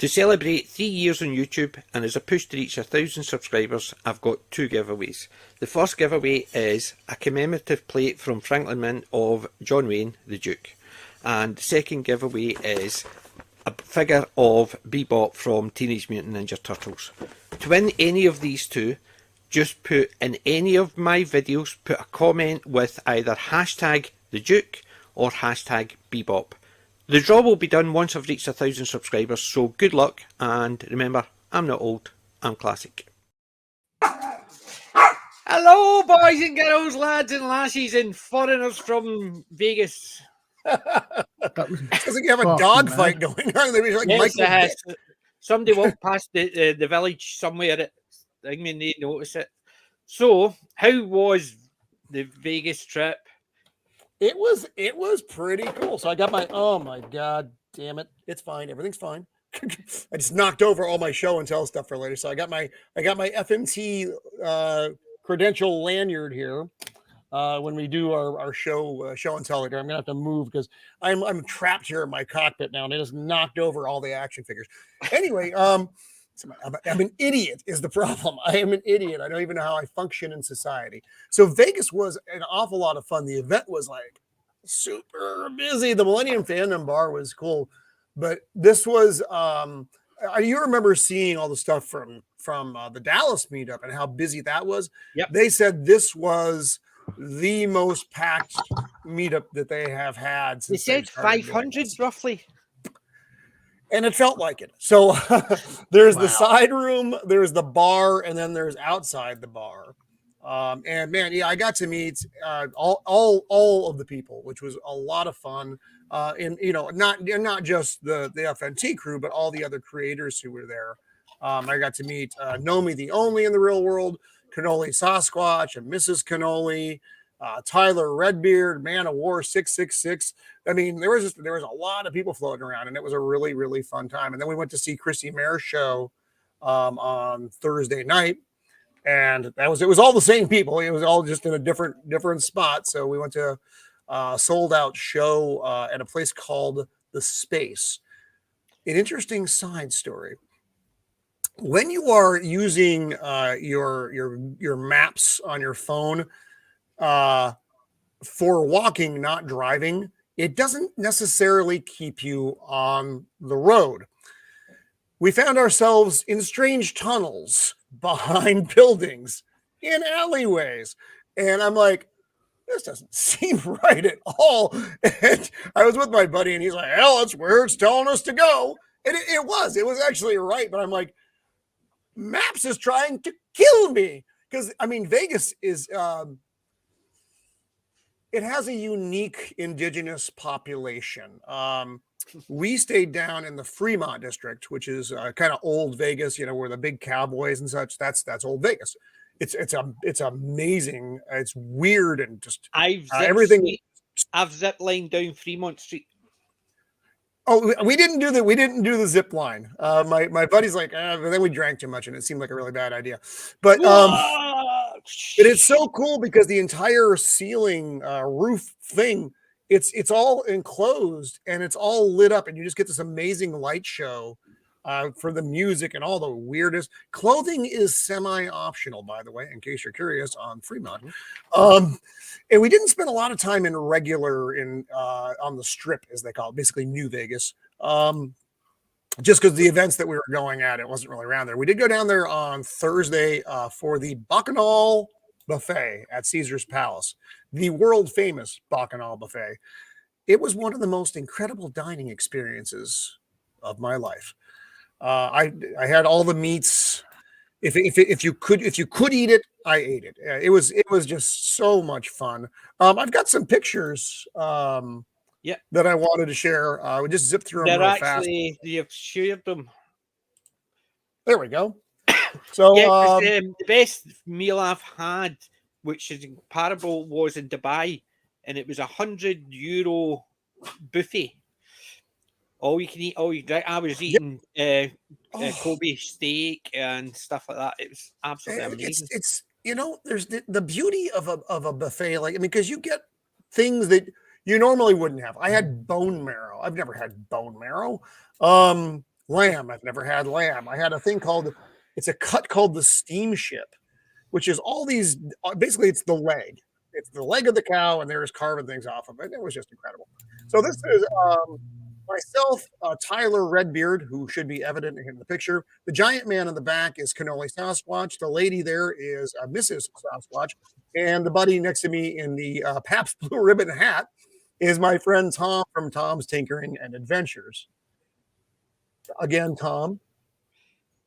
To celebrate 3 years on YouTube and as a push to reach 1,000 subscribers, I've got 2 giveaways. The first giveaway is a commemorative plate from Franklin Mint of John Wayne, the Duke. And the second giveaway is a figure of Bebop from Teenage Mutant Ninja Turtles. To win any of these two, just put in any of my videos, put a comment with either hashtag the Duke or hashtag Bebop. The draw will be done once I've reached 1,000 subscribers, so good luck, and remember, I'm not old, I'm classic. Hello, boys and girls, lads and lassies, and foreigners from Vegas. Sounds like you have a dog fight going on. They like yes, somebody walked past the village somewhere. I mean, they notice it. So, how was the Vegas trip? It was pretty cool. So I got my, oh my God, damn it. It's fine. Everything's fine. I just knocked over all my show and tell stuff for later. So I got my FMT credential lanyard here. When we do our show and tell later, I'm gonna have to move because I'm trapped here in my cockpit now, and it has knocked over all the action figures. Anyway, I'm an idiot is the problem. I am an idiot. I don't even know how I function in society. So Vegas was an awful lot of fun. The event was like super busy. The Millennium Fandom Bar was cool, but this was you remember seeing all the stuff from the Dallas meetup and how busy that was. Yep. They said this was the most packed meetup that they have had since they said 500 roughly, and it felt like it. So there's the side room, there's the bar, and then there's outside the bar. And man, yeah, I got to meet all of the people, which was a lot of fun. And not just the FNT crew, but all the other creators who were there. I got to meet Nomi the Only in the real world, Cannoli Sasquatch and Mrs. Cannoli, Tyler Redbeard, Man of War 666. I mean, there was a lot of people floating around, and it was a really, really fun time. And then we went to see Chrissy Mare's show on Thursday night, and it was all the same people. It was all just in a different spot. So we went to a sold out show at a place called The Space. An interesting side story. When you are using your maps on your phone for walking, not driving, it doesn't necessarily keep you on the road. We found ourselves in strange tunnels behind buildings, in alleyways, and I'm like, this doesn't seem right at all. And I was with my buddy, and he's like, hell, that's where it's telling us to go. And it was actually right, but I'm like, Maps is trying to kill me because I mean Vegas is it has a unique indigenous population. We stayed down in the Fremont district, which is kind of old Vegas, where the big cowboys and such. That's old Vegas. It's amazing. It's weird and just everything. I've zip lined down Fremont Street. Oh, we didn't do the zip line. My buddy's like, but then we drank too much and it seemed like a really bad idea. But it's so cool because the entire ceiling roof thing, it's all enclosed and it's all lit up, and you just get this amazing light show for the music and all the weirdest. Clothing is semi-optional, by the way, in case you're curious, on Fremont. And we didn't spend a lot of time in regular on the Strip, as they call it, basically New Vegas. Just because the events that we were going at, it wasn't really around there. We did go down there on Thursday for the Bacchanal Buffet at Caesar's Palace, the world famous Bacchanal Buffet. It was one of the most incredible dining experiences of my life. I had all the meats. If you could eat it, I ate it. It was just so much fun. I've got some pictures that I wanted to share. We just zip through them real fast. You've shared them. There we go. So the best meal I've had, which is comparable, was in Dubai, and it was €100 buffet. All you can eat, all you drink. I was eating Kobe steak and stuff like that. It was absolutely amazing. It's there's the beauty of a buffet, because you get things that you normally wouldn't have. I had bone marrow. I've never had bone marrow. Lamb. I've never had lamb. I had a thing called, it's a cut called the steamship, which is all these, basically it's the leg. It's the leg of the cow, and they're just carving things off of it. It was just incredible. So this is myself, Tyler Redbeard, who should be evident in the picture. The giant man in the back is Cannoli Sasquatch. The lady there is Mrs. Sasquatch. And the buddy next to me in the Pabst Blue Ribbon hat is my friend Tom from Tom's Tinkering and Adventures. Again, Tom.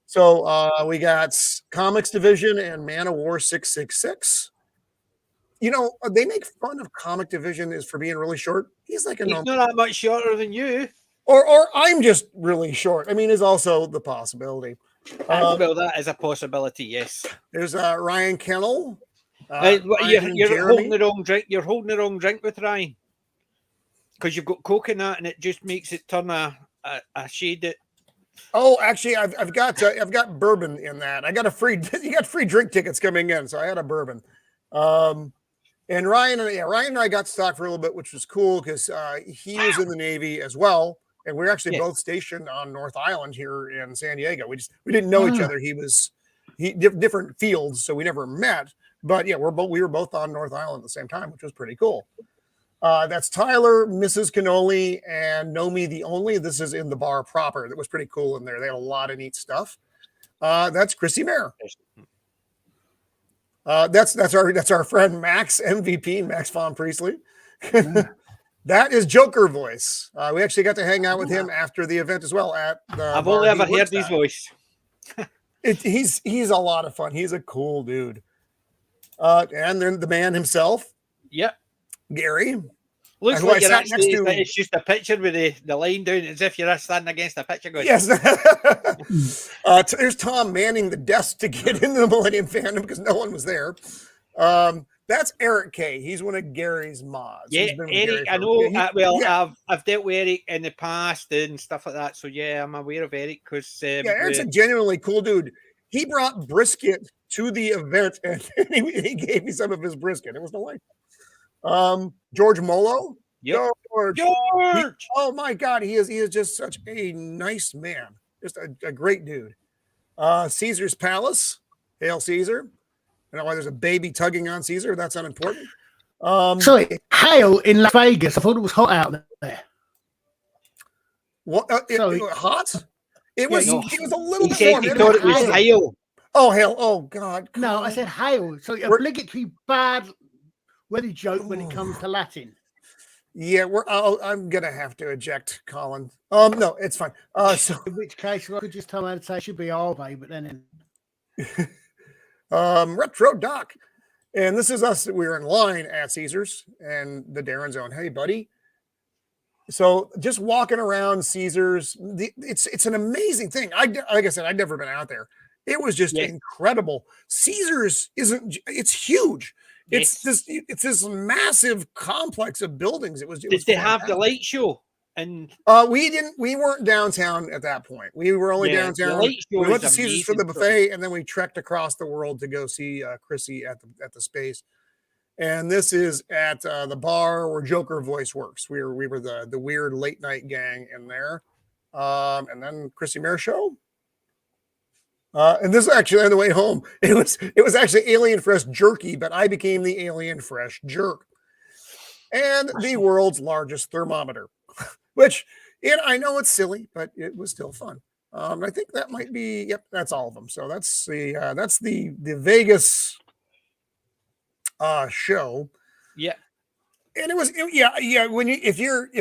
So we got Comics Division and Man of War 666. You know, they make fun of Comic Division is for being really short. He's like a He's not that much shorter than you. Or I'm just really short. I mean, is also the possibility. Well, that is a possibility, yes. There's Ryan Kennel. You're holding the wrong drink. You're holding the wrong drink with Ryan, because you've got coconut and it just makes it turn a shade. Oh, actually, I've got bourbon in that. I got you got free drink tickets coming in, so I had a bourbon. And Ryan and I got stock for a little bit, which was cool because he was in the Navy as well, and we are actually both stationed on North Island here in San Diego. We didn't know each other. He different fields, so we never met. But yeah, we were both on North Island at the same time, which was pretty cool. That's Tyler, Mrs. Cannoli, and Nomi the Only. This is in the bar proper. That was pretty cool in there. They had a lot of neat stuff. That's Chrissy Mayer. That's our friend Max MVP, Max Von Priestley. That is Joker Voice. We actually got to hang out with him after the event as well. I've only ever heard his voice. He's a lot of fun. He's a cool dude. And then the man himself. Yep. Gary. Looks like you're actually, it's just a picture with the line down as if you're standing against a picture going. Yes. There's Tom manning the desk to get into the Millennium Fandom because no one was there. That's Eric K. He's one of Gary's mods. Yeah, Eric, I know. I've dealt with Eric in the past and stuff like that. So yeah, I'm aware of Eric because Eric's a genuinely cool dude. He brought brisket to the event and he gave me some of his brisket. It was delightful. George Molo. Yep. George. Oh my God, he is just such a nice man. Just a great dude. Caesar's Palace. Hail Caesar. I don't know why there's a baby tugging on Caesar. That's unimportant. Sorry, hail in Las Vegas. I thought it was hot out there. What? It was hot? It was. No. It was a little bit warm. He thought it was hail. Oh hail! Oh God! No, I said hail. So obligatory bad weather joke when it comes to Latin. Yeah, I'm gonna have to eject Colin. No, it's fine. So in which case I could just tell him to say it should be Arve, but then Retro Doc, and this is us. We're in line at Caesars and the Darren Zone. Hey, buddy. So just walking around Caesars, it's an amazing thing. Like I said, I'd never been out there. It was just incredible. Caesars it's huge. It's this massive complex of buildings. Did they have the light show? And we weren't downtown at that point. We were only downtown. We went to Caesars for the buffet, and then we trekked across the world to go see Chrissy at the space. And this is at the bar where Joker Voice works. We were the weird late night gang in there. And then Chrissy Mayer show. And this is actually on the way home. It was actually Alien Fresh jerky, but I became the Alien Fresh jerk. And the world's largest thermometer, which I know it's silly, but it was still fun. I think that might be that's all of them. So that's the Vegas show. Yeah. And it was when if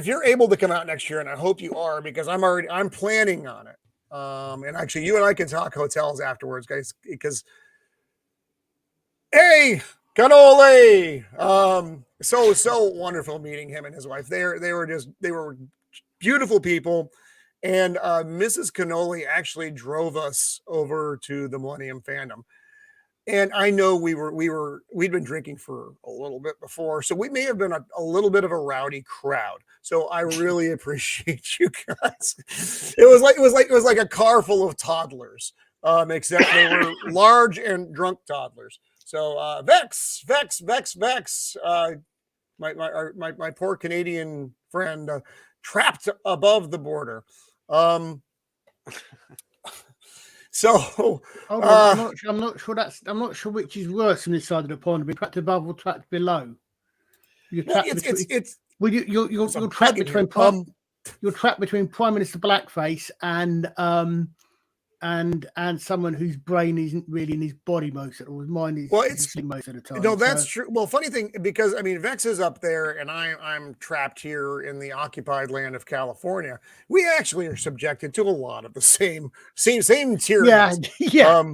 you're able to come out next year, and I hope you are, because I'm planning on it. And actually, you and I can talk hotels afterwards, guys, because, hey, Cannoli! So wonderful meeting him and his wife. They were beautiful people. And Mrs. Cannoli actually drove us over to the Millennium Fandom. And I know we'd been drinking for a little bit before, so we may have been a little bit of a rowdy crowd. So I really appreciate you guys. It was like a car full of toddlers, except they were large and drunk toddlers. So Vex, my poor Canadian friend, trapped above the border. So Hold on, I'm not sure I'm not sure which is worse on this side of the pond. Be trapped above or trapped below. You're well, trapped it's well, there's a you're bug trapped in between here. you're trapped between Prime Minister Blackface and someone whose brain isn't really in his body most of the time. His mind is asleep most of the time. No, that's true. Well, funny thing, because I mean, Vex is up there, and I'm trapped here in the occupied land of California. We actually are subjected to a lot of the same tyrannies. Yeah.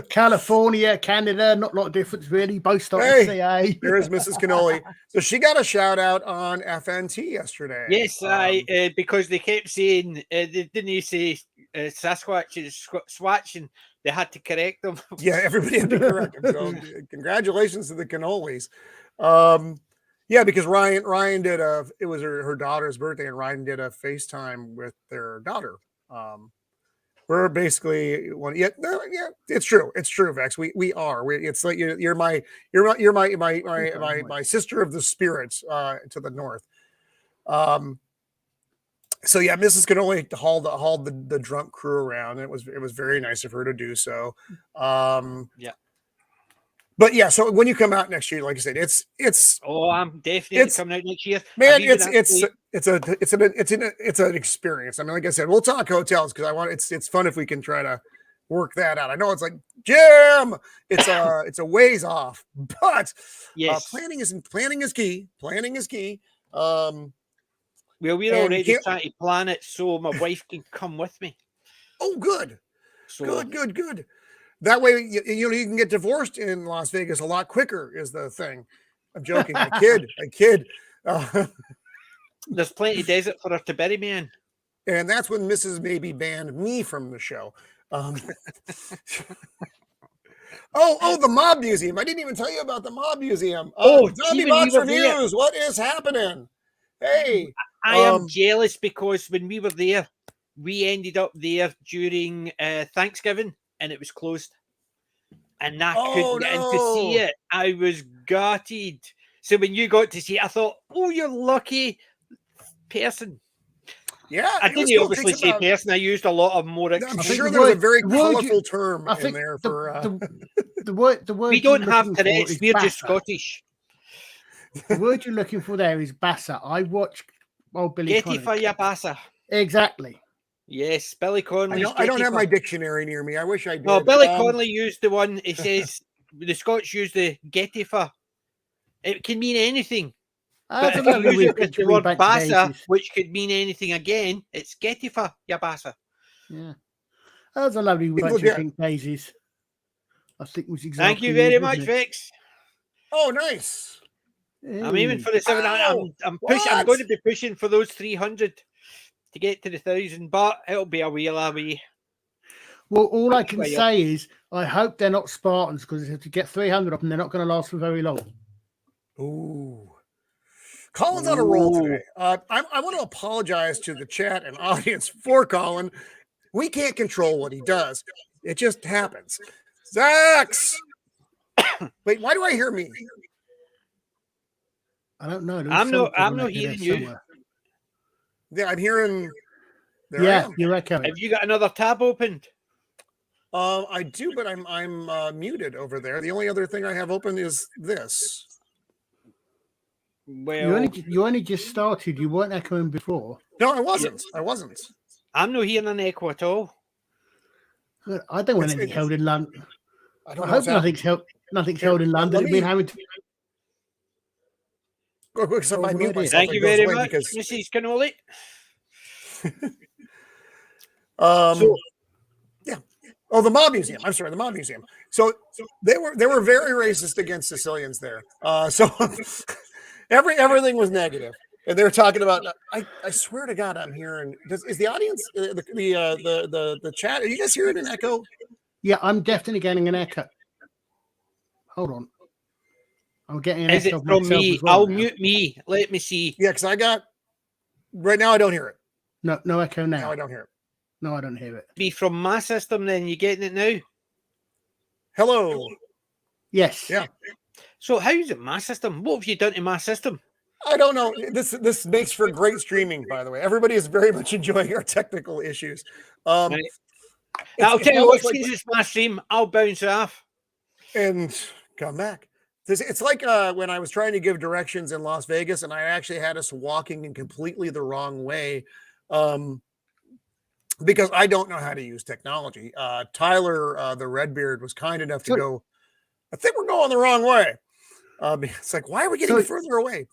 California, Canada, not a lot of difference really. Both start with CA. There's Mrs. Cannoli. So she got a shout out on FNT yesterday. Yes, because they kept saying they didn't say Sasquatch, it's Swatch, and they had to correct them. Yeah, everybody had to correct them. So congratulations to the Cannolis. Yeah, because Ryan did it was her daughter's birthday, and Ryan did a FaceTime with their daughter. We're basically one. Yeah, it's true. It's true, Vex. It's like you're my sister of the spirits to the north. So yeah, Mrs. Cannoli hauled the drunk crew around. It was very nice of her to do so. Yeah. But yeah, so when you come out next year, like I said, it's. Oh, I'm definitely coming out next year, man. It's an experience. I mean, like I said, we'll talk hotels because it's fun if we can try to work that out. I know it's like Jim, it's a ways off, but yes, planning is key. Planning is key. Well, we're already trying to plan it so my wife can come with me. Oh, good. So, good. That way, you can get divorced in Las Vegas a lot quicker is the thing. I'm joking. I kid. There's plenty of desert for her to bury me in. And that's when Mrs. Maybe banned me from the show. The Mob Museum. I didn't even tell you about the Mob Museum. Zombie Box Reviews. What is happening? Hey. I am jealous because when we were there, we ended up there during Thanksgiving and it was closed. And I couldn't get in to see it. I was gutted. So when you got to see it, I thought, oh, you're lucky person. Yeah. I didn't obviously say person. I used a lot of more. I'm sure there was a very colorful term in there for the word. We don't have Tourette's. We're just Scottish. The word you're looking for there is bassa. I watched Billy Getty for your bassa. Exactly. Yes, Billy Connolly. I don't have my dictionary near me. I wish I did. No, Billy Connolly used the one. It says the Scots use the Getty for. It can mean anything. But if you use it with the word bassa, which could mean anything again, it's Getty for your bassa. Yeah, that's a lovely bunch of pink daisies. I think was exactly. Thank you very much, Vix. Oh, nice. I'm aiming for the 700. I'm pushing. I'm going to be pushing for those 300 to get to the 1,000, but it'll be a wheel away. Well, all I can say is I hope they're not Spartans because to get 300 of them, they're not going to last for very long. Ooh. Colin's on a roll today. I want to apologize to the chat and audience for Colin. We can't control what he does. It just happens. Zax! Wait, why do I hear me? I don't know. I'm not hearing you. Yeah, I'm hearing. You're echoing. Have you got another tab opened? I do, but I'm muted over there. The only other thing I have open is this. Well, you only just started. You weren't echoing before. No, I wasn't. I'm not hearing an echo at all. I don't want anything held in London. I hope nothing's held in London. We've been having to. Thank you very much, Mrs. Cannoli. Yeah. Oh, the Mob Museum. I'm sorry, the Mob Museum. So they were very racist against Sicilians there. So everything was negative, and they were talking about. I swear to God, I'm hearing. Is the audience the chat? Are you guys hearing an echo? Yeah, I'm definitely getting an echo. Hold on. I'm getting an echo. Is it from me? I'll mute me. Let me see. Yeah, because I got. Right now, I don't hear it. No echo now. No, I don't hear it. No, I don't hear it. Be from my system, then you getting it now? Hello. Yes. Yeah. So how is it my system? What have you done to my system? I don't know. This makes for great streaming, by the way. Everybody is very much enjoying our technical issues. Right. It's I'll tell you what, almost like, since it's my stream, I'll bounce off. and come back. It's like when I was trying to give directions in Las Vegas, and I actually had us walking in completely the wrong way, because I don't know how to use technology. Tyler, the Redbeard, was kind enough to go, I think we're going the wrong way. It's like, why are we getting further away?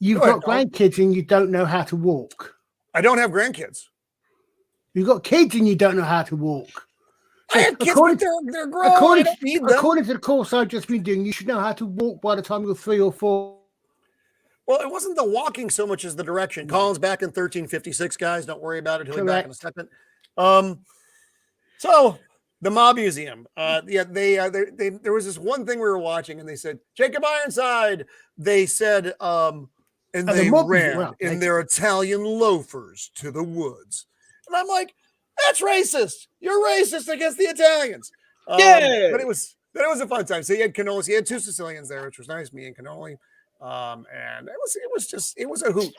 You've got grandkids and you don't know how to walk. I don't have grandkids. You've got kids and you don't know how to walk. I have kids, but they're grown. I don't need them. According to the course I've just been doing, you should know how to walk by the time you're 3 or 4. Well, it wasn't the walking so much as the direction. Colin's back in 1356, guys. Don't worry about it. He'll be back in a second. So the Mob Museum. There was this one thing we were watching, and they said Jacob Ironside. They said, and they ran in their Italian loafers to the woods, and I'm like, that's racist. You're racist against the Italians. Yeah, but it was a fun time. So he had cannolis. He had 2 Sicilians there, which was nice. Me and cannoli. And it was a hoot.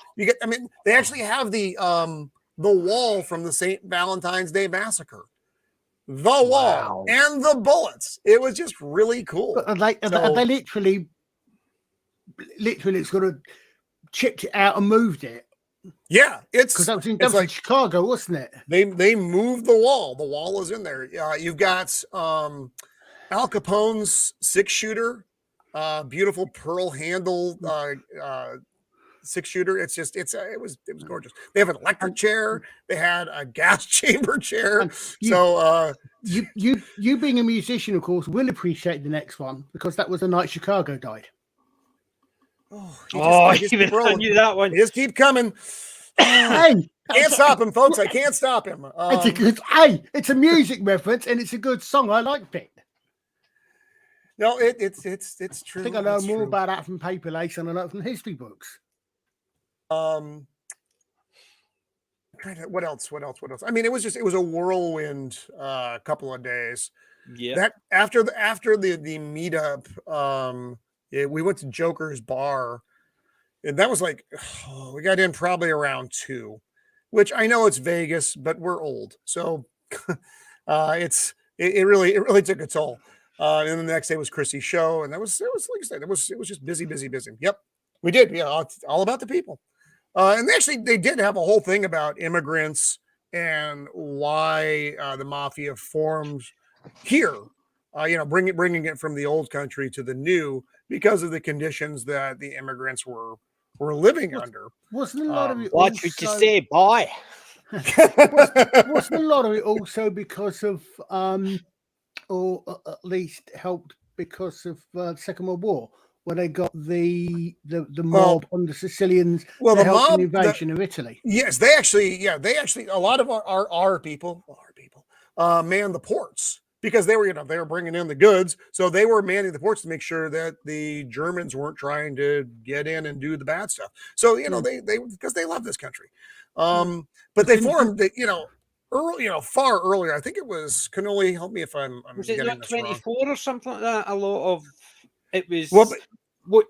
They actually have the wall from the St. Valentine's Day Massacre, the wall and the bullets. It was just really cool. They literally sort of chipped it out and moved it. Yeah, because that was in Chicago, wasn't it? They moved the wall. The wall is in there. You've got Al Capone's 6-shooter. Beautiful pearl handle 6-shooter. It was gorgeous. They have an electric chair. They had a gas chamber chair. You being a musician, of course, will appreciate the next one because that was the night Chicago died. I knew that one. Just keep coming. Can't stop him, folks. I can't stop him. It's a music reference and it's a good song. I liked it. No, it's true. I think I know more about that from Paper Lace than I know from history books. What else? I mean, it was a whirlwind couple of days. Yeah. That after the meetup, we went to Joker's Bar, and that was like, we got in probably around 2, which I know it's Vegas, but we're old, so it really took a toll. And then the next day was Chrissy's show, and it was like I said, it was just busy. Yep, we did. Yeah, all about the people. And they did have a whole thing about immigrants and why the mafia formed here. Bringing it from the old country to the new because of the conditions that the immigrants were living under. Wasn't a lot of it? What would you say, boy? Wasn't a lot of it also because of or at least helped because of the Second World War, where they got the mob on the Sicilians. Well, the mob invasion of Italy. Yes, they actually a lot of our people manned the ports because they were bringing in the goods, so they were manning the ports to make sure that the Germans weren't trying to get in and do the bad stuff. So they because they love this country, but they formed far earlier. I think it was Cannoli. Help me if I'm was it getting not this 24 wrong. or something like that? A lot of it was. Well,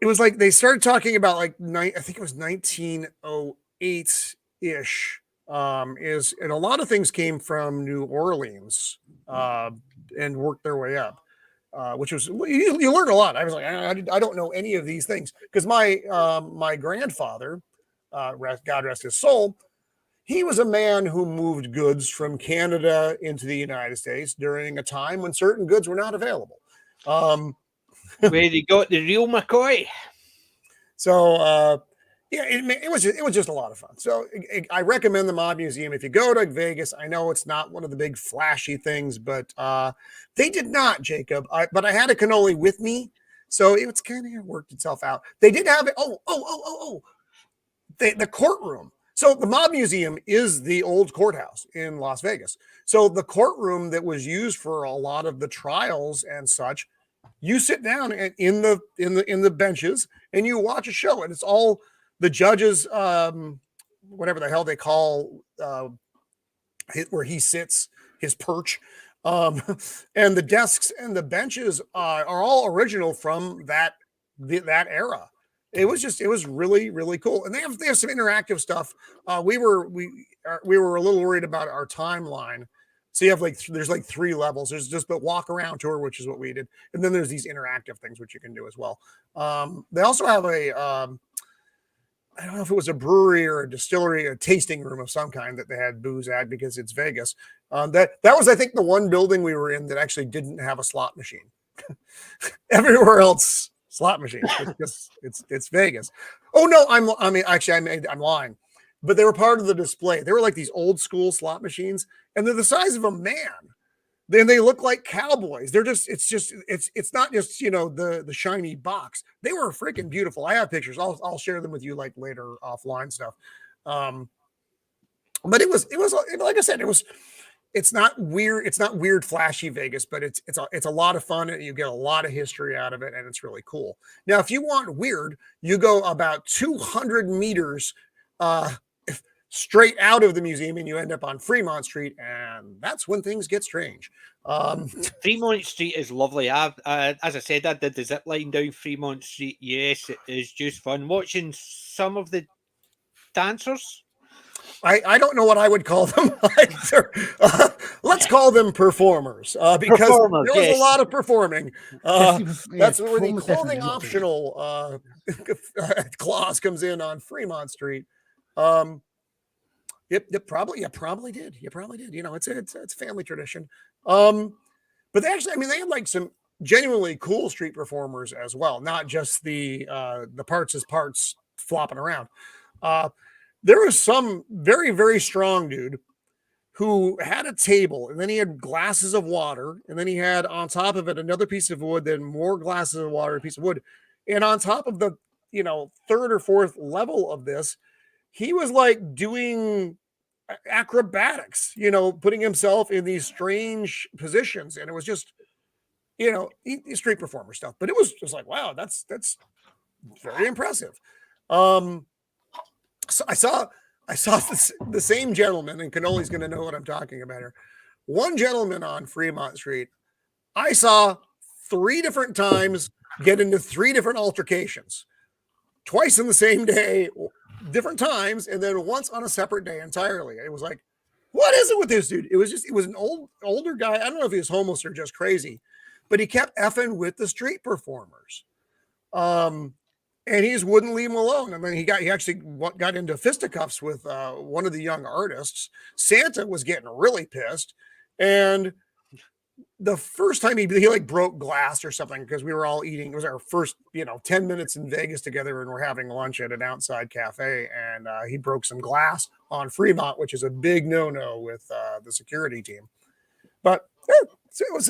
it was like they started talking about I think it was 1908 ish. And a lot of things came from New Orleans and worked their way up, which was you learn a lot. I was like, I don't know any of these things because my grandfather, God rest his soul. He was a man who moved goods from Canada into the United States during a time when certain goods were not available. Where they got the real McCoy. So, it was just a lot of fun. So I recommend the Mob Museum. If you go to Vegas, I know it's not one of the big flashy things, but they did not, Jacob. But I had a cannoli with me, so it's kind of worked itself out. They did have it. The courtroom. So the Mob Museum is the old courthouse in Las Vegas. So the courtroom that was used for a lot of the trials and such, you sit down in the benches and you watch a show, and it's all the judges, whatever the hell they call where he sits, his perch, and the desks and the benches are all original from that era. It was really, really cool. And they have some interactive stuff. We were a little worried about our timeline. So you have there's like 3 levels. There's just the walk around tour, which is what we did. And then there's these interactive things, which you can do as well. They also have I don't know if it was a brewery or a distillery, a tasting room of some kind that they had booze at because it's Vegas. That was, I think, the one building we were in that actually didn't have a slot machine. Everywhere else, slot machines. It's Vegas. Oh no, I'm lying. But they were part of the display. They were like these old school slot machines, and they're the size of a man. Then they look like cowboys. It's not just, the shiny box. They were freaking beautiful. I have pictures. I'll share them with you like later offline stuff. But it was like I said, it's not weird. It's not weird, flashy Vegas, but it's a lot of fun, and you get a lot of history out of it, and it's really cool. Now, if you want weird, you go about 200 meters straight out of the museum, and you end up on Fremont Street, and that's when things get strange. Fremont Street is lovely. As I said, I did the zip line down Fremont Street. Yes, it is just fun watching some of the dancers. I don't know what I would call them. Let's call them performers, because there was a lot of performing. That's where the clothing optional clause comes in on Fremont Street. Yep, probably did. It's a family tradition. But they actually, they had like some genuinely cool street performers as well, not just the parts as parts flopping around. There was some very, very strong dude who had a table, and then he had glasses of water, and then he had on top of it another piece of wood, then more glasses of water, a piece of wood. And on top of the, 3rd or 4th level of this, he was like doing acrobatics, putting himself in these strange positions. And it was just, street performer stuff. But it was just like, wow, that's very impressive. So I saw the same gentleman, and Canoli's going to know what I'm talking about here. One gentleman on Fremont Street, I saw 3 different times get into 3 different altercations, twice in the same day, different times, and then once on a separate day entirely. It was like, what is it with this dude? It was an older guy. I don't know if he was homeless or just crazy, but he kept effing with the street performers. And he just wouldn't leave him alone. I mean, he actually got into fisticuffs with one of the young artists. Santa was getting really pissed, and the first time he like broke glass or something, because we were all eating. It was our first 10 minutes in Vegas together, and we're having lunch at an outside cafe, and he broke some glass on Fremont, which is a big no-no with the security team. But it was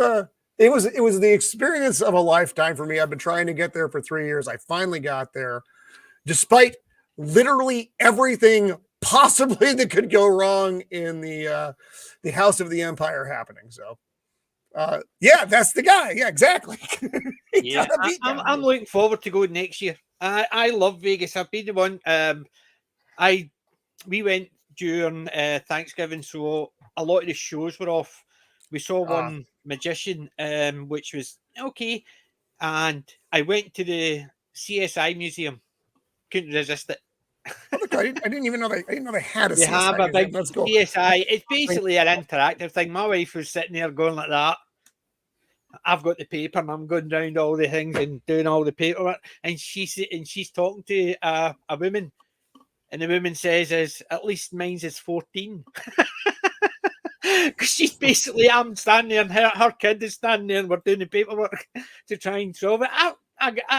the experience of a lifetime for me. I've been trying to get there for 3 years. I finally got there, despite literally everything possibly that could go wrong in the House of the Empire happening. So, yeah, that's the guy. Yeah, exactly. Yeah, I'm looking forward to going next year. I love Vegas. I've been the one. We went during Thanksgiving, so a lot of the shows were off. We saw one magician, which was okay, and I went to the CSI museum. Couldn't resist it. I didn't even know they had a they CSI have a big museum. CSI. It's basically an interactive thing. My wife was sitting there going like that. I've got the paper, and I'm going down all the things and doing all the paperwork, and she's talking to a woman, and the woman says, "Is at least mine's is 14." Because she's basically, I'm standing there, and her kid is standing there, and we're doing the paperwork to try and solve it. I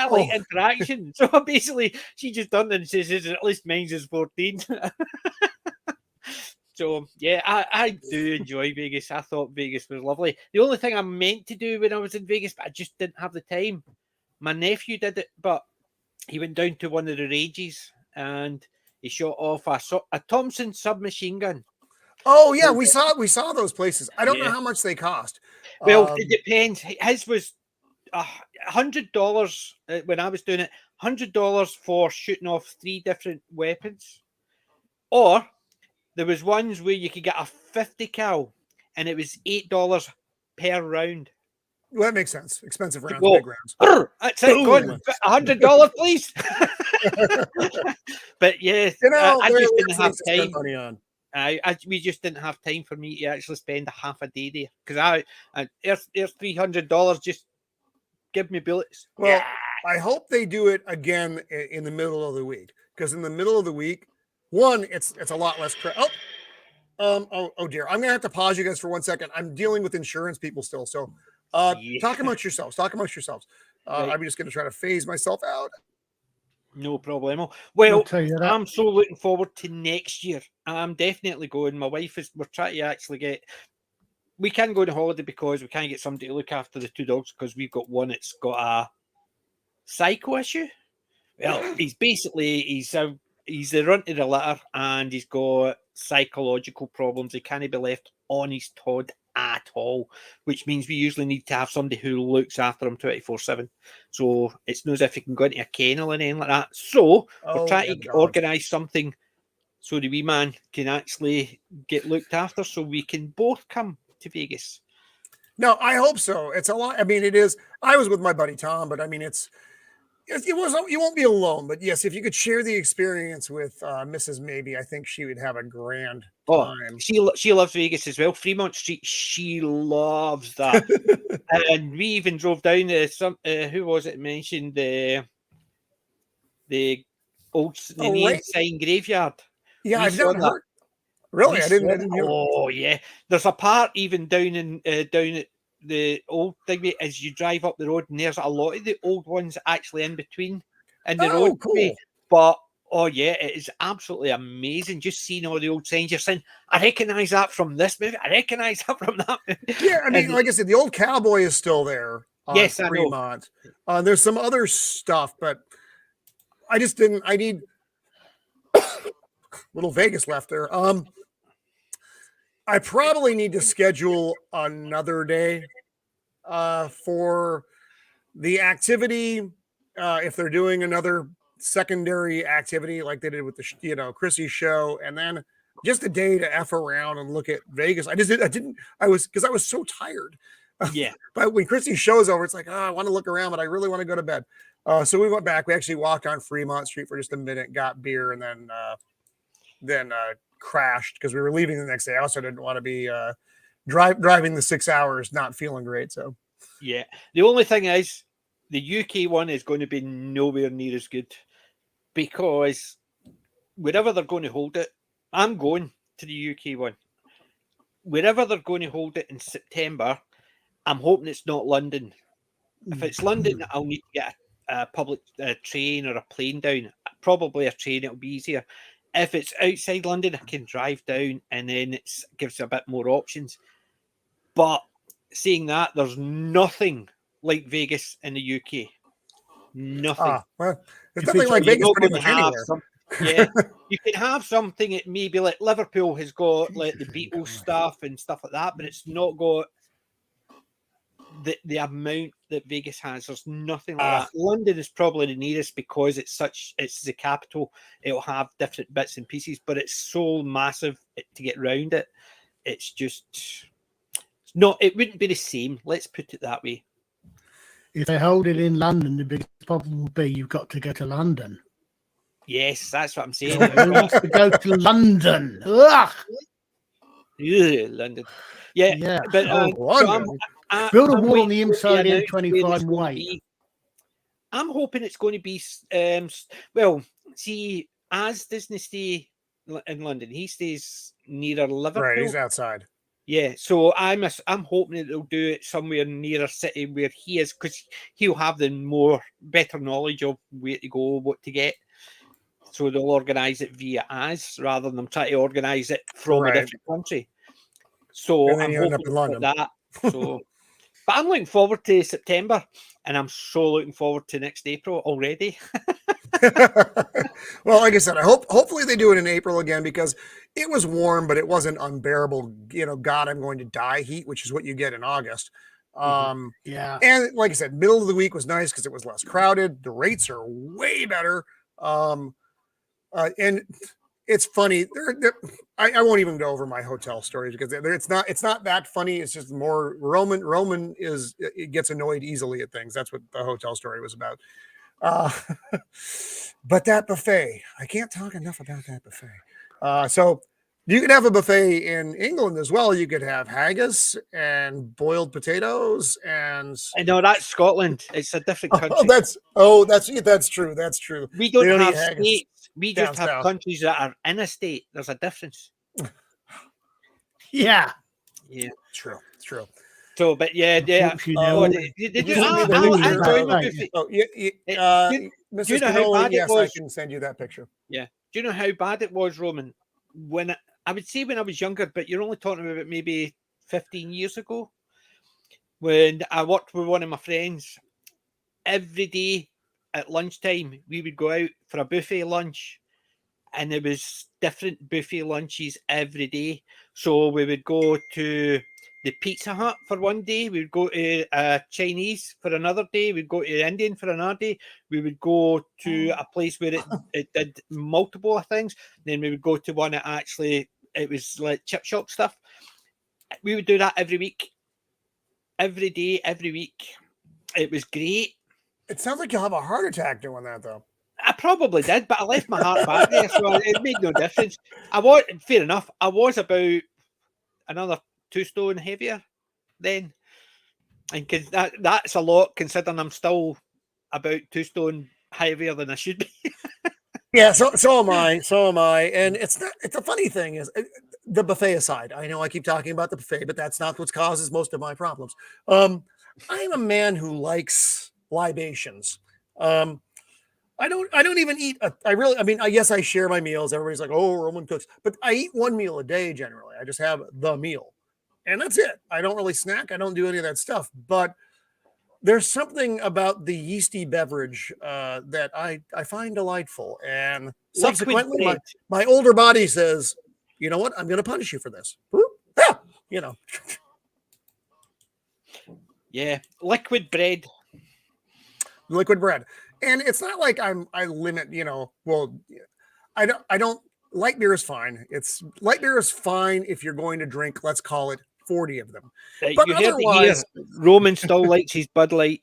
like interaction. So basically, she just done it and says, at least mine's is 14. So, yeah, I do enjoy Vegas. I thought Vegas was lovely. The only thing I meant to do when I was in Vegas, but I just didn't have the time. My nephew did it, but he went down to one of the rages, and he shot off a Thompson submachine gun. Oh yeah, we saw those places. I don't know how much they cost. Well, it depends. His was $100 when I was doing it. $100 for shooting off 3 different weapons, or there was ones where you could get a 50 cal, and it was $8 per round. Well, that makes sense. Expensive rounds, big rounds. That's it. Go on, $100, please. But yeah, You know, I there are just worse didn't have things to spend time. money on. We just didn't have time for me to actually spend a half a day there because there's $300. Just give me bullets. Well, I hope they do it again in the middle of the week, because in the middle of the week, one, it's a lot less. Oh dear, I'm gonna have to pause you guys for 1 second. I'm dealing with insurance people still, so Yeah. talk amongst yourselves. Talk amongst yourselves. Right. I'm just gonna try to phase myself out. No problemo. I'll Well, tell you that. I'm so looking forward to next year. I'm definitely going. My wife is. We're trying to actually get. We can go on holiday because we can't get somebody to look after the 2 dogs because we've got one that's got a psycho issue. Well, he's the runt of the litter and he's got psychological problems. He can't be left on his Todd at all, which means we usually need to have somebody who looks after him 24/7. So it's not as if he can go into a kennel and anything like that. So we're Oh, yeah, trying the to dogs. organise something so the wee man can actually get looked after so we can both come to Vegas. No, I hope so. It's a lot. I mean, it is. I was with my buddy Tom, but I mean, it was. You won't be alone. But yes, if you could share the experience with Mrs. Maybe, I think she would have a grand Oh, time. she loves Vegas as well. Fremont Street, she loves that. And we even drove down to some. Who was it mentioned the old the neon Right. sign graveyard? Yeah, We I've saw not that. heard. Really, We I saw didn't. I that. didn't hear. Oh yeah, there's a part even down at the old thing as you drive up the road, and there's a lot of the old ones actually in between in the road. Oh, cool. But oh yeah, it is absolutely amazing just seeing all the old signs. You're saying, I recognise that from this movie. I recognise that from that movie. Yeah, I mean, And like I said, the old cowboy is still there on yes, I know. Fremont. There's some other stuff, but I just didn't. I need little Vegas left there. I probably need to schedule another day for the activity. If they're doing another secondary activity like they did with the Chrissy's show, and then just a day to F around and look at Vegas. I was so tired. Yeah. But when Chrissy's show's over, it's like, I want to look around, but I really want to go to bed. So we went back. We actually walked on Fremont Street for just a minute, got beer, and then crashed because we were leaving the next day. I also didn't want to be driving the 6 hours, not feeling great. So yeah, the only thing is the UK one is going to be nowhere near as good because wherever they're going to hold it, I'm going to the UK one. Wherever they're going to hold it in September, I'm hoping it's not London. If it's London, I'll need to get a public train or a plane down. Probably a train, it'll be easier. If it's outside London, I can drive down and then it gives a bit more options. But seeing that, there's nothing like Vegas in the UK. Nothing. Well, there's nothing like Vegas pretty much anywhere. Yeah, you can have something at maybe like Liverpool has got like the Beatles stuff and stuff like that, but it's not got the amount that Vegas has. There's nothing like that. London is probably the nearest because it's the capital. It'll have different bits and pieces, but it's so massive to get round it. It's just no. It wouldn't be the same. Let's put it that way. If they hold it in London, the biggest problem will be you've got to go to London. Yes, that's what I'm saying. Who wants to go to London? Ugh! London. Yeah. But London. Build a wall on the inside in 25 and wait. I'm hoping it's going to be well, see, as Disney stay in London, he stays nearer Liverpool. Right, he's outside. Yeah, so I'm hoping that they'll do it somewhere near a city where he is, because he'll have the better knowledge of where to go, what to get. So they'll organise it via rather than them trying to organise it from a different country. So and then I'm you end up in London. That. So, but I'm looking forward to September, and I'm so looking forward to next April already. Well, like I said, hopefully they do it in April again, because it was warm, but it wasn't unbearable. God, I'm going to die heat, which is what you get in August. Yeah. And like I said, middle of the week was nice because it was less crowded. The rates are way better. And it's funny. I won't even go over my hotel stories because it's not that funny. It's just more Roman it gets annoyed easily at things. That's what the hotel story was about. Uh, but that buffet, I can't talk enough about that buffet. So you could have a buffet in England as well. You could have haggis and boiled potatoes and I know that's Scotland. It's a different country. that's true. That's true. We They don't don't eat have haggis states. We down just have south. countries that are in a state. There's a difference. Yeah. Yeah. True. It's true. So, but yeah. Unfortunately, Oh, they're Did you send me the all picture? about enjoy my that. buffet. Oh, yeah, do Mrs. you know how Cannoli, bad it yes, I was? can send you that picture. Yeah. Do you know how bad it was, Roman? When I would say when I was younger, but you're only talking about maybe 15 years ago, when I worked with one of my friends. Every day at lunchtime, we would go out for a buffet lunch, and there was different buffet lunches every day. So we would go to the Pizza Hut for one day, we would go to Chinese for another day, we'd go to Indian for another day, we would go to a place where it did multiple things, then we would go to one that actually it was like chip shop stuff. We would do that every week, every day, every week. It was great. It sounds like you'll have a heart attack doing that, though. I probably did, but I left my heart back there, so it made no difference. I was fair enough. I was about another 2 stone heavier then, and that's a lot considering I'm still about 2 stone heavier than I should be. Yeah, so am I. So am I. And it's a funny thing is the buffet aside. I know I keep talking about the buffet, but that's not what causes most of my problems. I'm a man who likes libations. I don't even eat. Yes, I share my meals. Everybody's like, oh, Roman cooks, but I eat one meal a day generally. I just have the meal, and that's it. I don't really snack. I don't do any of that stuff. But there's something about the yeasty beverage that I find delightful, and subsequently, my older body says, you know what? I'm going to punish you for this. You know. Yeah, liquid bread. Liquid bread. And it's not like I limit, I don't light beer is fine. Light beer is fine if you're going to drink, let's call it 40 of them. But you heard it here. Roman still likes his Bud Light.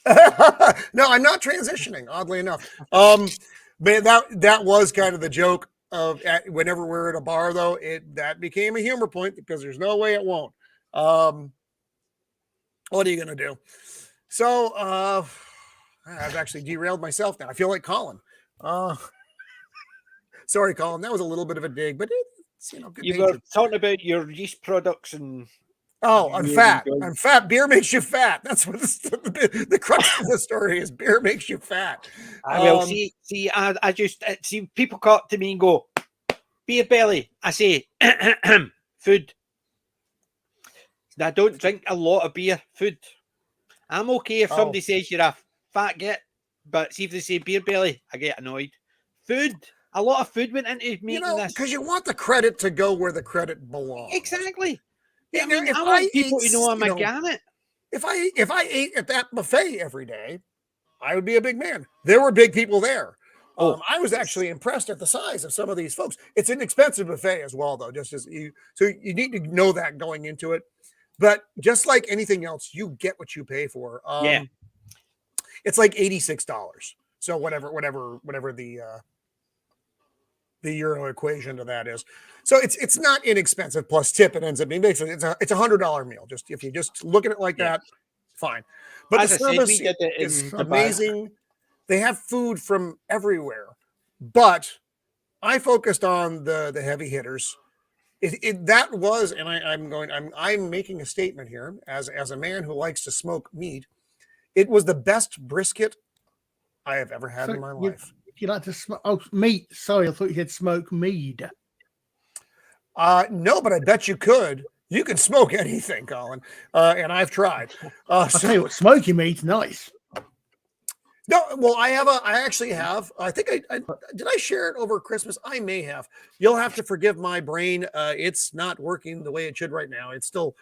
No, I'm not transitioning, oddly enough. But that was kind of the joke of whenever we're at a bar, though, that became a humor point because there's no way it won't. What are you gonna do? So I've actually derailed myself now. I feel like Colin. Sorry, Colin. That was a little bit of a dig, but it's good you nature. were talking about your yeast products and. Oh, I'm fat. I'm fat. Beer makes you fat. That's what the crux of the story is. Beer makes you fat. I just see people come up to me and go, beer belly. I say, food. I don't drink a lot of beer. Food. I'm okay if somebody says you're a fat git, but see if they say beer belly, I get annoyed. Food. A lot of food went into making this. Because you want the credit to go where the credit belongs. Exactly. Yeah, I mean, I want people to know I'm a Garnet. If I ate at that buffet every day, I would be a big man. There were big people there. I was actually impressed at the size of some of these folks. It's an expensive buffet as well, though. So you need to know that going into it. But just like anything else, you get what you pay for. Yeah, it's like $86. So whatever the euro equation to that is. So it's not inexpensive plus tip. It ends up being basically it's a $100 meal. Just if you just look at it like that, fine. But the service is amazing. They have food from everywhere, but I focused on the heavy hitters. I'm making a statement here as a man who likes to smoke meat. It was the best brisket I have ever had in my life. You like to smoke meat? Sorry, I thought you said smoke mead. No, but I bet you could. You can smoke anything, Colin, and I've tried. I'll tell you what, smoking meat's nice. No, well, I actually have. I think I did. I share it over Christmas. I may have. You'll have to forgive my brain. It's not working the way it should right now. It's still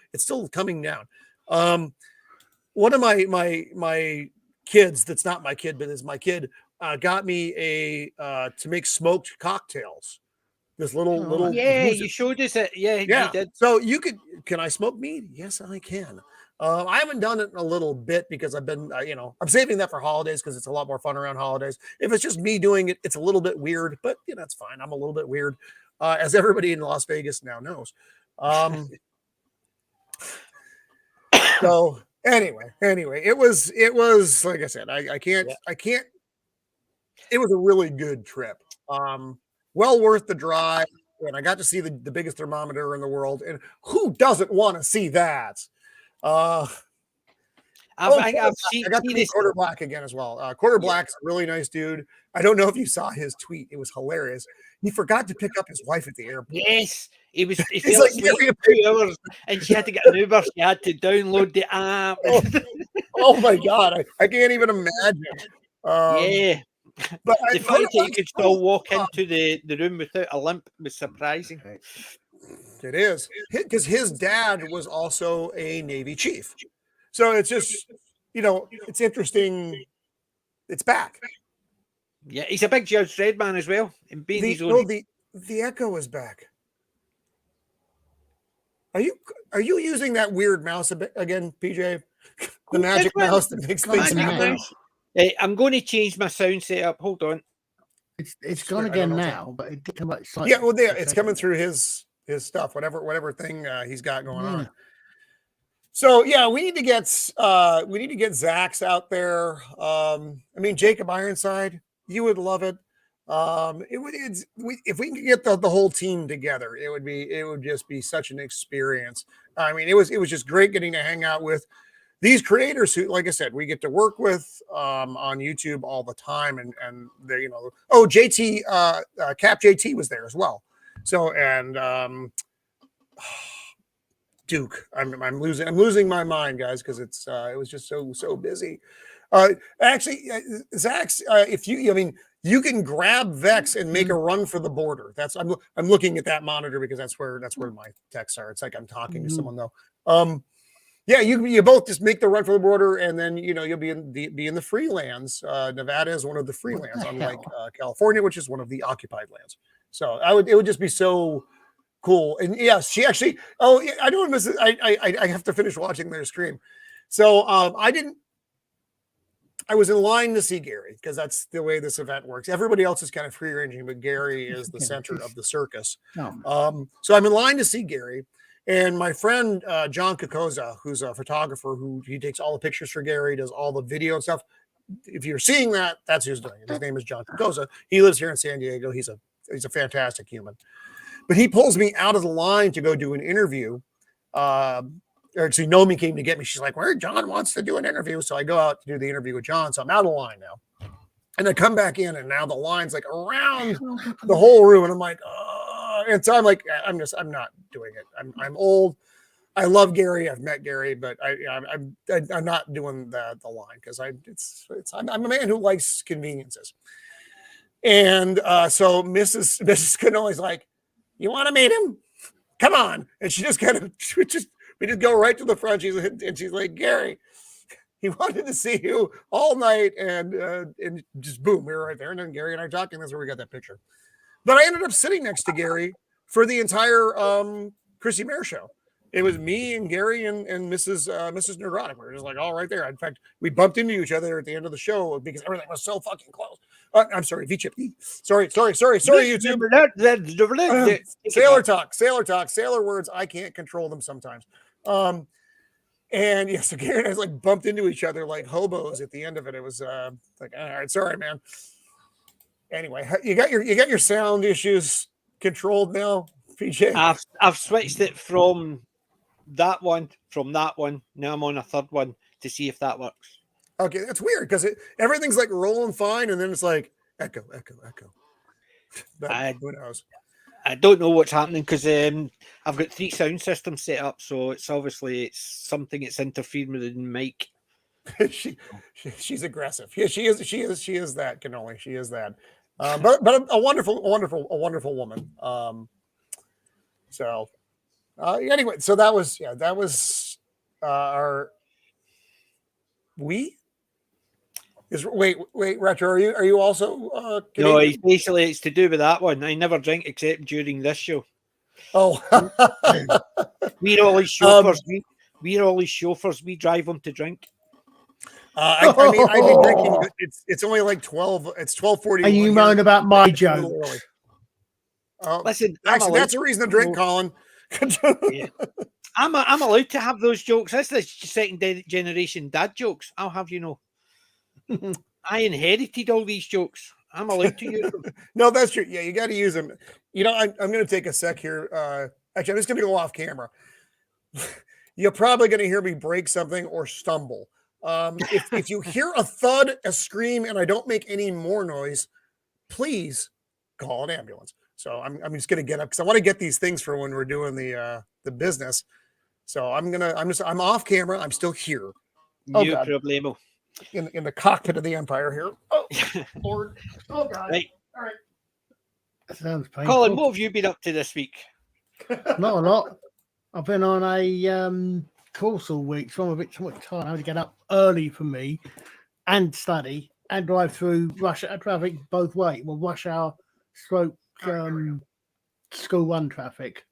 coming down. One of my kids, that's not my kid, but is my kid, got me to make smoked cocktails. This little yeah, you showed us it. Yeah, you did. So can I smoke meat? Yes, I can. I haven't done it in a little bit because I've been, I'm saving that for holidays because it's a lot more fun around holidays. If it's just me doing it, it's a little bit weird, but it's fine. I'm a little bit weird, as everybody in Las Vegas now knows. So anyway, it was like I said, I can't. It was a really good trip. Well worth the drive. And I got to see the biggest thermometer in the world. And who doesn't want to see that? I've seen, I got to meet Quarter Black again as well. Quarter Black's a really nice dude. I don't know if you saw his tweet. It was hilarious. He forgot to pick up his wife at the airport. Yes, he was. He's like, asleep for 2 hours, and she had to get an Uber. She had to download the app. Oh my god, I can't even imagine. Yeah, but the fact that you could still walk into the room without a limp was surprising. It is, because his dad was also a Navy chief. So it's just, it's interesting. It's back. Yeah, he's a big Judge Dredd man as well. And being the Echo is back. Are you using that weird mouse again, PJ? The magic mouse that makes things happen. Hey, I'm going to change my sound setup. Hold on. It's gone again now, but it did come back slightly. Yeah, well, there it's coming through his stuff, whatever thing he's got going on. So yeah, we need to get Zach's out there. Jacob Ironside, you would love it. If we can get the whole team together, it would just be such an experience. It was just great getting to hang out with these creators who, like I said, we get to work with on YouTube all the time, and they, JT Cap JT was there as well. So and Duke, I'm losing my mind, guys, because it was just so busy. Actually, Zach's, you can grab Vex and make a run for the border. I'm looking at that monitor because that's where my texts are. It's like I'm talking to someone though. Yeah, you both just make the run for the border, and then you'll be in the free lands. Nevada is one of the free lands, unlike California, which is one of the occupied lands. So it would just be so cool. And yes, she actually. Oh, yeah, I don't miss it. I have to finish watching their stream. So I was in line to see Gary because that's the way this event works. Everybody else is kind of free ranging, but Gary is the center of the circus. So I'm in line to see Gary. And my friend, John Kokoza, who's a photographer he takes all the pictures for Gary, does all the video and stuff. If you're seeing that, that's who's doing it. His name is John Kokoza. He lives here in San Diego. He's a fantastic human. But he pulls me out of the line to go do an interview. Actually, Nomi came to get me. She's like, where John wants to do an interview. So I go out to do the interview with John. So I'm out of line now. And I come back in, and now the line's like around the whole room. And I'm like, and so I'm like, I'm not doing it. I'm old. I love Gary. I've met Gary, but I'm not doing the line because I'm a man who likes conveniences. And so Mrs. Cannoli's like, you want to meet him? Come on. And she just kind of we just go right to the front. She's like, Gary, he wanted to see you all night, and just boom, we were right there. And then Gary and I are talking. That's where we got that picture. But I ended up sitting next to Gary for the entire Chrissy Mayer show. It was me and Gary and Mrs. Neurotic. We were just like all right there. In fact, we bumped into each other at the end of the show because everything was so fucking close. I'm sorry, V-Chip. Sorry, YouTube. Sailor talk. Sailor words. I can't control them sometimes. And yeah, so Gary and I like bumped into each other like hobos at the end of it. It was like, all right, sorry, man. Anyway, you got your sound issues controlled now, PJ? I've switched it from that one. Now I'm on a third one to see if that works. Okay, that's weird because everything's like rolling fine, and then it's like echo. But who knows? I don't know what's happening because I've got 3 sound systems set up, so it's something that's interfering with the mic. She's aggressive. Yeah, she is that cannoli. She is that. But a wonderful woman. So anyway, so that was our wait, Retro, are you also no, it's to do with that one. I never drink except during this show. Oh. We're all shoppers. We're all his chauffeurs. We drive him to drink. I mean, I'd be drinking, but it's only like 12. It's 12:40. And you moan about my joke. Listen, actually, that's a reason to drink, Colin. Yeah. I'm allowed to have those jokes. That's the second generation dad jokes. I'll have you know. I inherited all these jokes. I'm allowed to use them. No, that's true. Yeah, you got to use them. You know, I'm going to take a sec here. Actually, I'm just going to go off camera. You're probably going to hear me break something or stumble. If you hear a thud, a scream, and I don't make any more noise, please call an ambulance. So I'm just going to get up because I want to get these things for when we're doing the business. So I'm off camera. I'm still here. No problemo. In the cockpit of the Empire here. Oh, Lord. Oh, God. Right. All right. That sounds painful. Colin, what have you been up to this week? Not a lot. I've been on a course all week, so I'm a bit tired. I have to get up early for me and study and drive through rush hour traffic both ways. Well, rush hour stroke school run traffic.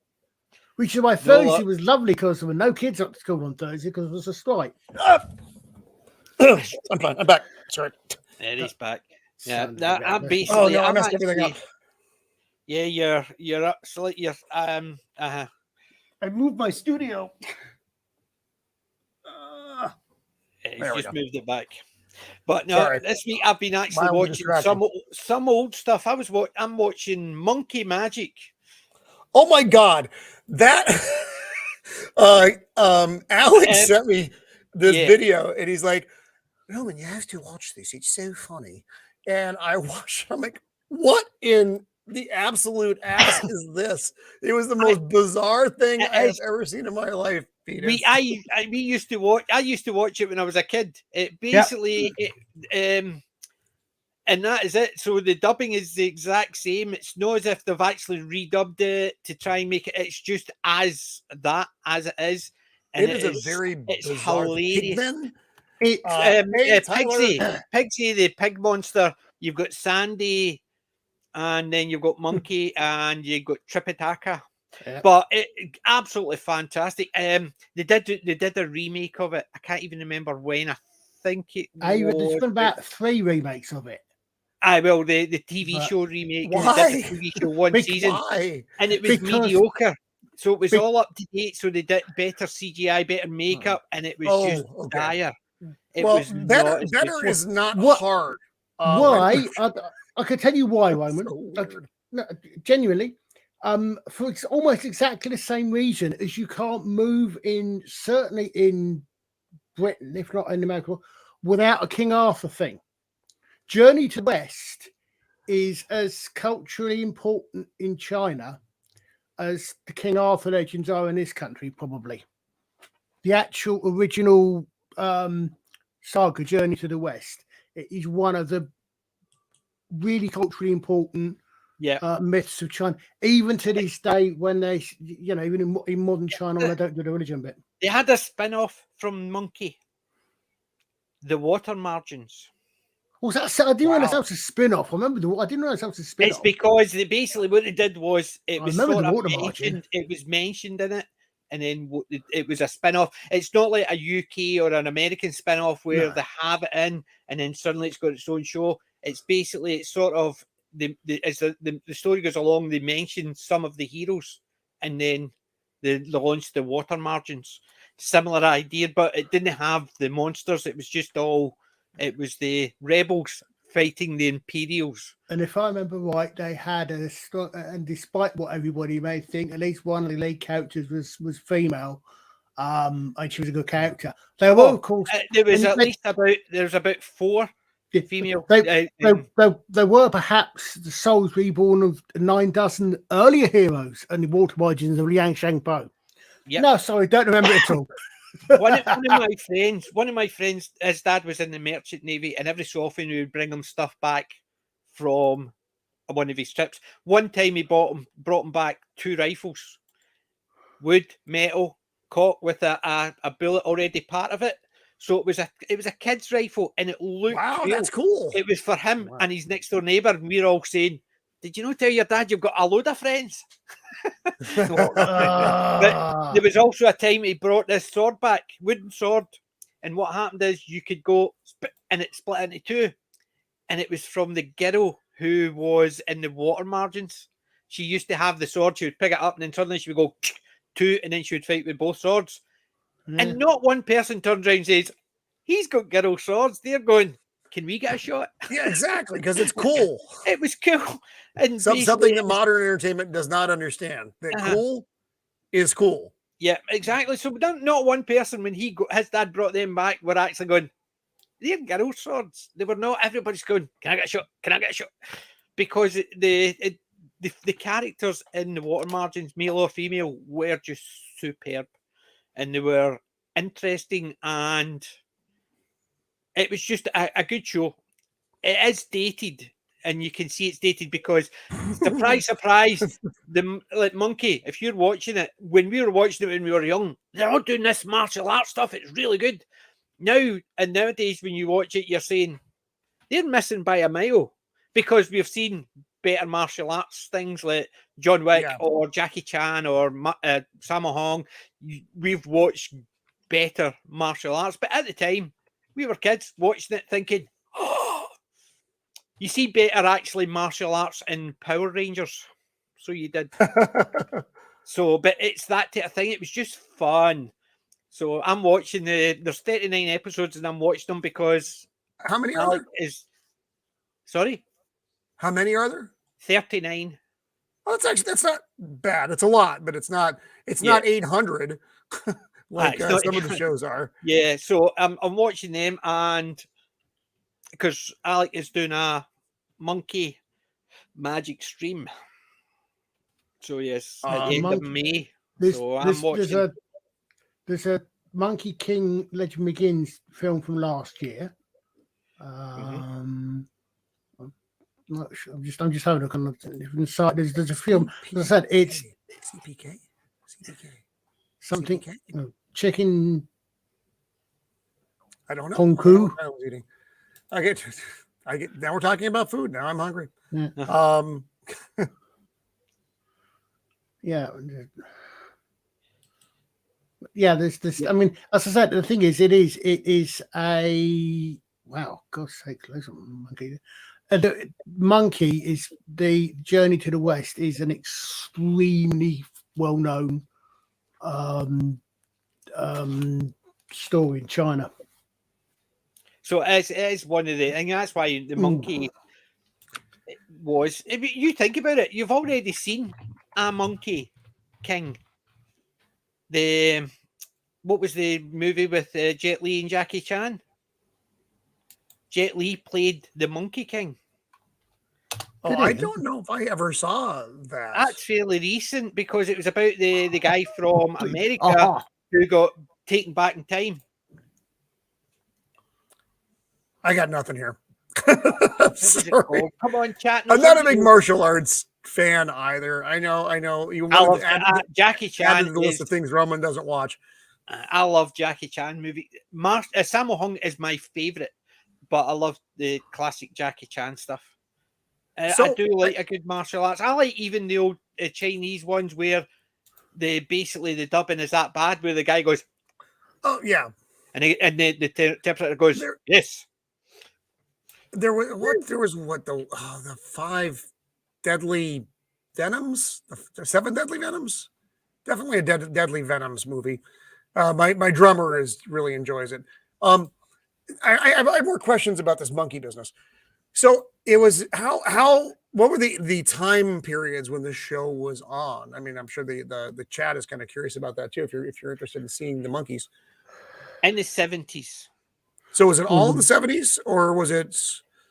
Which is why Thursday was lovely because there were no kids up to school on Thursday because it was a strike. I'm fine. I'm back. Sorry. There he's back. Yeah, I'm basically. Oh no, I messed everything up. Yeah, you're up. So you're I moved my studio. He's just moved it back. But no, this week I've been actually watching some old stuff. I'm watching Monkey Magic. Oh my God, that Alex sent me this video, and he's like, Roman, you have to watch this. It's so funny. And I watched. I'm like, what in the absolute ass is this? It was the most bizarre thing I have ever seen in my life. Peter. I used to watch. I used to watch it when I was a kid. It basically, and that is it. So the dubbing is the exact same. It's not as if they've actually redubbed it to try and make it. It's just as it is. And it is a very bizarre hilarious. Pigman. It's Pigsy, the pig monster. You've got Sandy, and then you've got Monkey, and you've got Tripitaka. Yeah. But it absolutely fantastic. They did a remake of it. I can't even remember when. I think there's been about 3 remakes of it. The TV show remake. Why? The TV show one season, and it was mediocre. So it was all up to date. So they did better CGI, better makeup, and it was just dire. It was better is not hard. Why? I can tell you why, Roman. No, genuinely. For almost exactly the same reason as you can't move certainly in Britain, if not in America, without a King Arthur thing. Journey to the West is as culturally important in China as the King Arthur legends are in this country, probably. The actual original saga, Journey to the West, it is one of the really culturally important myths of China, even to this day, when they, even in modern China, when they don't do the religion bit. They had a spin-off from Monkey, The Water Margins. Was that? I didn't realize that was a spin-off. I didn't realize that was a spin-off. It's because they basically what they did was it was mentioned. It was mentioned in it, and then it was a spin-off. It's not like a UK or an American spin-off where they have it in, and then suddenly it's got its own show. It's sort of as the story goes along, they mention some of the heroes, and then they launched the Water Margins. Similar idea, but it didn't have the monsters. It was just it was the rebels fighting the Imperials. And if I remember right, they had and despite what everybody may think, at least one of the lead characters was female, and she was a good character. There were, of course, there was about 4 female. There were perhaps the Souls Reborn of 9 dozen earlier heroes and the Water Margins of Liang Shangpo. Yep. No, sorry, don't remember it at all. One of my friends, his dad was in the Merchant Navy, and every so often he would bring him stuff back from one of his trips. One time he brought him back 2 rifles, wood, metal, cocked with a bullet already part of it. So it was a kid's rifle, and it looked cool. That's cool. It was for him and his next door neighbour, and we're all saying, did you not tell your dad you've got a load of friends? But Ah. there was also a time he brought this sword back, wooden sword, and what happened is you could go, and it split into two, and it was from the girl who was in the water margins. She used to have the sword, she would pick it up, and then suddenly she would go two, and then she would fight with both swords. Yeah. And not one person turns around and says, he's got girl swords. They're going, can we get a shot? Yeah, exactly, because it's cool. It was cool. And Something that modern entertainment does not understand. That cool is cool. Yeah, exactly. So not one person, when his dad brought them back, were actually going, they're girl swords. They were not. Everybody's going, can I get a shot? Can I get a shot? Because the characters in the water margins, male or female, were just superb. And they were interesting, and it was just a good show. It is dated, and you can see it's dated because, surprise, surprise, Monkey, if you're watching it, when we were watching it when we were young, they're all doing this martial arts stuff. It's really good. Nowadays, when you watch it, you're saying, they're missing by a mile, because we've seen better martial arts things like John Wick or Jackie Chan or Sammo Hung. We've watched better martial arts, but at the time we were kids watching it thinking, oh, you see better actually martial arts in Power Rangers. So you did. So, but it's that type of thing. It was just fun. So I'm watching there's 39 episodes and I'm watching them because how many are there? Sorry? How many are there? 39. Well, that's not bad. It's a lot, but it's not 800 like some of the shows are. Yeah, so I'm watching them, and because Alec is doing a monkey magic stream. So yes, at the end of May. So I'm watching. There's a Monkey King Legend Begins film from last year. I'm just having a look on the site. There's a film. As I said, it's CPK. Something. CPK? Chicken. I don't know. Honku. I was eating. I get. Now we're talking about food. Now I'm hungry. Yeah. Yeah. Yeah. There's this. I mean, as I said, the thing is, it is a wow. God's sake, listen, monkey. The Monkey is the Journey to the West is an extremely well-known story in China. So it is one of the, and that's why the monkey was. If you think about it, you've already seen a Monkey King. What was the movie with Jet Li and Jackie Chan? Jet Li played the Monkey King. Oh, I don't know if I ever saw that. That's fairly recent because it was about the guy from America who got taken back in time. I got nothing here. Sorry. Come on, chat. I'm not a big martial arts fan either. I know. You want to Jackie Chan to the list of things Roman doesn't watch. I love Jackie Chan movie. Sammo Hung is my favorite, but I love the classic Jackie Chan stuff. I do like a good martial arts. I like even the old Chinese ones where the dubbing is that bad, where the guy goes, "Oh yeah," and the interpreter goes, "Yes." There was the 5 deadly venoms, the 7 deadly venoms. Definitely a deadly venoms movie. My drummer really enjoys it. I have more questions about this monkey business. So it was what were the time periods when this show was on? I mean, I'm sure the chat is kind of curious about that too. If you're interested in seeing the monkeys in the 70s. So was it all the 70s, or was it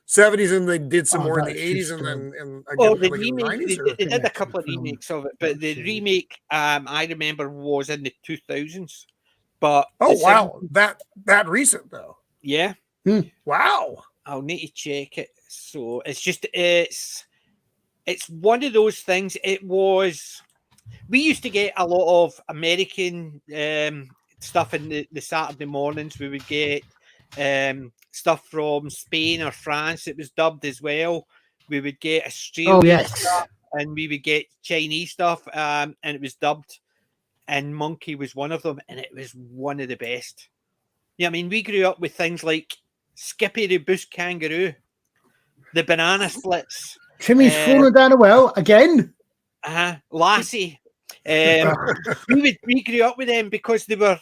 70s and they did some more in the 80s and then again the remake? They did a couple of remakes of it, but the remake I remember was in the 2000s. But wow, that recent though. Yeah. Wow. I'll need to check it. So it's one of those things. We used to get a lot of American stuff in the Saturday mornings. We would get stuff from Spain or France. It was dubbed as well. we would get Australian yes. stuff, and we would get Chinese stuff, and it was dubbed. And Monkey was one of them, and it was one of the best. Yeah, I mean, we grew up with things like Skippy the Bush Kangaroo, the Banana Splits, Timmy's falling down a well again. Lassie. We grew up with them because they were.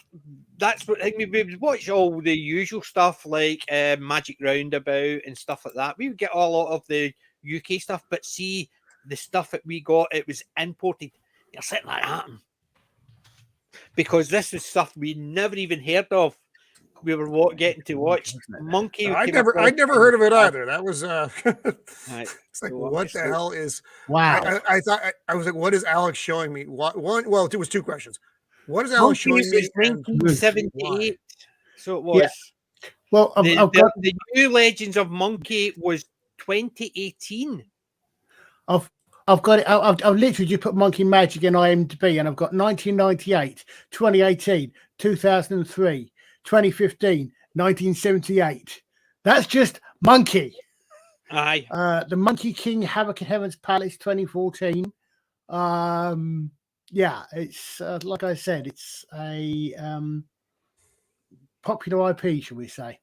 That's what we would watch all the usual stuff like Magic Roundabout and stuff like that. We would get a lot of the UK stuff, but see the stuff that we got, it was imported. You're sitting like that because this was stuff we never even heard of. We were getting to watch Monkey. I'd never heard of it either. That was it's like, what the hell is? Wow. I thought I was like, what is Alex showing me? Well, it was two questions. What is Alex showing me? 1978. So it was. Yeah. Well, the New Legends of Monkey was 2018. I've got it. I've literally just put Monkey Magic in IMDb, and I've got 1998, 2018, 2003, 2015, 1978. That's just Monkey. Aye. The Monkey King Havoc in Heaven's Palace 2014. Yeah, it's like I said, it's a popular IP, shall we say?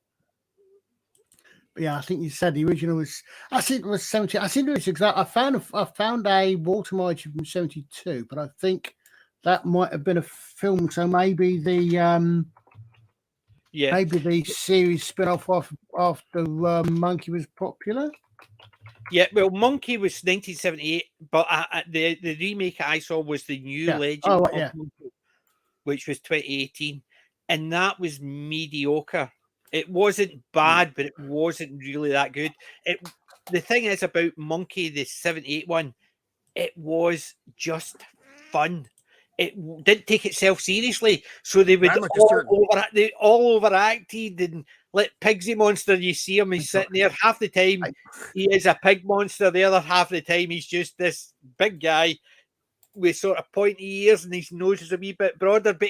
But yeah, I think you said the original was. I think it was 70. I think it was exact. I found a watermark from 72, but I think that might have been a film. So maybe the maybe the series spin-off after Monkey was popular. Yeah, well, Monkey was 1978, but the remake I saw was the New Legend of Monkey, which was 2018, and that was mediocre. It wasn't bad, but it wasn't really that good. The thing is about Monkey, the 78 one, it was just fun. It didn't take itself seriously, so they would all overacted and like Pigsy Monster. You see him, he's sitting there half the time he is a pig monster. The other half of the time he's just this big guy with sort of pointy ears and his nose is a wee bit broader. But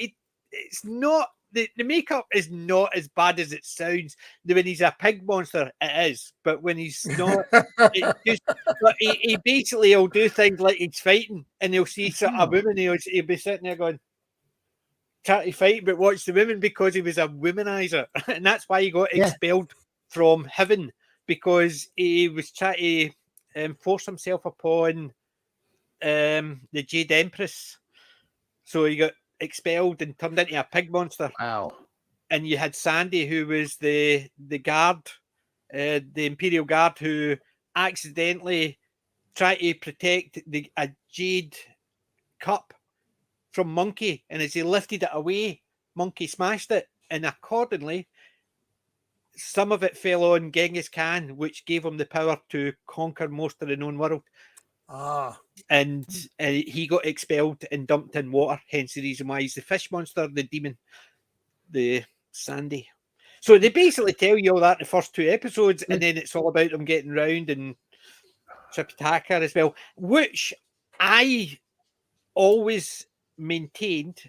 it's not the makeup is not as bad as it sounds. When he's a pig monster, it is, but when he's not, it's just. But he basically will do things like he's fighting, and he'll see a woman. He'll be sitting there going, "Try to fight, but watch the women," because he was a womanizer, and that's why he got expelled from heaven, because he was trying to force himself upon the Jade Empress. So he got expelled and turned into a pig monster. Wow. And you had Sandy, who was the guard, the Imperial Guard, who accidentally tried to protect a jade cup from Monkey, and as he lifted it away, Monkey smashed it, and accordingly some of it fell on Genghis Khan, which gave him the power to conquer most of the known world. And he got expelled and dumped in water, hence the reason why he's the fish monster, the demon, the Sandy. So they basically tell you all that in the first 2 episodes, and then it's all about them getting round and Tripitaka as well, which I always maintained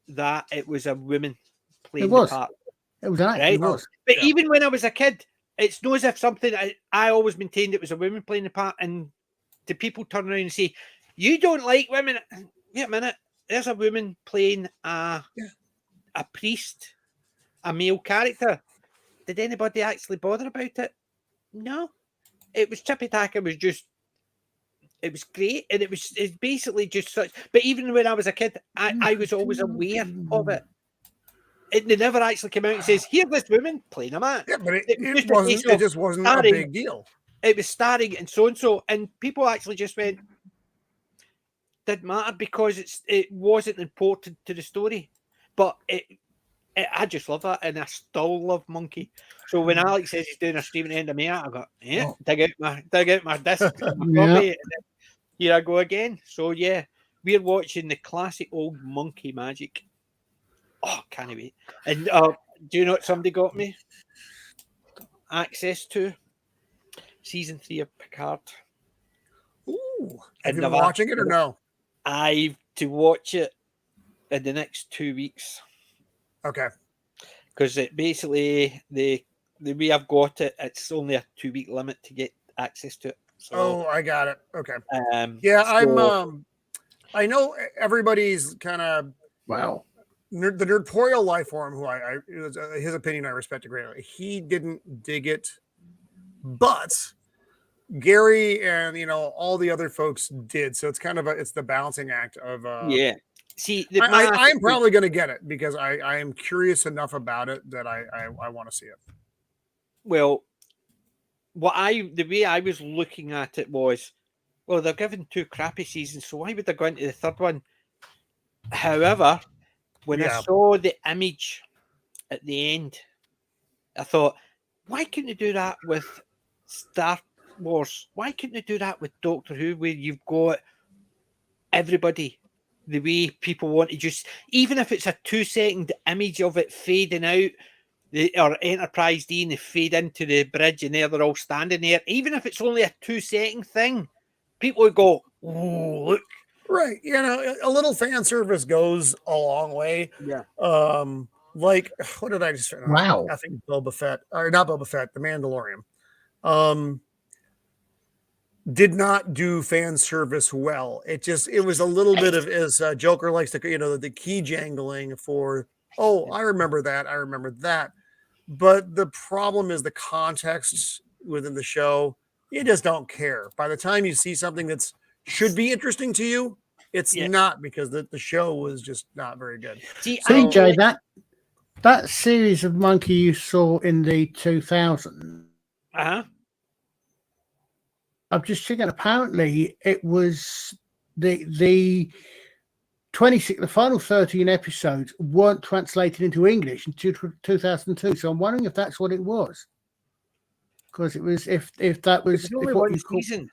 that it was a woman playing the part. It was right? It was. But even when I was a kid, it's not as if something I always maintained it was a woman playing the part, and the people turn around and say, "You don't like women." Wait a minute, there's a woman playing a priest, a male character. Did anybody actually bother about it? No. It was Tripitaka was just, it was great, and it's basically just such. But even when I was a kid, I was always aware of it. They never actually came out and says, "Here's this woman playing a man." Yeah, but it just wasn't a big deal. It was starring and so and so, and people actually just went, didn't matter because it wasn't important to the story. But I just love that, and I still love Monkey. So when Alex says he's doing a stream at the end of May, I got dig out my disc, my copy, and then here I go again. So yeah, we're watching the classic old Monkey Magic. Oh, can't wait! And do you know what somebody got me access to? Season 3 of Picard. Ooh, have you been watching it or no? I've to watch it in the next 2 weeks. Okay. Because it basically the way I've got it, it's only a 2-week limit to get access to it. So, Oh, I got it. Okay. um, Yeah, so- I know everybody's kind of Wow. the nerdtorial life form, who his opinion I respect greatly. He didn't dig it, but Gary and all the other folks did. So it's kind of it's the balancing act of yeah. See, I'm probably going to get it because I am curious enough about it that I want to see it. Well, the way I was looking at it was, well, they're given 2 crappy seasons, so why would they go into the third one? However, when I Yeah. saw the image at the end, I thought, why couldn't they do that with Star Wars? Why couldn't they do that with Doctor Who, where you've got everybody the way people want to just, even if it's a 2-second image of it fading out, or Enterprise D and they fade into the bridge and they're all standing there, even if it's only a 2-second thing, people would go, oh, look. Right. A little fan service goes a long way. Yeah. Like, what did I just Wow. I think Boba Fett, or not Boba Fett, The Mandalorian. Did not do fan service well. It was a little bit of, as Joker likes to, the key jangling for, oh, I remember that. But the problem is the context within the show. You just don't care. By the time you see something that's should be interesting to you, it's not, because the show was just not very good. See, CJ, that series of Monkey you saw in the 2000s. I'm just checking. Apparently, it was the 26. The final 13 episodes weren't translated into English until 2002. So I'm wondering if that's what it was. Because it was if that was, it was only one season.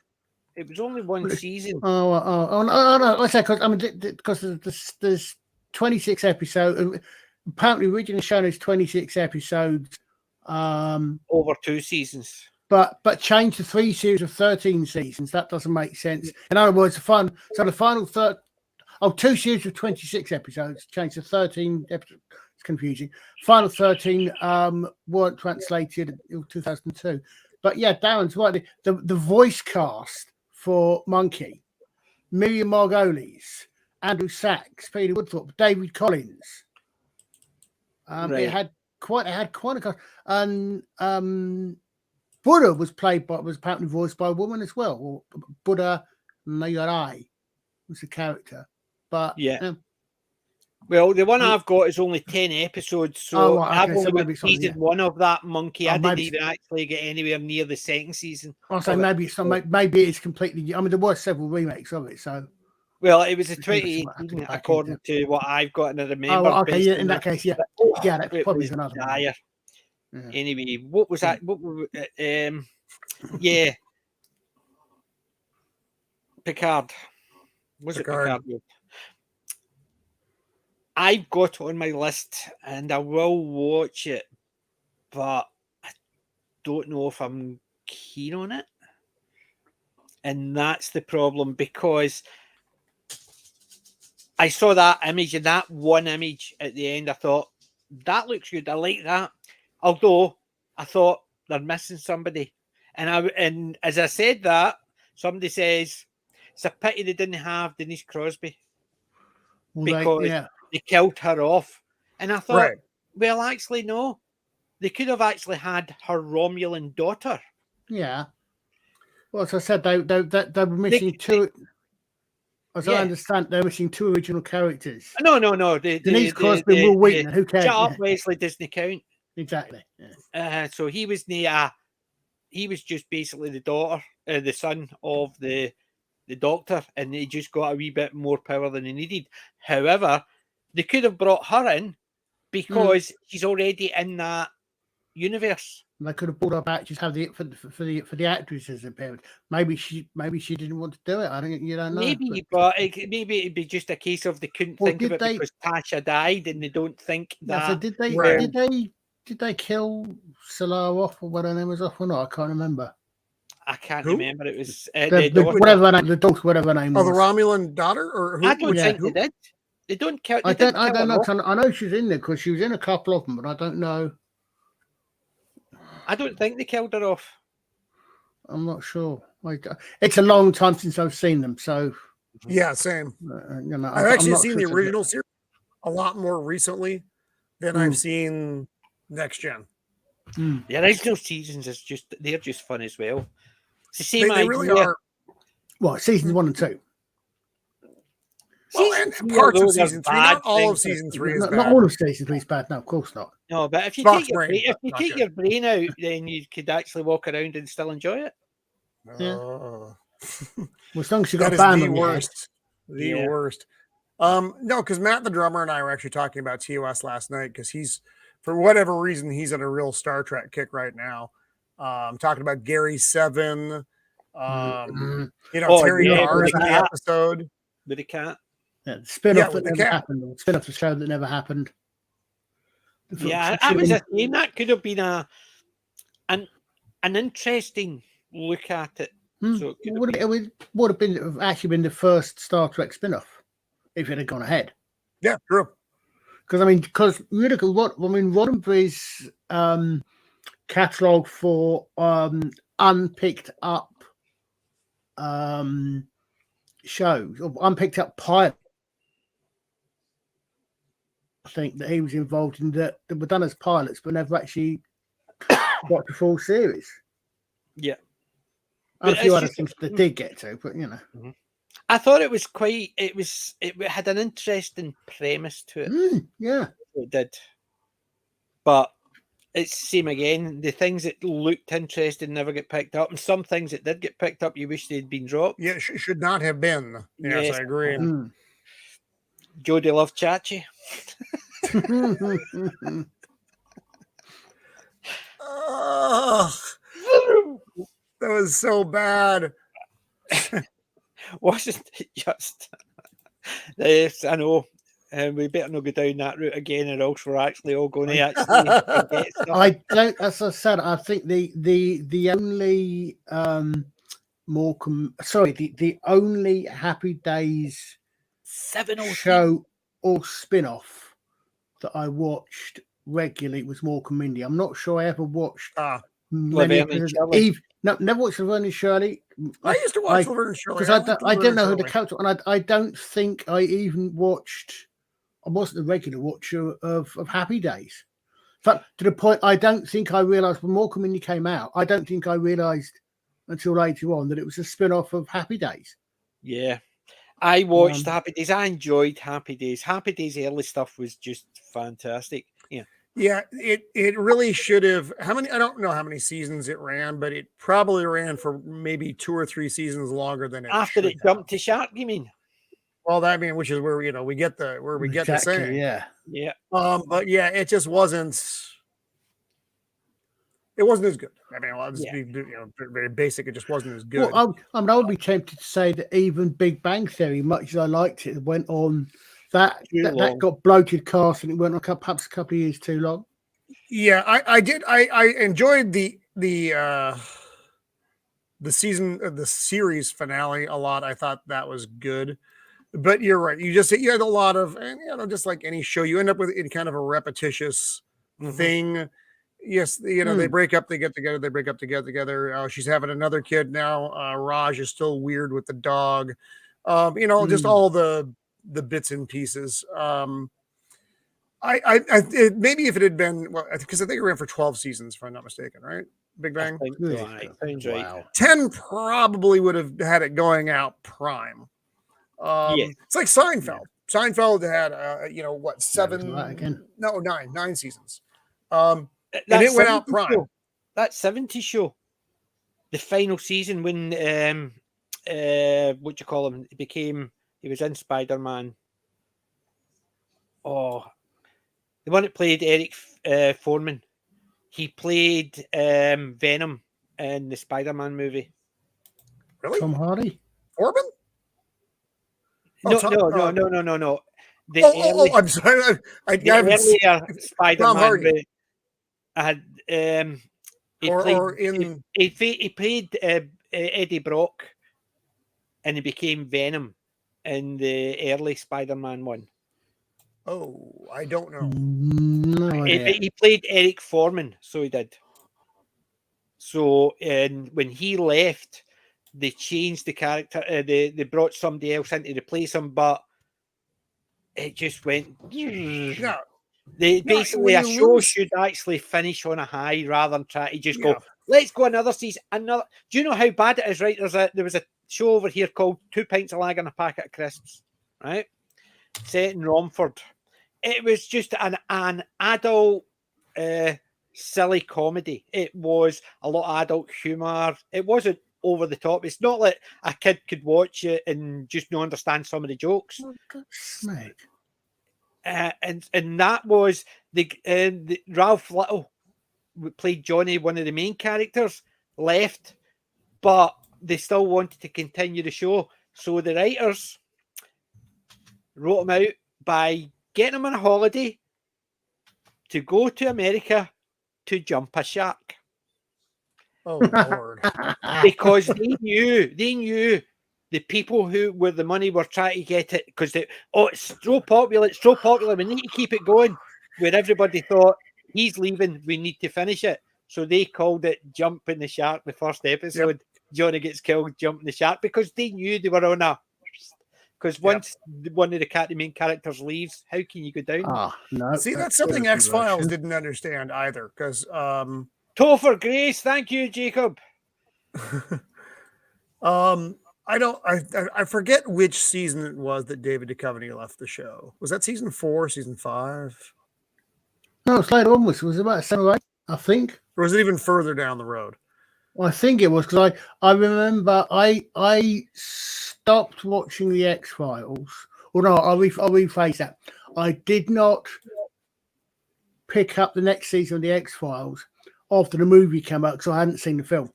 It was only one season. No. I say because there's 26 episodes. Apparently, originally shown as 26 episodes over 2 seasons. But change to 3 series of 13 seasons. That doesn't make sense. In other words, the final 2 series of 26 episodes, change to 13 episodes. It's confusing. Final 13 weren't translated in 2002. But yeah, Darren's right. The voice cast for Monkey, Miriam Margolyes, Andrew Sachs, Peter Woodthorpe, David Collins. Right. It had quite a cast. And Buddha was apparently voiced by a woman as well. Or Buddha Nayarai was the character. But well, the one I've got is only 10 episodes, so I've only got season 1 of that Monkey. I didn't even actually get anywhere near the second season. Also, maybe it's not. Maybe it's completely. I mean, there were several remakes of it. So, well, it was a 2018, according to what I've got, and I remember. Oh, okay. Yeah, in that case, yeah, that probably is another one. Yeah. Anyway, what was that? What were, yeah, Picard. Was it Picard? I've got it on my list and I will watch it, but I don't know if I'm keen on it. And that's the problem, because I saw that image, and that one image at the end, I thought, that looks good. I like that. Although I thought they're missing somebody. And as I said that, somebody says, it's a pity they didn't have Denise Crosby. Because they killed her off. And I thought, well, actually, no. They could have actually had her Romulan daughter. Yeah. Well, as I said, they were missing two. As I understand, they're missing 2 original characters. No. Denise Crosby and Will Wheaton. Who cares? Shut up, Wesley, Disney count. Exactly. Yeah. So he was he was just basically the son of the Doctor, and he just got a wee bit more power than he needed. However, they could have brought her in because she's already in that universe. They could have brought her back, just have for the actresses appearance. Maybe she didn't want to do it. I don't. You don't know. Maybe, but maybe it'd be just a case of they couldn't think of it because Tasha died, and they don't think that. So did they kill Solar off, or what her name was off, or not? I can't remember. I can't remember. It was whatever her name, the daughter, whatever her name was. Oh, the Romulan daughter, or who? I don't think they did. They don't kill. I don't know. I know she's in there because she was in a couple of them, but I don't know. I don't think they killed her off. I'm not sure. It's a long time since I've seen them, so Yeah, same. you know, I've I'm actually not seen sure the to- original series a lot more recently than I've seen Next Gen. The original seasons they're just fun as well. It's the same They idea. really are. Well, seasons 1 and 2. Well, Season and three, parts of although they're season 3. bad Not all of things, season 3 is Not bad. all of season 3 is bad. No, of course not. No, but if you Spock's take your brain, brain, if but you not take good. your brain out, then you could actually walk around and still enjoy it. Yeah. Uh, Well, as long as you that got a is band the on your head. worst. The Yeah. worst. No, because Matt the drummer and I were actually talking about TOS last night because he's, for whatever reason, he's on a real Star Trek kick right now. Talking about Gary Seven, Mhm. Terry yeah, Garr with in the the cat. episode. With a cat. Yeah, the spin-off Yeah, that with the never cat. happened. Or spin-off the show that never happened. Yeah, I was just saying that could have been an interesting look at it. So it could have been. It would have actually been the first Star Trek spin-off if it had gone ahead. Yeah, true. Because Roddenberry's catalog for unpicked up shows or unpicked up pilot, I think that he was involved in that were done as pilots but never actually got the full series. Yeah. And But a few it's other just- things that did get to, but you know. I thought it was it had an interesting premise to it. Yeah. It did. But it's the same again. The things that looked interesting never get picked up, and some things that did get picked up, you wish they'd been dropped. Yeah, should not have been. Yes, I agree. Jodie loved Chachi. Oh, that was so bad. Wasn't it just? Yes, I know. And we better not go down that route again, or else we're actually all going to actually get stuff. I don't. As I said, I think the only the only Happy Days 703. show or spin-off that I watched regularly was Morecambe Mindy. I'm not sure I ever watched many Laverne and episodes. Shirley. No, never watched Laverne and Shirley. I used to watch Laverne and Shirley because I don't know who the character, and I don't think I even watched. I wasn't a regular watcher of Happy Days. In fact, to the point, I don't think I realised when Morecambe Mindy came out, I don't think I realised until later on that it was a spin-off of Happy Days. Yeah. I watched Happy Days. I enjoyed Happy Days. Happy Days early stuff was just fantastic. Yeah. Yeah, it really should have. How many? I don't know how many seasons it ran, but it probably ran for maybe 2 or 3 seasons longer than it After should it jumped to Shark, you mean? Well, which is where we get the saying. Yeah. Yeah. But yeah, it just wasn't. It wasn't as good. I mean, I'll just be very basic. It just wasn't as good. Well, I would be tempted to say that even Big Bang Theory, much as I liked it, went on that got bloated cast and it went on perhaps a couple of years too long. Yeah, I did. I enjoyed the season of the series finale a lot. I thought that was good. But you're right. You had a lot of, and just like any show, you end up with in kind of a repetitious thing. Yes, they break up, they get together, they break up, they get together. She's having another kid now. Raj is still weird with the dog. Just all the bits and pieces. Maybe if it had been because I think it ran for 12 seasons, if I'm not mistaken, right? Big Bang. Sounds right. Wow. 10 probably would have had it going out prime. It's like Seinfeld. Seinfeld had 7 9 seasons. And it went out prime. That 70s show, the final season when what you call him, he was in Spider-Man. Oh, the one that played Eric Foreman. He played Venom in the Spider-Man movie. Really? Tom Hardy? Foreman? No. I'm sorry. The earlier Spider-Man movie. He played Eddie Brock, and he became Venom in the early Spider-Man one. Oh, I don't know. No idea. He played Eric Foreman, so he did. So, and when he left, they changed the character. They brought somebody else in to replace him, but it just went. Yeah. Basically, when a you show lose- should actually finish on a high rather than try to just Yeah. go, let's go another season. Another. Do you know how bad it is, right? There was a show over here called 2 Pints of Lager and a Packet of Crisps, right? Set in Romford. It was just an adult, silly comedy. It was a lot of adult humour. It wasn't over the top. It's not like a kid could watch it and just not understand some of the jokes. And that was the Ralph Little played Johnny, one of the main characters, left, but they still wanted to continue the show. So the writers wrote him out by getting him on a holiday to go to America to jump a shark. Oh Lord! Because they knew the people who were the money were trying to get it because it's so popular, we need to keep it going. Where everybody thought he's leaving, we need to finish it. So they called it Jumping the Shark, the first episode. Yep. Johnny gets killed, jumping the shark, because they knew they were on a. Because once one of the main characters leaves, how can you go down? No. See, that's something X-Files didn't understand either. Because Topher Grace, thank you, Jacob. I forget which season it was that David Duchovny left the show. Was that season 4, season 5? No, it's later on. It was about 7 or 8, I think. Or was it even further down the road? Well, I think it was because I remember I stopped watching the X-Files. Well, no, I'll rephrase that. I did not pick up the next season of the X-Files after the movie came out because I hadn't seen the film.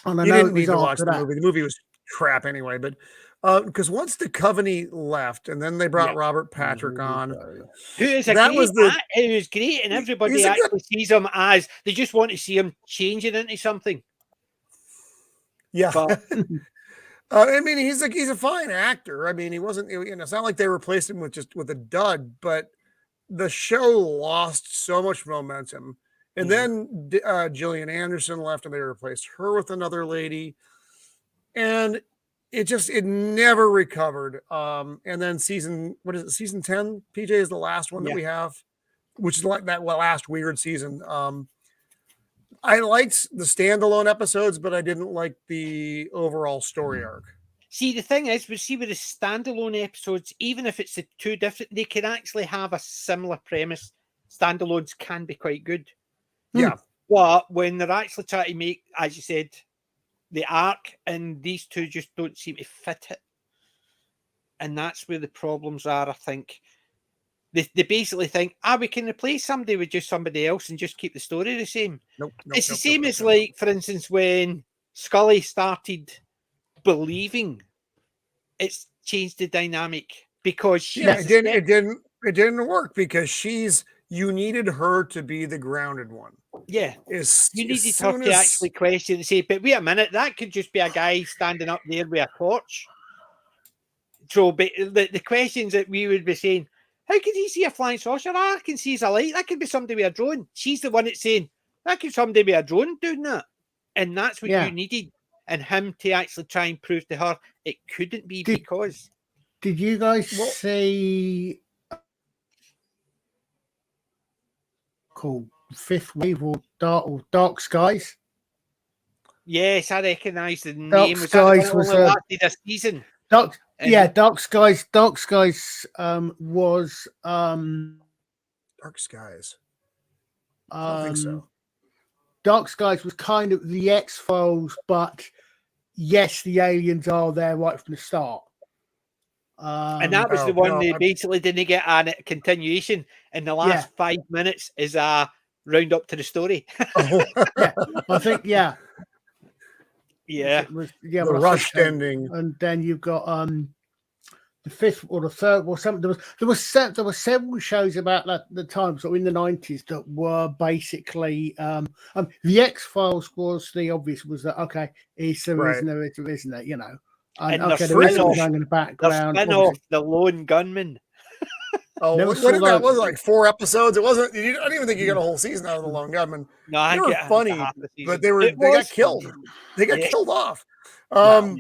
And I you know didn't it was need to watch after the that. movie. The movie was crap anyway. But because once Duchovny left, and then they brought Robert Patrick on, who is who's great, and everybody actually sees him as they just want to see him changing into something. Yeah. But, I mean, he's a fine actor. I mean, he wasn't. It's not like they replaced him with a dud, but the show lost so much momentum. And then Gillian Anderson left, and they replaced her with another lady, and it never recovered. And then season 10? PJ is the last one that we have, which is like that last weird season. I liked the standalone episodes, but I didn't like the overall story arc. See, the thing is, with the standalone episodes, even if it's the two different, they can actually have a similar premise. Standalones can be quite good. Yeah. But when they're actually trying to make, as you said, the arc, and these two just don't seem to fit it. And that's where the problems are, I think. They basically think, we can replace somebody with just somebody else and just keep the story the same. It's the same as, like, for instance, when Scully started believing, it's changed the dynamic because it didn't work because you needed her to be the grounded one. Yeah. You needed her to actually question and say, but wait a minute, that could just be a guy standing up there with a torch. So but the questions that we would be saying, how can he see a flying saucer? I can see a light. That could be somebody with a drone. She's the one that's saying, that could somebody with a drone doing that. And that's what you needed. And him to actually try and prove to her it couldn't be because. Did you guys see called Fifth Wave or Dark Skies? Yes, I recognise the name. Dark Skies was lasted a season. Dark Skies. Dark Skies was Dark Skies. I don't think so. Dark Skies was kind of the X-Files, but yes, the aliens are there right from the start. And that was the one they basically didn't get a continuation. In the last 5 minutes is a round up to the story. I think, Yeah. It was, the rushed ending. And then you've got the fifth or the third or something. There were several shows about that the time, so in the 90s, that were basically the X-Files was the obvious, was that is there, isn't there, you know. And the rest was going in the background. The spin-off, The Lone Gunman. Oh, Never what saw did that those. was like 4 episodes. It wasn't. I don't even think you got a whole season out of the Lone Gunmen. No, I They think were it had funny, half the but season. they got was killed. funny. They got Yeah. killed off. Well,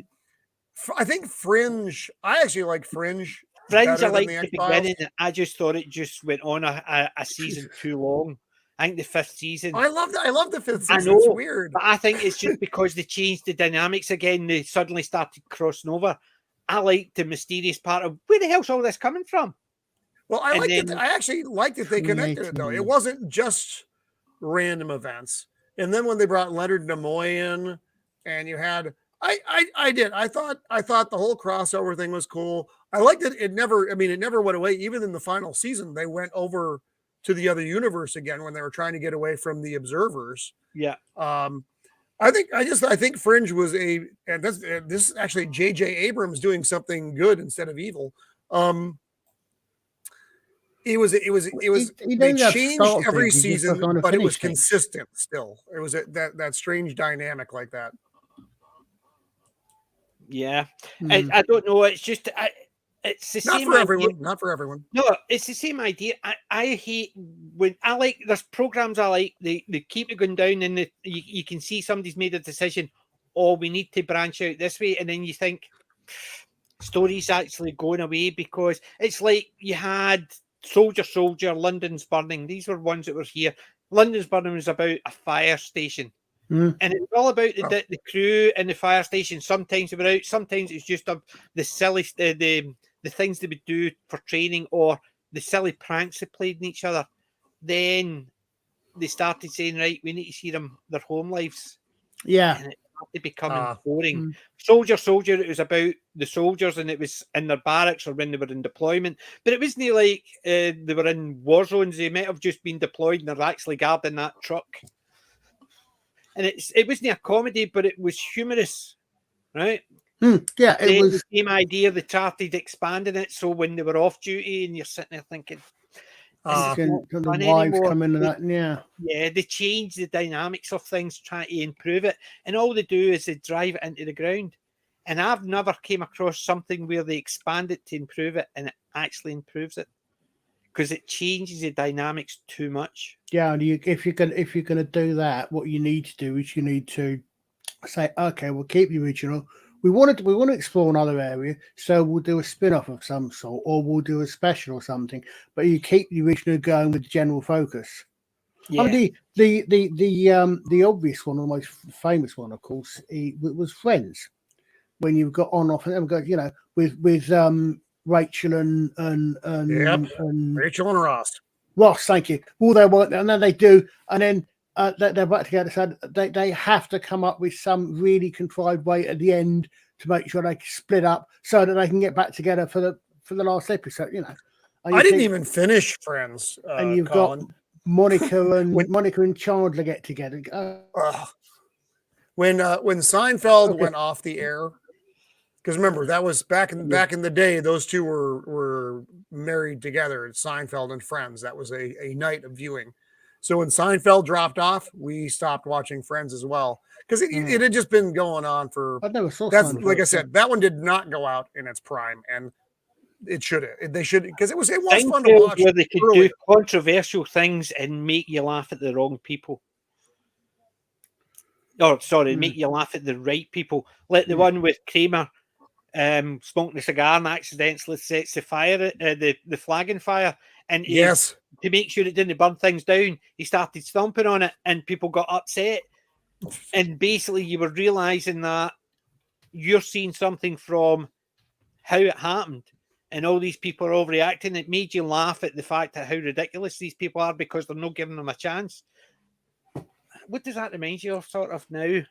I think Fringe. I actually like Fringe Fringe, I better than liked the the X-Files. beginning. I just thought it just went on a season too long. I think the 5th season. I love the 5th I season. It's know, weird. but I think it's just because they changed the dynamics again. They suddenly started crossing over. I liked the mysterious part of where the hell's all this coming from. Well, I And liked it. then- I actually liked that they connected it though. It wasn't just random events. And then when they brought Leonard Nimoy in, and you had, I did. I thought the whole crossover thing was cool. I liked it. It never went away. Even in the final season, they went over to the other universe again when they were trying to get away from the observers. Yeah. I think Fringe was and this is actually J.J. Abrams doing something good instead of evil. It was they changed every season, but it was consistent still. It was that strange dynamic like that. Yeah. I don't know. It's just it's the Not same for idea. everyone. Not for everyone. No, it's the same idea. I hate when I like there's programs I like, they keep it going down and you can see somebody's made a decision, oh, we need to branch out this way, and then you think story's actually going away because it's like you had Soldier, London's Burning. These were ones that were here. London's Burning was about a fire station. And it was all about the crew and the fire station. Sometimes they were out, sometimes it's just the silly the things they would do for training or the silly pranks they played in each other. Then they started saying, right, we need to see their home lives. Yeah. And it started becoming boring. Soldier, it was about the soldiers and it was in their barracks or when they were in deployment. But it wasn't like they were in war zones. They might have just been deployed and they're actually guarding that truck. And it wasn't a comedy, but it was humorous, right? Yeah, it was the same idea. They started expanding it, so when they were off duty, and you're sitting there thinking, the wives come in and that, yeah, they change the dynamics of things, trying to improve it, and all they do is they drive it into the ground. And I've never came across something where they expand it to improve it, and it actually improves it because it changes the dynamics too much. Yeah, and if you're gonna do that, what you need to do is you need to say, okay, we'll keep the original. We want to explore another area, so we'll do a spin-off of some sort, or we'll do a special or something. But you keep the original going with the general focus. Yeah. I mean, the obvious one, or the most famous one, of course, was Friends. When you've got on off and go, with Rachel and Rachel and Ross. Ross, thank you. All they want, and then they do, and then they're back together. So they have to come up with some really contrived way at the end to make sure they split up so that they can get back together for the last episode. I didn't even finish Friends. And you've Colin. got Monica and Chandler get together. When Seinfeld went off the air, because remember that was back in the day, those two were married together. Seinfeld and Friends. That was a night of viewing. So when Seinfeld dropped off, we stopped watching Friends as well because it had just been going on for. I never saw that's Seinfeld. Like I said, that one did not go out in its prime, and it should have. They should because it was fun to watch. Where they could do controversial things and make you laugh at the wrong people. Oh, sorry, make you laugh at the right people. Like the one with Kramer smoking a cigar and accidentally sets the fire, the flag on fire. And to make sure it didn't burn things down, he started stomping on it and people got upset. And basically you were realizing that you're seeing something from how it happened. And all these people are overreacting. It made you laugh at the fact that how ridiculous these people are because they're not giving them a chance. What does that remind you of sort of now?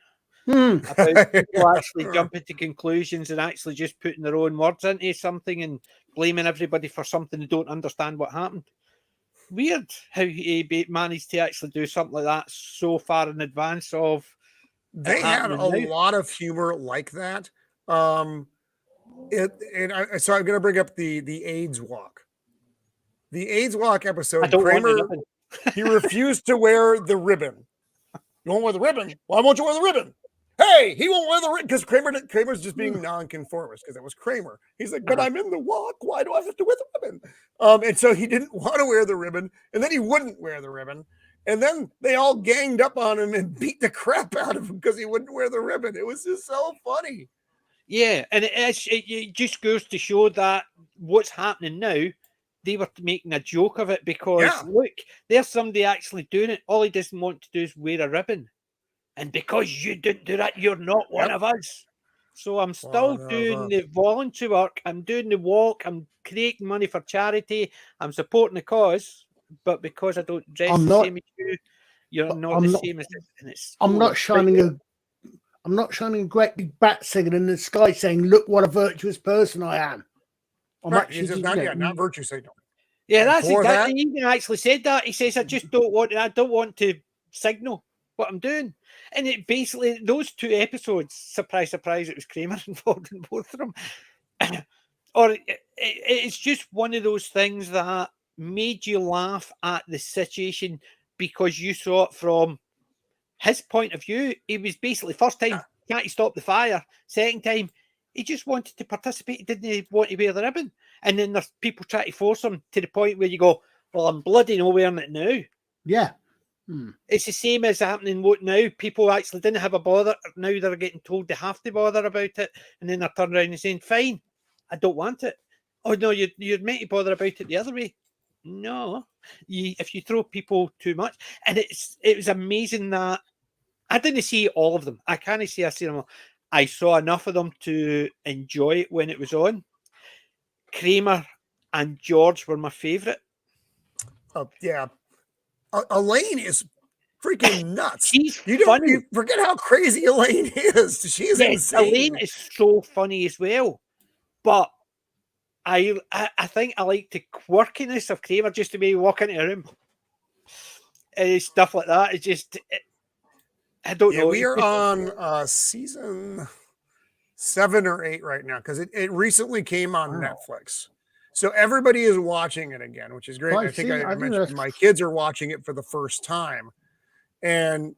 About people actually jumping to conclusions and actually just putting their own words into something and blaming everybody for something they don't understand what happened. Weird how he managed to actually do something like that so far in advance of. They had a lot of humor like that. So I'm going to bring up the AIDS walk. The AIDS walk episode. Kramer, he refused to wear the ribbon. You won't wear the ribbon? Why won't you wear the ribbon? hey, he won't wear the ribbon because Kramer's just being nonconformist because it was Kramer. He's like, but I'm in the walk. Why do I have to wear the ribbon? And so he didn't want to wear the ribbon, and then he wouldn't wear the ribbon. And then they all ganged up on him and beat the crap out of him because he wouldn't wear the ribbon. It was just so funny. Yeah, and it just goes to show that what's happening now, they were making a joke of it because, look, there's somebody actually doing it. All he doesn't want to do is wear a ribbon. And because you didn't do that, you're not one of us. So I'm still doing the volunteer work. I'm doing the walk. I'm creating money for charity. I'm supporting the cause. But because I don't dress the same as you, you're not the same as it. I'm not shining a great big bat singer in the sky saying, "Look what a virtuous person I am." I'm actually not virtue signal. Yeah, that's exactly. He even actually said that. He says, "I don't want to signal what I'm doing." And it basically, those two episodes, surprise, surprise, it was Kramer involved in both of them. Or it's just one of those things that made you laugh at the situation because you saw it from his point of view. He was basically, first time, can't he stop the fire? Second time, he just wanted to participate. He didn't want to wear the ribbon. And then there's people trying to force him to the point where you go, well, I'm bloody no wearing it now. Yeah. It's the same as happening now. People actually didn't have a bother. Now they're getting told they have to bother about it. And then they're turning around and saying, fine, I don't want it. Oh, no, you're meant to bother about it the other way. No. If you throw people too much. And it was amazing that I didn't see all of them. I can't say I seen them all. I saw enough of them to enjoy it when it was on. Kramer and George were my favourite. Yeah. Elaine is freaking nuts. She's funny. You forget how crazy Elaine is. She is insane. Elaine is so funny as well. But I think I like the quirkiness of Kramer, just to maybe walk into a room. Stuff like that. It's just... I don't know. We are on season 7 or 8 right now because it recently came on Netflix. So everybody is watching it again, which is great. I think I mentioned my kids are watching it for the first time. And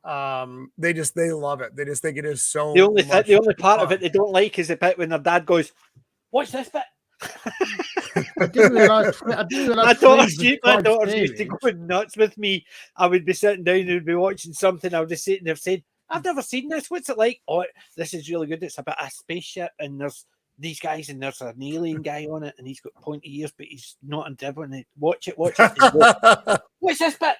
they love it. They just think it is so the only part of it they don't like is the bit when their dad goes, "Watch this bit." I didn't realize my daughters used to go nuts with me. I would be sitting down and would be watching something. I would just sit there saying, "I've never seen this. What's it like?" "Oh, this is really good. It's about a spaceship and there's these guys and there's an alien guy on it and he's got pointy ears, but he's not in dribbling. Watch it. What's this bit?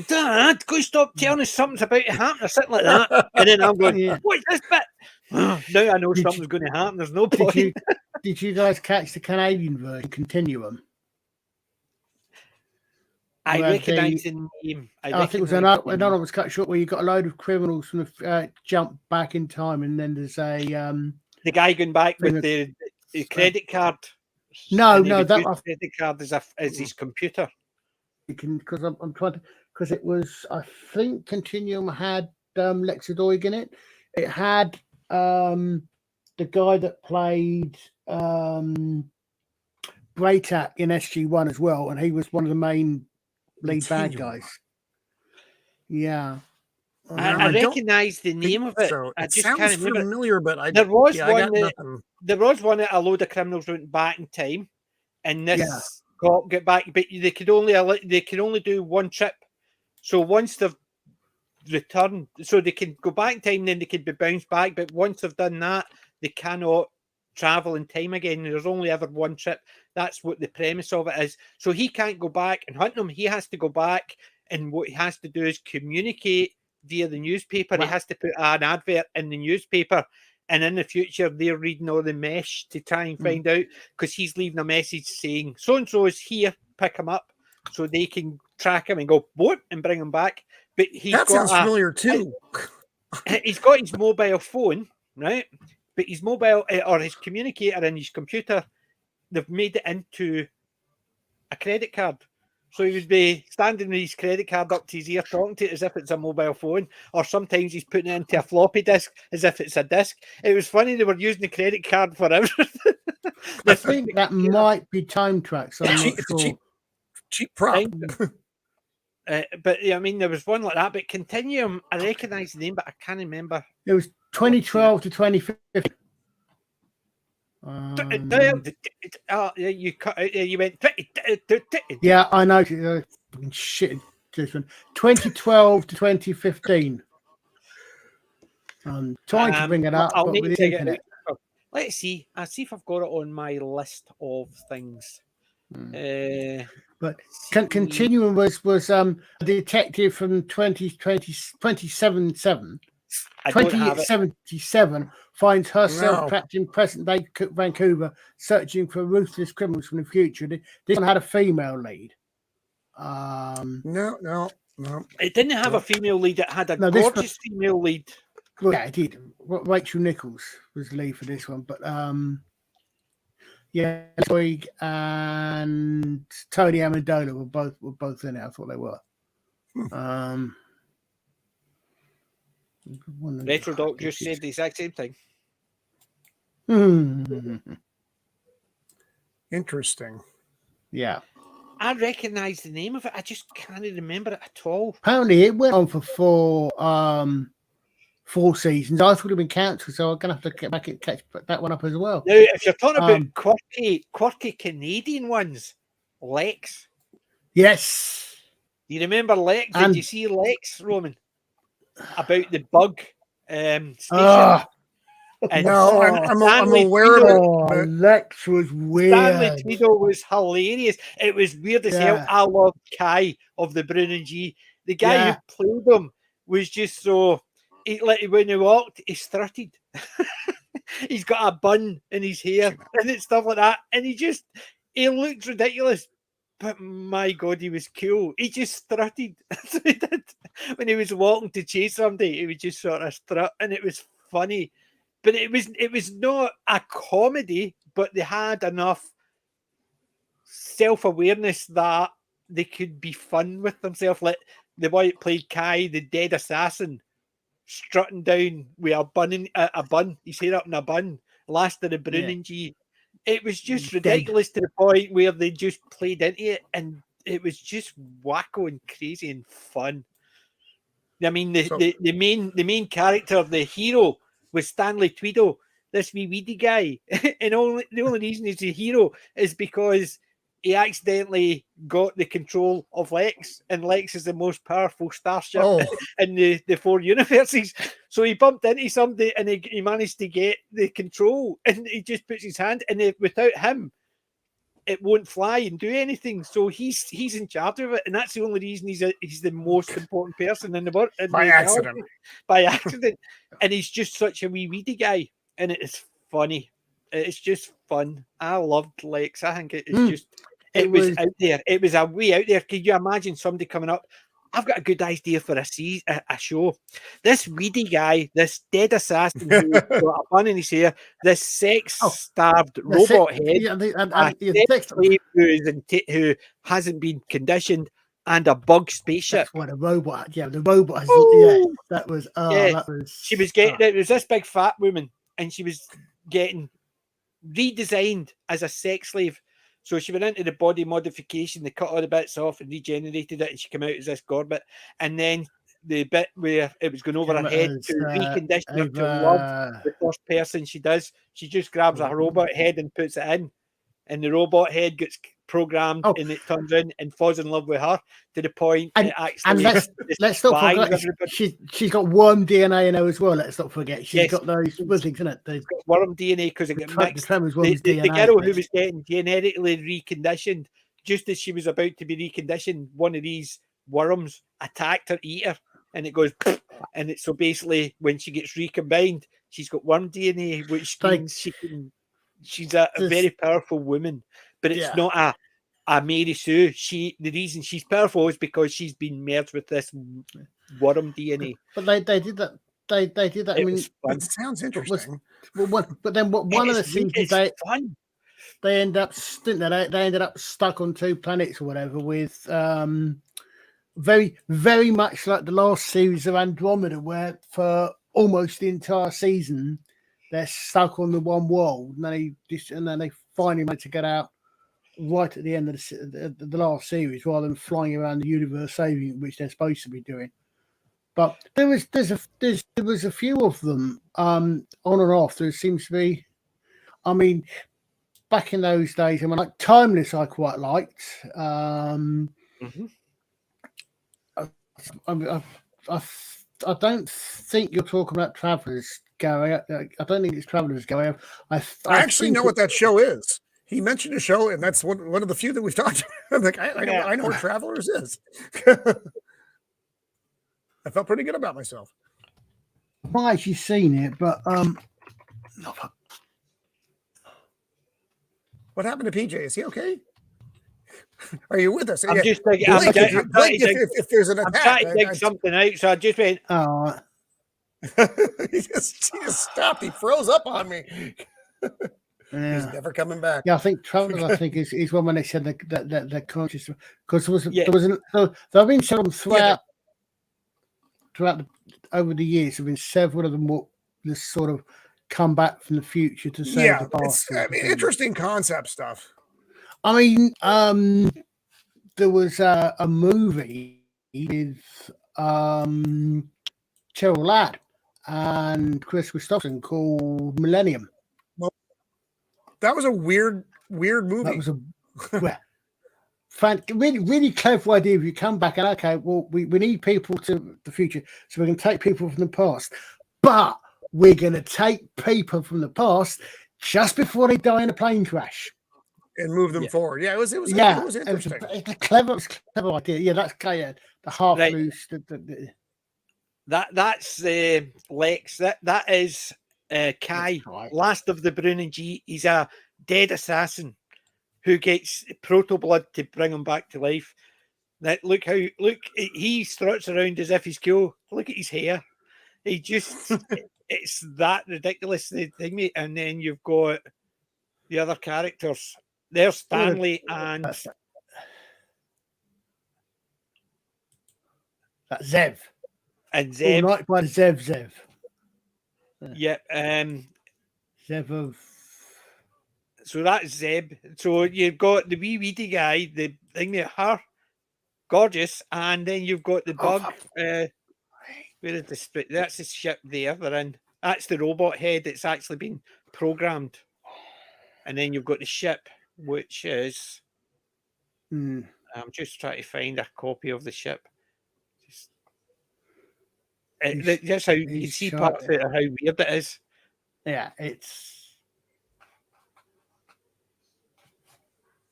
Dad, go stop telling us something's about to happen or something like that." And then I'm going, "What's this bit?" Now I know something's going to happen. There's no point. Did you guys catch the Canadian version, Continuum? I recognise the name. I think it was another was cut short where you got a load of criminals from the jump back in time, and then there's the guy going back with the credit card. No, that credit card is his computer. Because I'm trying to, because it was, I think Continuum had Lexadoig in it. It had the guy that played Braytak in SG1 as well, and he was one of the main lead bad guys. Yeah. I recognise the name of it. So. I just sounds can't remember. Familiar, but there was one that a load of criminals went back in time, and this cop get back, but they could only do one trip. So once they've returned, so they can go back in time, then they can be bounced back. But once they've done that, they cannot travel in time again. There's only ever one trip. That's what the premise of it is. So he can't go back and hunt them. He has to go back, and what he has to do is communicate via the newspaper. Right. He has to put an advert in the newspaper, and in the future they're reading all the mesh to try and find out, because he's leaving a message saying so and so is here, pick him up, so they can track him and go what and bring him back. But that sounds familiar too. He's got his mobile phone, right? But his mobile or his communicator in his computer, they've made it into a credit card. So he would be standing with his credit card up to his ear, talking to it as if it's a mobile phone, or sometimes he's putting it into a floppy disk as if it's a disk. It was funny they were using the credit card for everything. I think that might be time tracks. Cheap prop. But I mean, there was one like that. But Continuum, I recognise the name, but I can't remember. It was 2012 to 2015. You cut out there. You went. Yeah, I know. Shit, this one. 2012 to 2015. I'm trying to bring it up, I'll but need with to the get internet. it. Let's see. I'll see if I've got it on my list of things. But Continuum was a detective from 2077. I don't have it. 2077 finds herself trapped in present-day Vancouver, searching for ruthless criminals from the future. This one had a female lead. No. It didn't have a female lead. It had a gorgeous female lead. Well, yeah, it did. Rachel Nichols was the lead for this one, but yeah, Boyd and Tony Amendola were both in it. I thought they were. Retro Doc just said the exact same thing. Interesting. Yeah. I recognise the name of it. I just can't remember it at all. Apparently, it went on for four seasons. I thought it had been cancelled, so I'm going to have to get back and catch that one up as well. Now, if you're talking about quirky Canadian ones, Lex. Yes. Do you remember Lex? Did you see Lex, Roman? About the bug station. No, I'm aware of it. But Lex was weird. Stanley Tweedle was hilarious. It was weird as hell. I loved Kai of the Brown and G. The guy who played him was just so. When he walked, he strutted. He's got a bun in his hair and stuff like that, and he looked ridiculous. But my God, he was cool. He just strutted. That's what he did. When he was walking to chase somebody, he would just sort of strut, and it was funny. But it was not a comedy, but they had enough self-awareness that they could be fun with themselves. Like the boy that played Kai, the dead assassin, strutting down with a bun, his hair up in a bun, last of the Brown and G. It was just ridiculous to the point where they just played into it, and it was just wacko and crazy and fun. I mean, the main character, the hero, was Stanley Tweedle, this wee weedy guy, and the only reason he's a hero is because he accidentally got the control of Lex, and Lex is the most powerful starship in the four universes. So he bumped into somebody, and he managed to get the control, and he just puts his hand, and without him, it won't fly and do anything. So he's in charge of it, and that's the only reason he's the most important person in the world. By accident. By accident. And he's just such a wee weedy guy, and it is funny. It's just fun. I loved Lex. I think it is just... It was out there. It was a way out there. Could you imagine somebody coming up? I've got a good idea for a show. This weedy guy, this dead assassin who's got a bun in his hair, this sex-starved robot head, who hasn't been conditioned, and a bug spaceship. That's what a robot. Yeah, the robot. That was. She was getting. It was this big fat woman, and she was getting redesigned as a sex slave. So she went into the body modification, they cut all the bits off and regenerated it, and she came out as this Gorbit. And then the bit where it was going over her head to recondition her to love the first person she does, she just grabs a robot head and puts it in. And the robot head gets programmed and it turns in and falls in love with her to the point it actually... And let's not forget, she's got worm DNA in her as well. Let's not forget. She's got those things, isn't it? She's got worm DNA because it got mixed. The girl who was getting genetically reconditioned, just as she was about to be reconditioned, one of these worms attacked her, eat her, and it goes... And it's so basically, when she gets recombined, she's got worm DNA, which means she's a very powerful woman, but it's not a Mary Sue. The reason she's powerful is because she's been merged with this worm DNA. But they did that. They did that. I mean, it sounds interesting. But then one of the seasons they end up, didn't they? They ended up stuck on two planets or whatever with very, very much like the last series of Andromeda, where for almost the entire season they're stuck on the one world, and then they finally managed to get out right at the end of the last series, rather than flying around the universe saving, which they're supposed to be doing. But there was a few of them on and off. There seems to be. I mean, back in those days, I mean, like Timeless, I quite liked. Mm-hmm. I don't think you're talking about Travelers, Gary. I don't think it's Travelers, Gary. I actually know what that show is. He mentioned a show, and that's one of the few that we've talked about. I'm like, I know what Travelers is. I felt pretty good about myself. I've not actually seen it, but what happened to PJ? Is he okay? Are you with us? I'm just thinking, if there's an attack, I'm trying to dig something out, so I just went. Oh, he just stopped. He froze up on me. yeah. He's never coming back. Yeah, I think Travelers. I think is when they said that they're conscious, because there have been some throughout over the years. There have been several of them that sort of come back from the future to save the past. It's interesting concept stuff. I mean, there was a movie with Cheryl Ladd and Chris Christopherson called Millennium. Well, that was a weird movie. That was really clever idea. If you come back and okay, well, we need people to the future, so we can take people from the past, but we're going to take people from the past just before they die in a plane crash and move them forward. Yeah, it was interesting. It's a clever idea. Yeah, that's the half loose. That's Lex. That is Kai, last of the Brun and G. He's a dead assassin who gets proto blood to bring him back to life. Look, he struts around as if he's cool. Look at his hair. He just it's that ridiculous thing, mate. And then you've got the other characters. There's Stanley and that's Zev. And Zev. Right by Zev. Yeah. Zev of. So that's Zeb. So you've got the wee weedy guy, the thing there, her, gorgeous, and then you've got the bug. Where is the split? That's the ship there they're in. That's the robot head that's actually been programmed. And then you've got the ship, which is. I'm just trying to find a copy of the ship. Just how you can see parts of it, how weird it is. Yeah, it's.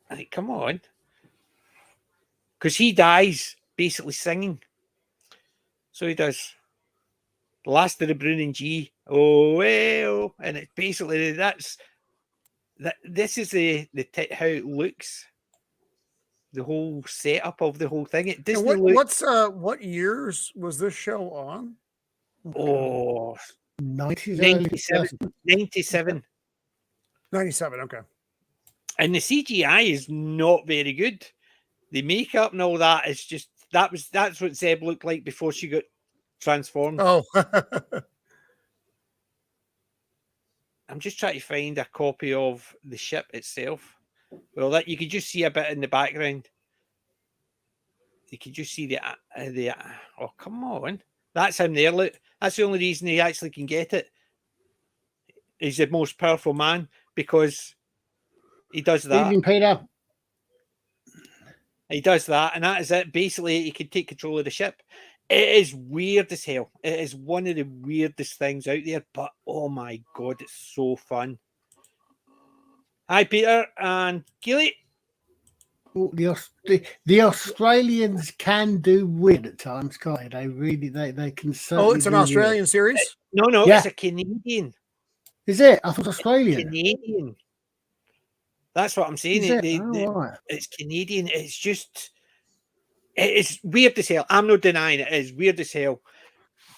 Like, come on. Because he dies basically singing. So he does. The last of the Brun and G. Oh, well. And it's basically this is how it looks. The whole setup of the whole thing. It doesn't what years was this show on? Oh, 97. 97. 97, okay. And the CGI is not very good. The makeup and all that is just that's what Zeb looked like before she got transformed. Oh. I'm just trying to find a copy of the ship itself. Well, that you could just see a bit in the background. You could just see the oh, come on. That's him there. Look, that's the only reason he actually can get it. He's the most powerful man because he does that. Evening, Peter. He does that, and that is it. Basically, he can take control of the ship. It is weird as hell. It is one of the weirdest things out there, but oh my god, it's so fun. Hi, Peter and Keely. Oh, the Australians can do weird at times, can't they? They can. Oh, it's an Australian series? No, it's a Canadian. Is it? I thought Australian. Canadian. That's what I'm saying. Right. It's Canadian. It's just, it's weird as hell. I'm not denying it. It's weird as hell,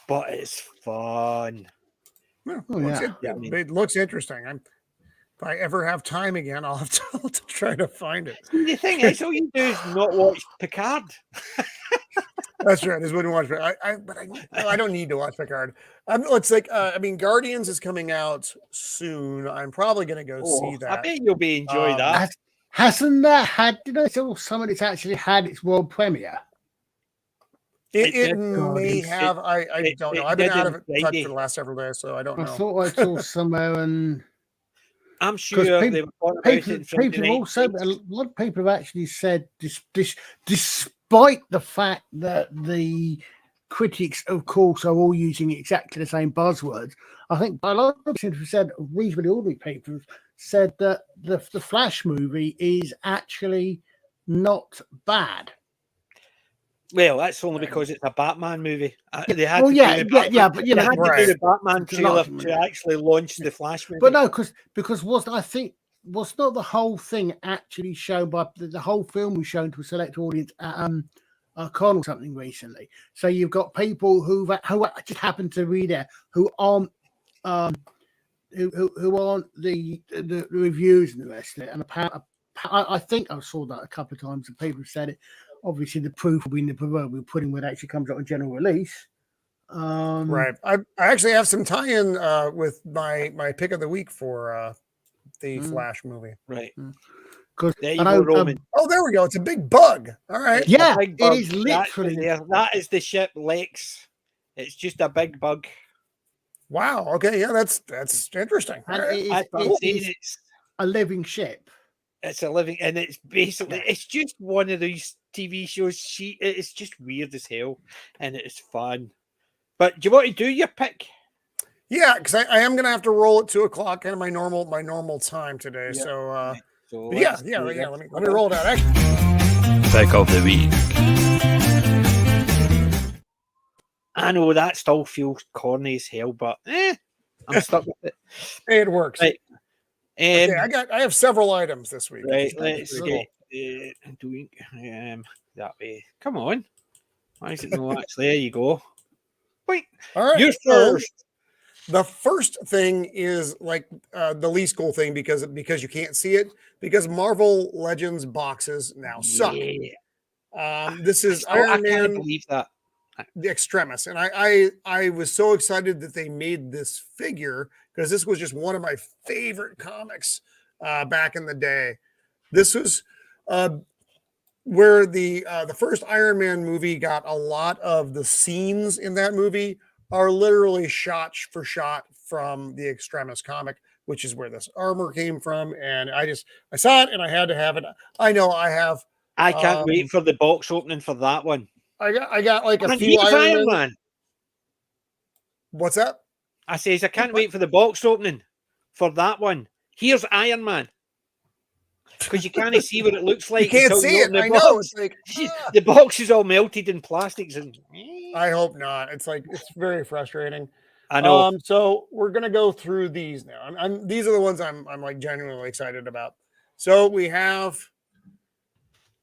but it's fun. Well, it looks interesting. If I ever have time again, I'll have to try to find it. See, the thing is, all you do is not watch Picard. That's right. I just wouldn't watch it. I don't need to watch Picard. It's like Guardians is coming out soon. I'm probably going to go see that. I bet you'll be enjoying that. Hasn't that had? You know, some of it's actually had its world premiere. It God, may have. I don't know. I've been did out on of touch Friday. for the last several days, so I don't I know. thought I saw somewhere, and I'm because sure they were talking about it in Friday people night. also, a lot of people have actually said this, despite the fact that the critics, of course, are all using exactly the same buzzwords. I think a lot of people have said, reasonably ordinary people have said that the Flash movie is actually not bad. Well, that's only because it's a Batman movie. They had Well, to yeah, do the yeah, but you they know, had to right. do the Batman It's an trailer argument. to actually launch the Flash movie. But no, because was not the whole thing actually shown by the whole film was shown to a select audience at Con or something recently. So you've got people who just happen to be there who aren't who aren't the reviews and the rest of it. And apparently, I think I saw that a couple of times and people have said it. Obviously, the proof will be in the proverbial pudding when it actually comes out on general release. Right. I actually have some tie-in with my pick of the week for the Flash movie. Right. Because There you go, Roman. Oh, there we go. It's a big bug. All right. It's a yeah, big it bug. is That's literally. there. That is the ship Lex. It's just a big bug. Wow. Okay. Yeah, that's interesting. All And right. It's a living ship. It's a living, and it's basically it's just one of these TV shows. It's just weird as hell, and it's fun. But do you want to do your pick? Yeah, because I am gonna have to roll at 2:00, kind of my normal time today. Yeah. So, So but yeah. let's do Let this. me roll it out. Actually, Pick of the week. I know that still feels corny as hell, but I'm stuck with it. hey, it works. Right. Okay, I have several items this week. Right, It's let's pretty get doing that way. Come on. Why is it no? Actually, there you go. Wait, All right. you first. The first thing is like the least cool thing because you can't see it because Marvel Legends boxes now suck. Yeah. This is I Iron can't Man believe that. the Extremis, and I was so excited that they made this figure because this was just one of my favorite comics back in the day. This was where the first Iron Man movie got a lot of the scenes in that movie are literally shot for shot from the Extremis comic, which is where this armor came from. And I saw it and I had to have it. I know I have. I can't wait for the box opening for that one. I got like a And few here's Iron Man. Man. What's that? I says I can't wait for the box opening for that one. Here's Iron Man. Because you can't see what it looks like. You can't until see you it. open the I box. know. It's like The box is all melted in plastics and I hope not. It's like it's very frustrating. I know. So we're gonna go through these now. These are the ones I'm like genuinely excited about. So we have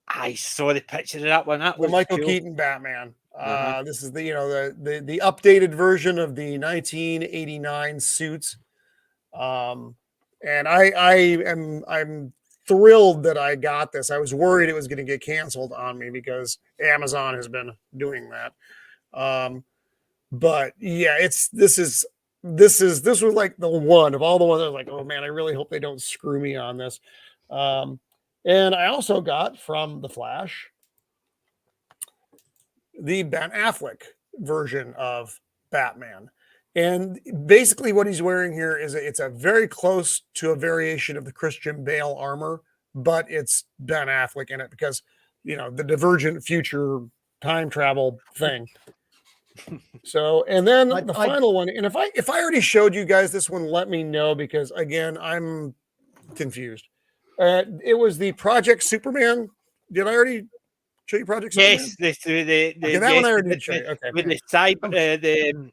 I saw the picture of that one. That the was Michael cool. Keaton Batman. This is the updated version of the 1989 suits. And I'm thrilled that I got this. I was worried it was going to get canceled on me because Amazon has been doing that. But yeah, this was like the one of all the ones I was like, oh man, I really hope they don't screw me on this. And I also got from The Flash the Ben Affleck version of Batman. And basically what he's wearing here is it's a very close to a variation of the Christian Bale armor, but it's Ben Affleck in it because, the divergent future time travel thing. So, and then the final one, and if I already showed you guys this one, let me know because again, I'm confused. It was the Project Superman. Did I already show you Project Superman? Yes, the that one I already did show you. Okay. With the cyber,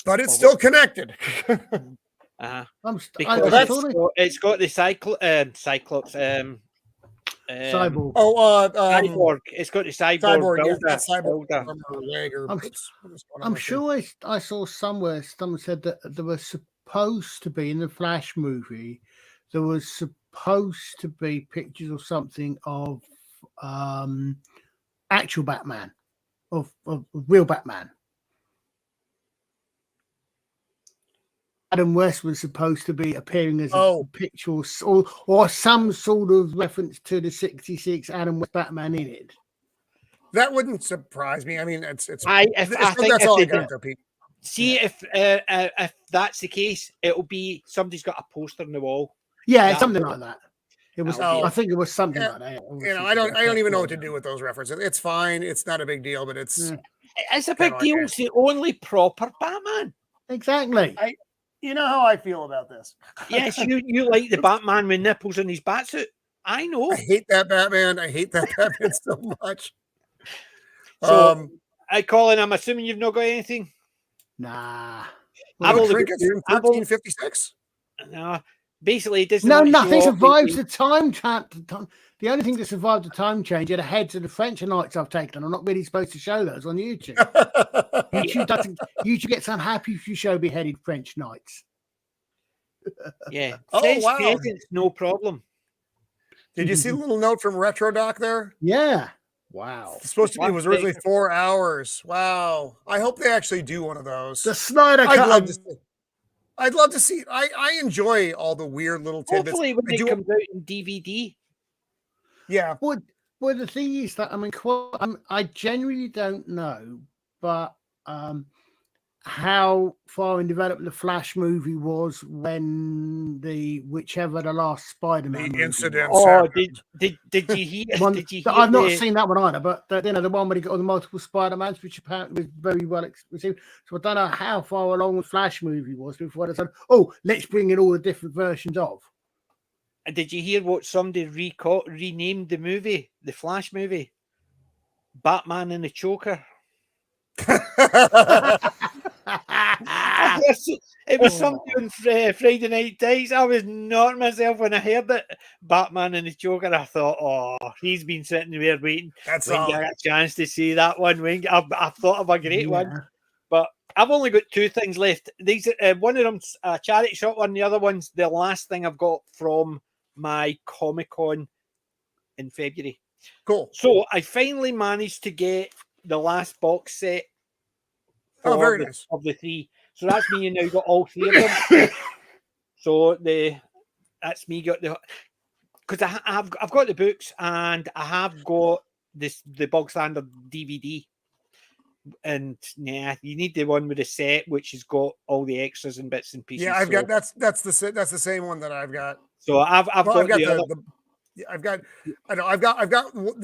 but it's still connected. It's got the Cyclops. Cyborg. Cyborg. It's got the cyborg builder. I'm sure I saw somewhere someone said that there was supposed to be in the Flash movie. There was supposed to be pictures or something of actual Batman, of real Batman. Adam West was supposed to be appearing as a Oh. picture or some sort of reference to the 66 Adam West Batman in it. That wouldn't surprise me. I mean, I think that's all I they got do. there, Pete. See if that's the case, it'll be somebody's got a poster on the wall. Yeah, That something would- like that. It was. Oh. I think it was something Yeah. like that. You know, I don't even know what to do with those references. It's fine. It's not a big deal, but it's It's a kinda big like deal. that. It's the only proper Batman. Exactly. you know how I feel about this. Yes, you like the Batman with nipples in his batsuit. I know. I hate that Batman. I hate that Batman so much. So, Colin, I'm assuming you've not got anything. Nah. I've No only got trinkets two- from I've only- 1356. No, basically, it doesn't. No, want to nothing show off survives the- the time trap. The only thing that survived the time change are the heads of the French Knights I've taken. I'm not really supposed to show those on YouTube. YouTube gets unhappy if you show beheaded French Knights. Yeah. Oh, French wow. peasants, no problem. Did you see a little note from Retro Doc there? Yeah. Wow. It's supposed to be. It was originally 4 hours. Wow. I hope they actually do one of those. The Snyder I'd Cut. love to see it. I enjoy all the weird little tidbits. Hopefully, when I it do- comes out in DVD. Yeah. Well, the thing is that I genuinely don't know, but how far in development the Flash movie was when the last Spider-Man movie incident. was. Oh, did you hear? Did you hear? I've not seen that one either, but the one where he got all the multiple Spider-Mans, which apparently was very well received. So I don't know how far along the Flash movie was before they said, "Oh, let's bring in all the different versions of." Did you hear what somebody renamed the movie, the Flash movie? Batman and the Choker. It was something on Friday Night Tights. I was not myself when I heard it. Batman and the Joker. I thought, oh, he's been sitting there waiting. That's when all. I got a chance to see that one. I thought of a great one, but I've only got two things left. These, one of them's a charity shop one. The other one's the last thing I've got from my Comic-Con in February. Cool. So I finally managed to get the last box set. Oh, very nice. Of the three. So that's me, and now got all three of them. So that's me got the, because I've got the books and I have got the bog standard DVD. And yeah, you need the one with the set, which has got all the extras and bits and pieces. Yeah, I've got that's the same one that I've got. So I've got the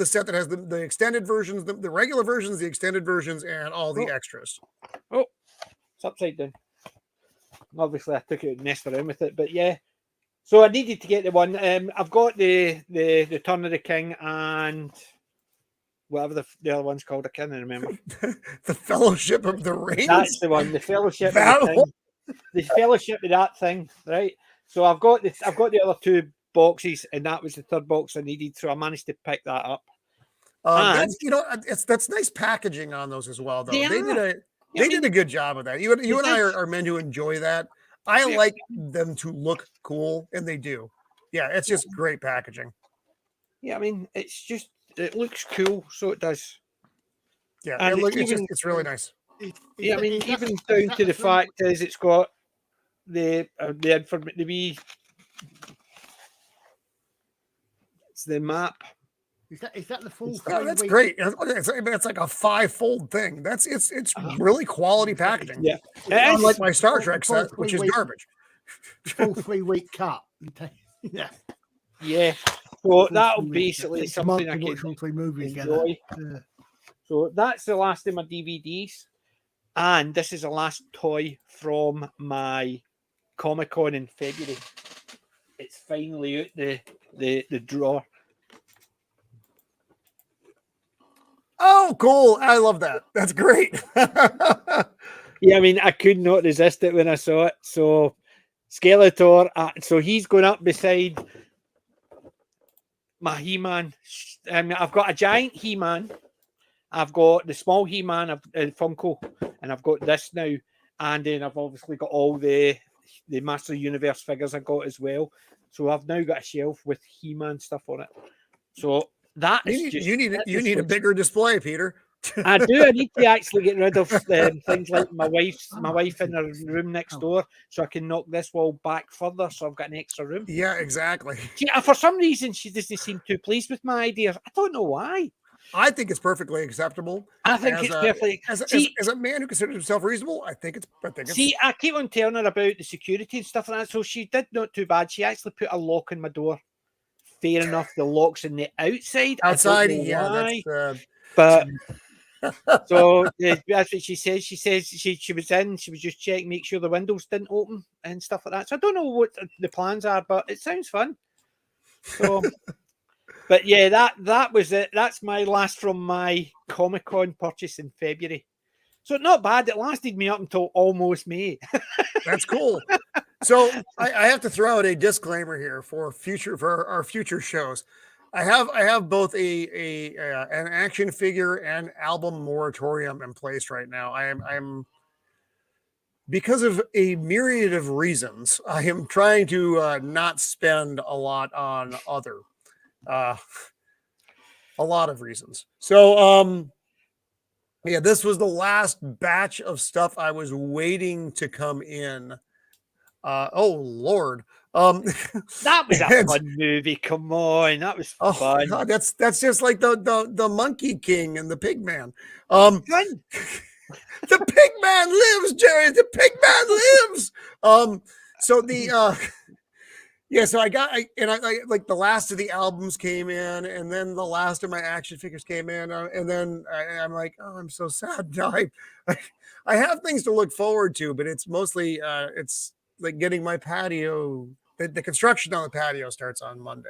set that has the extended versions, the regular versions, the extended versions, and all the extras. Oh, it's upside down. Obviously, I took it and messed around with it, but yeah. So I needed to get the one. I've got the Return of the King and whatever the other one's called. I can't remember. The Fellowship of the Ring. That's the one. The Fellowship. Of the Thing. The Fellowship of that thing, right? So I've got the other two boxes, and that was the third box I needed. So I managed to pick that up. That's nice packaging on those as well, though. They did a good job of that. You and I are men who enjoy that. I like them to look cool, and they do. Yeah, it's just great packaging. Yeah, I mean, it looks cool, so it does. Yeah, and it's really nice. Yeah, I mean, even down to the fact is it's got the information. It's the map. Is that the full? That's great. It's like a 5-fold thing. It's really quality packaging. Yeah, unlike my Star Trek set, which is garbage. Full 3-week cut. Yeah. Yeah. So that'll basically something I can watch 3 movies enjoy. Yeah. So that's the last of my DVDs, and this is the last toy from my Comic-Con in February. It's finally out the drawer. Oh, cool. I love that. That's great. Yeah, I mean, I could not resist it when I saw it. So, Skeletor, so he's going up beside my He-Man. I've got a giant He-Man. I've got the small He-Man Funko, and I've got this now. And then I've obviously got all the Master Universe figures I got as well. So I've now got a shelf with He-Man stuff on it. So that is you need a bigger display, Peter. I do. I need to actually get rid of things like my wife in her room next door, so I can knock this wall back further, so I've got an extra room. Yeah, exactly. For some reason, she doesn't seem too pleased with my ideas. I don't know why. I think it's perfectly acceptable. I think it's perfect. As a man who considers himself reasonable, I think it's. I keep on telling her about the security and stuff like that, so she did not too bad. She actually put a lock on my door. Fair enough, the lock's on the outside. Outside, but. So that's what she says. She says she was in. She was just checking, make sure the windows didn't open and stuff like that. So I don't know what the plans are, but it sounds fun. So, but yeah, that was it. That's my last from my Comic-Con purchase in February. So not bad. It lasted me up until almost May. That's cool. So I have to throw out a disclaimer here for our future shows. I have both an action figure and album moratorium in place right now. I'm because of a myriad of reasons. I am trying to not spend a lot on other, a lot of reasons. So yeah, this was the last batch of stuff I was waiting to come in. Oh Lord. That was a fun movie. Come on, that was fun. God, that's just like the Monkey King and the Pig Man. Fun. The Pig Man lives, Jerry. The Pig Man lives. So the yeah, so I like the last of the albums came in, and then the last of my action figures came in, and then I'm like, oh, I'm so sad. No, I have things to look forward to, but it's mostly it's like getting my patio. The construction on the patio starts on Monday.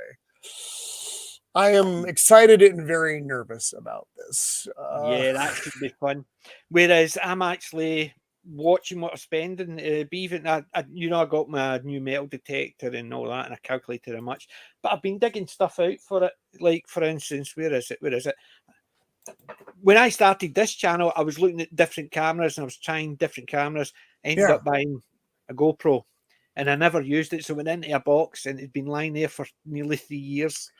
I am excited and very nervous about this. Yeah, that should be fun. Whereas I'm actually watching what I'm spending. I got my new metal detector and all that, and I calculated how much. But I've been digging stuff out for it. Like, for instance, where is it? When I started this channel, I was looking at different cameras and I was trying different cameras. I ended up buying a GoPro. And I never used it, so it went into a box, and it'd been lying there for nearly 3 years.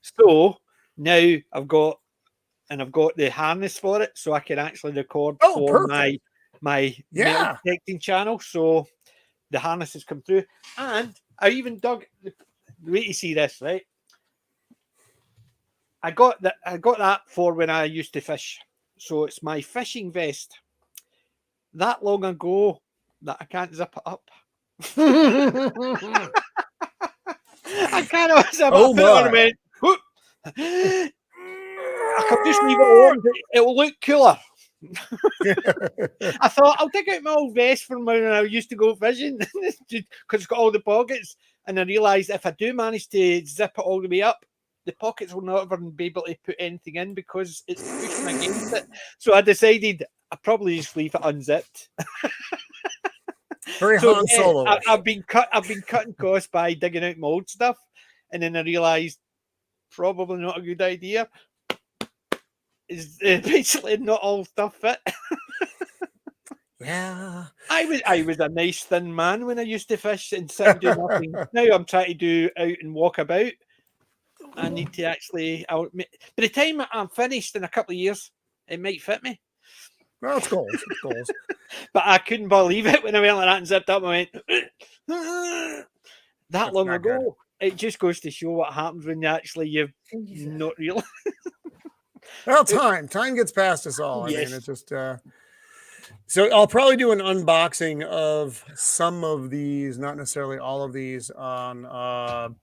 So now I've got the harness for it, so I can actually record for my metal detecting channel. So the harness has come through, and I even dug. Wait to see this, right? I got that for when I used to fish. So it's my fishing vest. That long ago that I can't zip it up. I kind of was about to I could just leave it on. It will look cooler. I thought I'll take out my old vest from when I used to go fishing because it's got all the pockets. And I realised if I do manage to zip it all the way up, the pockets will not ever be able to put anything in because it's pushing against it. So I decided I'd probably just leave it unzipped. Very Han Solo. I've been cutting costs by digging out my old stuff, and then I realised probably not a good idea. Is basically not all stuff fit. Yeah, I was a nice thin man when I used to fish and sit and do nothing. Now I'm trying to do out and walk about. I need to actually. By the time I'm finished in a couple of years, it might fit me. Well, it's goals. It's goals. But I couldn't believe it when I went like that and zipped up. I went that's long ago. Good. It just goes to show what happens when you've not real. Well, time gets past us all. I mean, it's just. So I'll probably do an unboxing of some of these, not necessarily all of these, on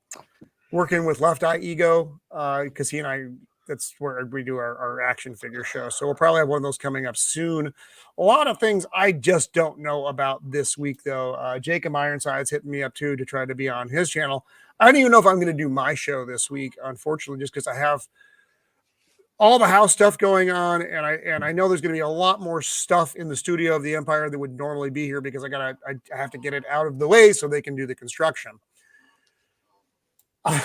working with Left Eye Ego, because he and I. That's where we do our action figure show. So we'll probably have one of those coming up soon. A lot of things I just don't know about this week, though. Jacob Ironside's hitting me up, too, to try to be on his channel. I don't even know if I'm going to do my show this week, unfortunately, just because I have all the house stuff going on. And I know there's going to be a lot more stuff in the studio of the Empire that would normally be here because I have to get it out of the way so they can do the construction. I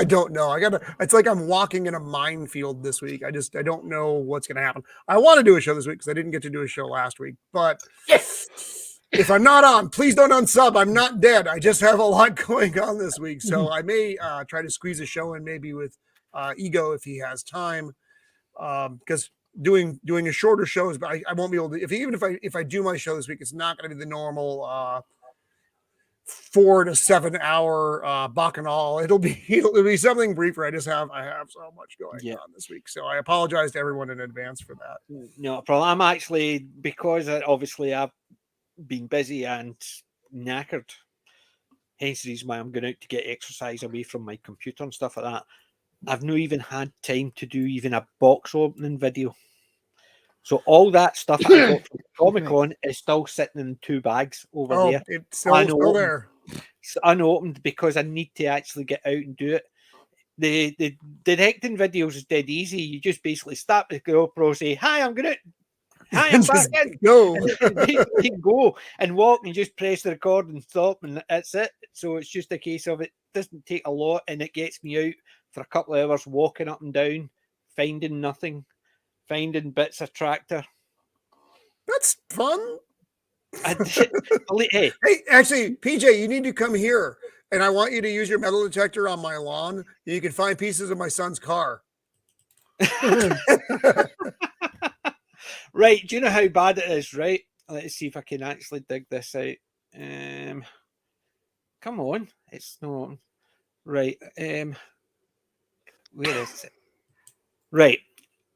don't know. It's like I'm walking in a minefield this week. I don't know what's going to happen. I want to do a show this week because I didn't get to do a show last week. But if I'm not on, please don't unsub. I'm not dead. I just have a lot going on this week. So I may try to squeeze a show in maybe with Ego if he has time. Because doing a shorter shows, but I won't be able to. If I do my show this week, it's not going to be the normal 4 to 7 hour bacchanal. It'll be something briefer. I have so much going on this week, so I apologize to everyone in advance for that. No problem. I'm actually, because obviously I've been busy and knackered, hence the reason why I'm going out to get exercise away from my computer and stuff like that. I've not even had time to do even a box opening video. So all that stuff I got from Comic-Con is still sitting in 2 bags over there. It's still there. It's unopened because I need to actually get out and do it. The directing videos is dead easy. You just basically start the GoPro, say, "Hi, I'm going to." Hi, I'm back in. Go. Go and walk and just press the record and stop, and that's it. So it's just a case of it doesn't take a lot, and it gets me out for a couple of hours walking up and down, finding nothing, finding bits of tractor. That's fun. Hey, actually, PJ, you need to come here, and I want you to use your metal detector on my lawn. You can find pieces of my son's car. Right, do you know how bad it is, right? Let's see if I can actually dig this out. Come on, it's not right. Where is it? Right,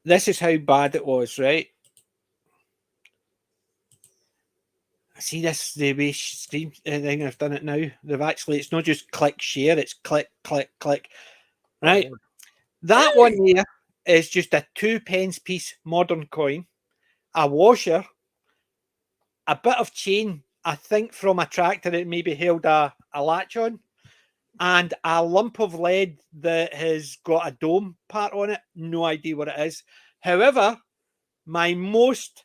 this is how bad it was, right? See this, the way stream thing I've done it now. They've actually, it's not just click share, it's click, click, click. Right, that one here is just a 2p piece modern coin, a washer, a bit of chain, I think from a tractor it maybe held a latch on, and a lump of lead that has got a dome part on it. No idea what it is. However, my most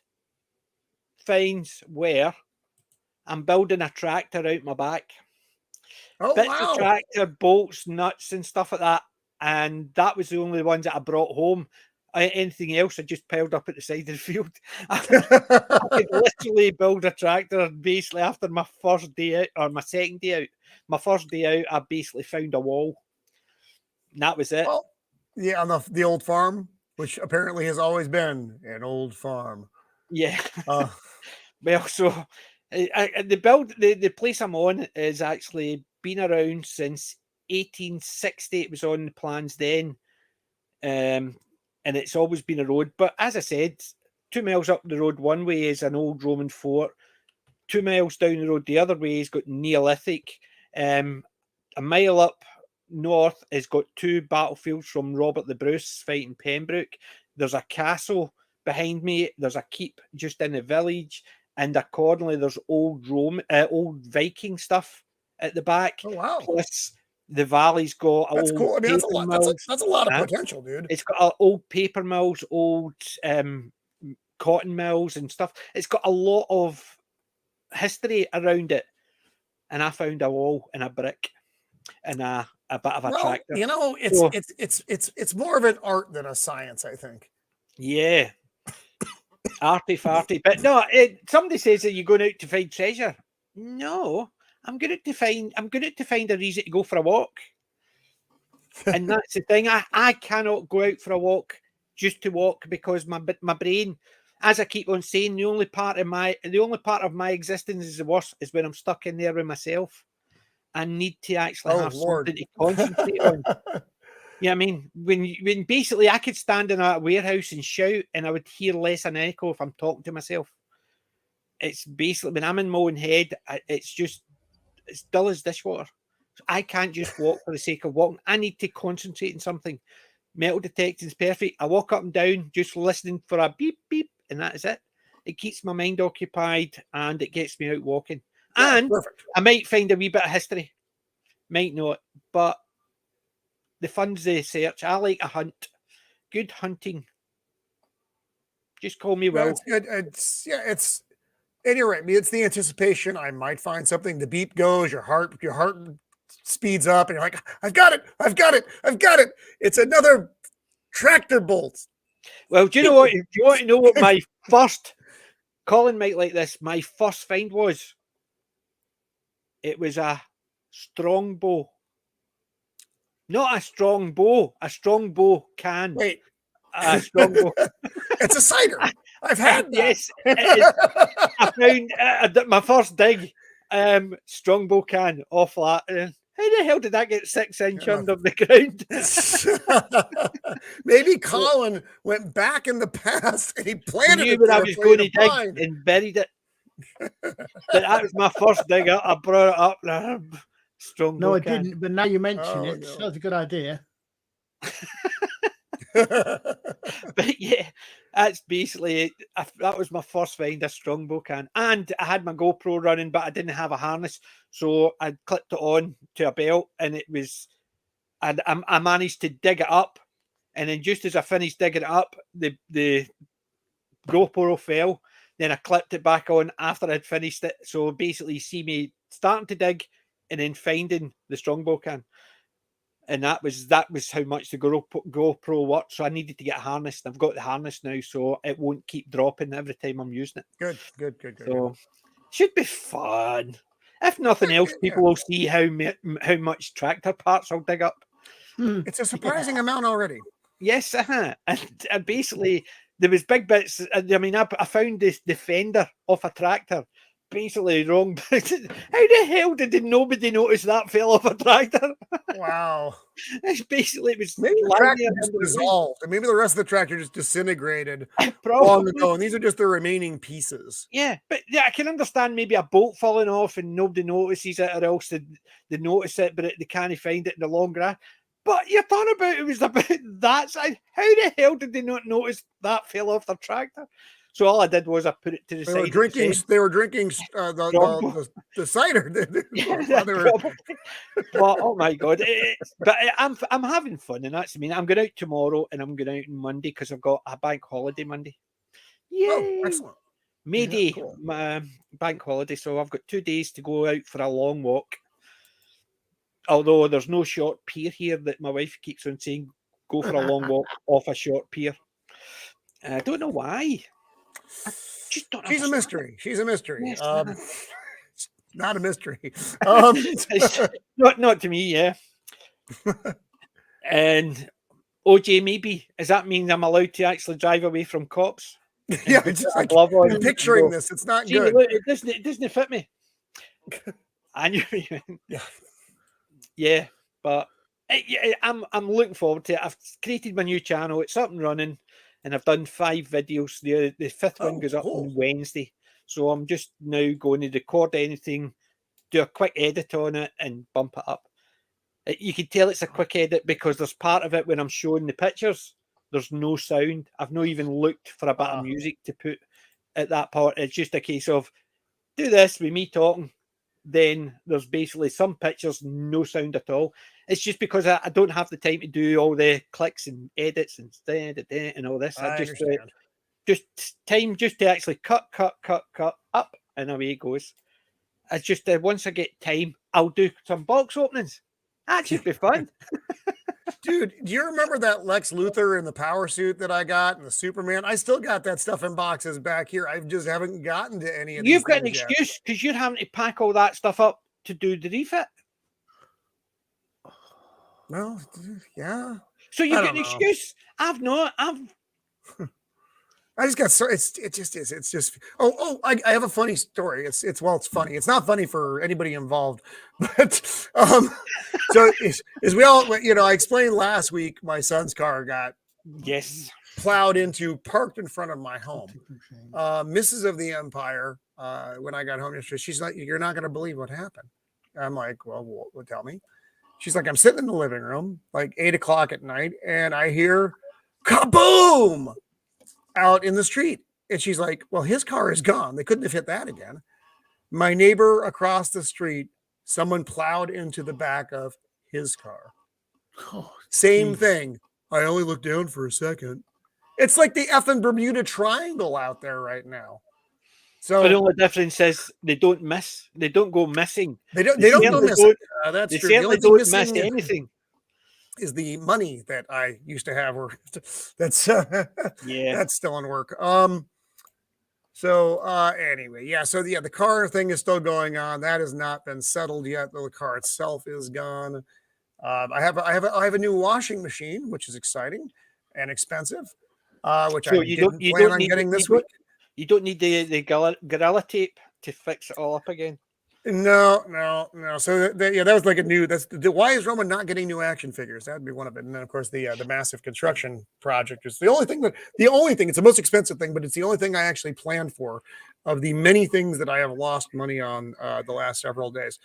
finds were, I'm building a tractor out my back. Bits of tractor, bolts, nuts and stuff like that. And that was the only ones that I brought home. Anything else I just piled up at the side of the field. I could literally build a tractor basically after my first day out, or my second day out. My first day out, I basically found a wall. And that was it. Well, yeah, on the old farm, which apparently has always been an old farm. Yeah. Well, so the place I'm on is actually been around since 1860. It was on the plans then. And it's always been a road. But as I said, 2 miles up the road one way is an old Roman fort. 2 miles down the road the other way has got Neolithic. A mile up north has got 2 battlefields from Robert the Bruce fighting Pembroke. There's a castle behind me. There's a keep just in the village. And accordingly, there's old Viking stuff at the back. Oh, wow. Plus, the valley's got that's cool. I mean, that's a lot. That's a lot of potential, dude. It's got old paper mills, old cotton mills and stuff. It's got a lot of history around it. And I found a wall and a brick and a bit of a tractor. You know, it's more of an art than a science, I think. Yeah. Arty farty. But no, somebody says that you're going out to find treasure. No. I'm going to find a reason to go for a walk. And that's the thing. I cannot go out for a walk just to walk because my brain, as I keep on saying, the only part of my existence is the worst is when I'm stuck in there with myself. I need to actually have something to concentrate on. Yeah, I mean, when basically I could stand in a warehouse and shout and I would hear less an echo if I'm talking to myself. It's basically when I'm in my own head, it's dull as dishwater. So I can't just walk for the sake of walking. I need to concentrate on something. Metal detecting is perfect. I walk up and down just listening for a beep, beep, and that is it. It keeps my mind occupied and it gets me out walking. Yeah, and perfect. I might find a wee bit of history. Might not, but the fun's the search. I like a hunt. Good hunting. Just call me Will. It's and you're right. It's the anticipation. I might find something. The beep goes, your heart speeds up, and you're like, I've got it. It's another tractor bolt. Well, do you know what? Do you want to know what my first, Colin might like this, my first find was? It was a strong bow. Not a strong bow. A strong bow can. Wait. A strong bow. It's a cider. I've had that. Yes, it is. I found my first dig, Strongbow can off that. How the hell did that get 6 inch under the ground? Maybe Colin went back in the past and he He planted knew it where I there was for you going to to dig find. and buried it. But that was my first dig. I brought it up. Strongbow No, I can. didn't. But now you mention Oh, it, no. that's a good idea. But yeah, that's basically it. That was my first find, a Strongbow can. And I had my GoPro running, but I didn't have a harness. So I clipped it on to a belt and it was, and I managed to dig it up. And then just as I finished digging it up, the GoPro fell. Then I clipped it back on after I'd finished it. So basically, you see me starting to dig and then finding the Strongbow can. And that was how much the GoPro worked. So I needed to get a harness. And I've got the harness now, so it won't keep dropping every time I'm using it. Good. So should be fun. If nothing else, people will see how much tractor parts I'll dig up. It's a surprising amount already. Yes, and basically there was big bits. I mean, I found the fender off a tractor. Basically wrong. How the hell did nobody notice that fell off a tractor? Wow. It's basically, it was Maybe the lying tractor there just under the dissolved, and maybe the rest of the tractor just disintegrated long Probably. ago, and these are just the remaining pieces. Yeah, but yeah, I can understand maybe a bolt falling off and nobody notices it, or else they notice it, but they can't find it in the long grass. But you're talking about it was about that side. How the hell did they not notice that fell off their tractor? So all I did was I put it to the They side. were drinking. They were drinking the cider. Yeah, probably. But oh my god! I'm having fun, and that's I mean I'm going out tomorrow, and I'm going out on Monday because I've got a bank holiday Monday. Yay! Oh, excellent. May Day, Yeah, cool. my bank holiday, so I've got 2 days to go out for a long walk. Although there's no short pier here that my wife keeps on saying, go for a long walk off a short pier. I don't know why. She's a understand. mystery. She's a mystery. Yes, It's not a mystery. It's not to me, yeah. And OJ, maybe does that mean I'm allowed to actually drive away from cops? Yeah, it's just like I'm picturing this. It's not good. Look, it doesn't fit me. And yeah, but I'm looking forward to it. I've created my new channel. It's up and running, and I've done 5 videos. The 5th one goes up on Wednesday, so I'm just now going to record anything, do a quick edit on it, and bump it up. You can tell it's a quick edit because there's part of it when I'm showing the pictures, there's no sound. I've not even looked for a bit of music to put at that part. It's just a case of do this with me talking. Then there's basically some pictures, no sound at all. It's just because I don't have the time to do all the clicks and edits and all this. I just time just to actually cut up, and away it goes. It's just once I get time, I'll do some box openings. That should be fun. Dude, do you remember that Lex Luthor in the power suit that I got and the Superman? I still got that stuff in boxes back here. I just haven't gotten to any of these. You've got an excuse because you're having to pack all that stuff up to do the refit. Well, yeah. So you've got an excuse. I've not. I just got so it just is. It's just I have a funny story. It's funny. It's not funny for anybody involved, but so as we all I explained last week, my son's car got plowed into, parked in front of my home. Mrs. of the Empire, when I got home yesterday, she's like, "You're not going to believe what happened." I'm like, "Well, tell me." She's like, "I'm sitting in the living room, like 8 o'clock at night, and I hear kaboom out in the street." And she's like, "Well, his car is gone. They couldn't have hit that again." My neighbor across the street, someone plowed into the back of his car. Same thing. I only looked down for a second. It's like the effing Bermuda Triangle out there right now. So the only difference is they don't miss. They don't go missing. They don't go missing. That's true. They certainly don't miss anything. Is the money that I used to have, or that's that's still in work. Anyway, so the car thing is still going on. That has not been settled yet, though the car itself is gone. I have a new washing machine, which is exciting and expensive. which So I didn't plan on getting this week. You don't need the gorilla tape to fix it all up again. No. So that was like a new. Why is Roman not getting new action figures? That'd be one of it. And then of course the massive construction project is the only thing. It's the most expensive thing, but it's the only thing I actually planned for of the many things that I have lost money on the last several days.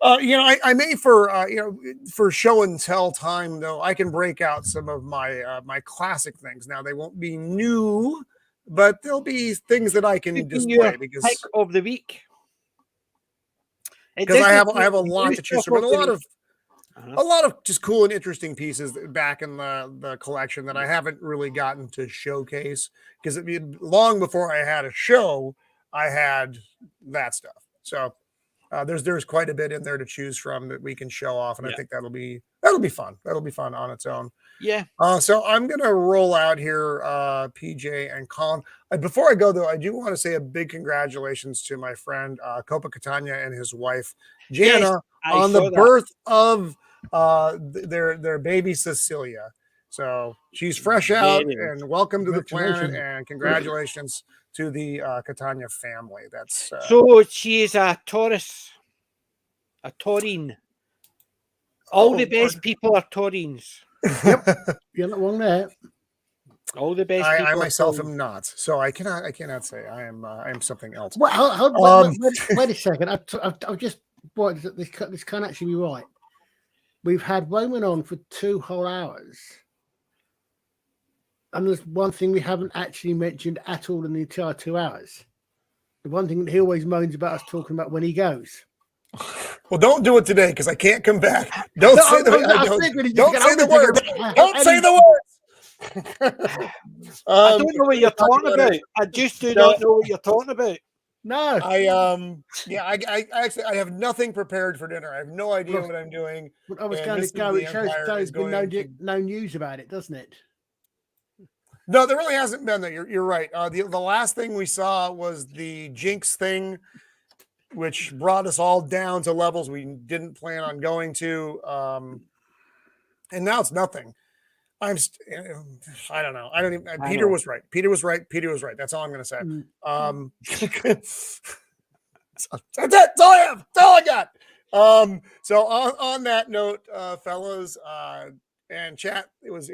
I may for show and tell time though. I can break out some of my my classic things. Now they won't be new, but there'll be things that I can display because pick of the week. Because I have a lot to choose from, and a lot of just cool and interesting pieces back in the collection that I haven't really gotten to showcase. Because long before I had a show, I had that stuff. So there's quite a bit in there to choose from that we can show off, and I think that'll be fun. That'll be fun on its own. Yeah. So I'm gonna roll out here, PJ and Colin. Before I go though, I do want to say a big congratulations to my friend Copa Catania and his wife Jana on the birth of their baby Cecilia. So she's fresh out, and welcome to the planet, and congratulations to the Catania family. That's so she is a Taurus, a Taurine. All the best people are Taurines. Yep, you're not wrong there. All the best. I myself am not, so I cannot say I am something else. Well, wait a second. I've just this can't actually be right. We've had Roman on for 2 whole hours, and there's one thing we haven't actually mentioned at all in the entire 2 hours. The one thing that he always moans about us talking about when he goes. Well, don't do it today because I can't come back. Don't say the words. Don't say the words. I don't know what you're talking about. I just do not know what you're talking about. No, I actually have nothing prepared for dinner. I have no idea what I'm doing. I was going to go. It shows there's been no news about it, doesn't it? No, there really hasn't been that. You're right. The last thing we saw was the Jinx thing, which brought us all down to levels we didn't plan on going to. And now it's nothing. I don't know. I don't even. Peter was right. Peter was right. That's all I'm going to say. That's it. That's all I have. That's all I got. So on that note, fellas, and chat, it was.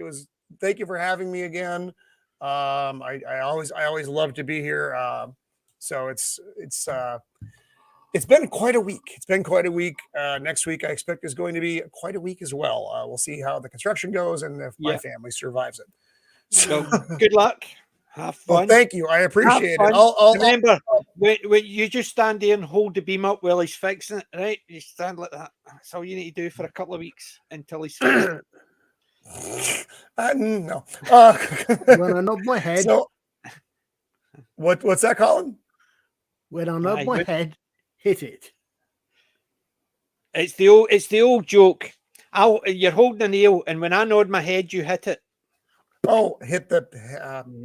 Thank you for having me again. I always love to be here. So it's been quite a week. Next week, I expect is going to be quite a week as well. We'll see how the construction goes and if my family survives it. So good luck. Have fun. Well, thank you. I appreciate it. Remember, when you just stand there and hold the beam up while he's fixing it, right? You stand like that. That's all you need to do for a couple of weeks until he's fixed it. No. When I nod my head. So, what's that, Colin? When I nod my head, hit it. It's the old joke. You're holding a nail, and when I nod my head, you hit it. Oh, hit the.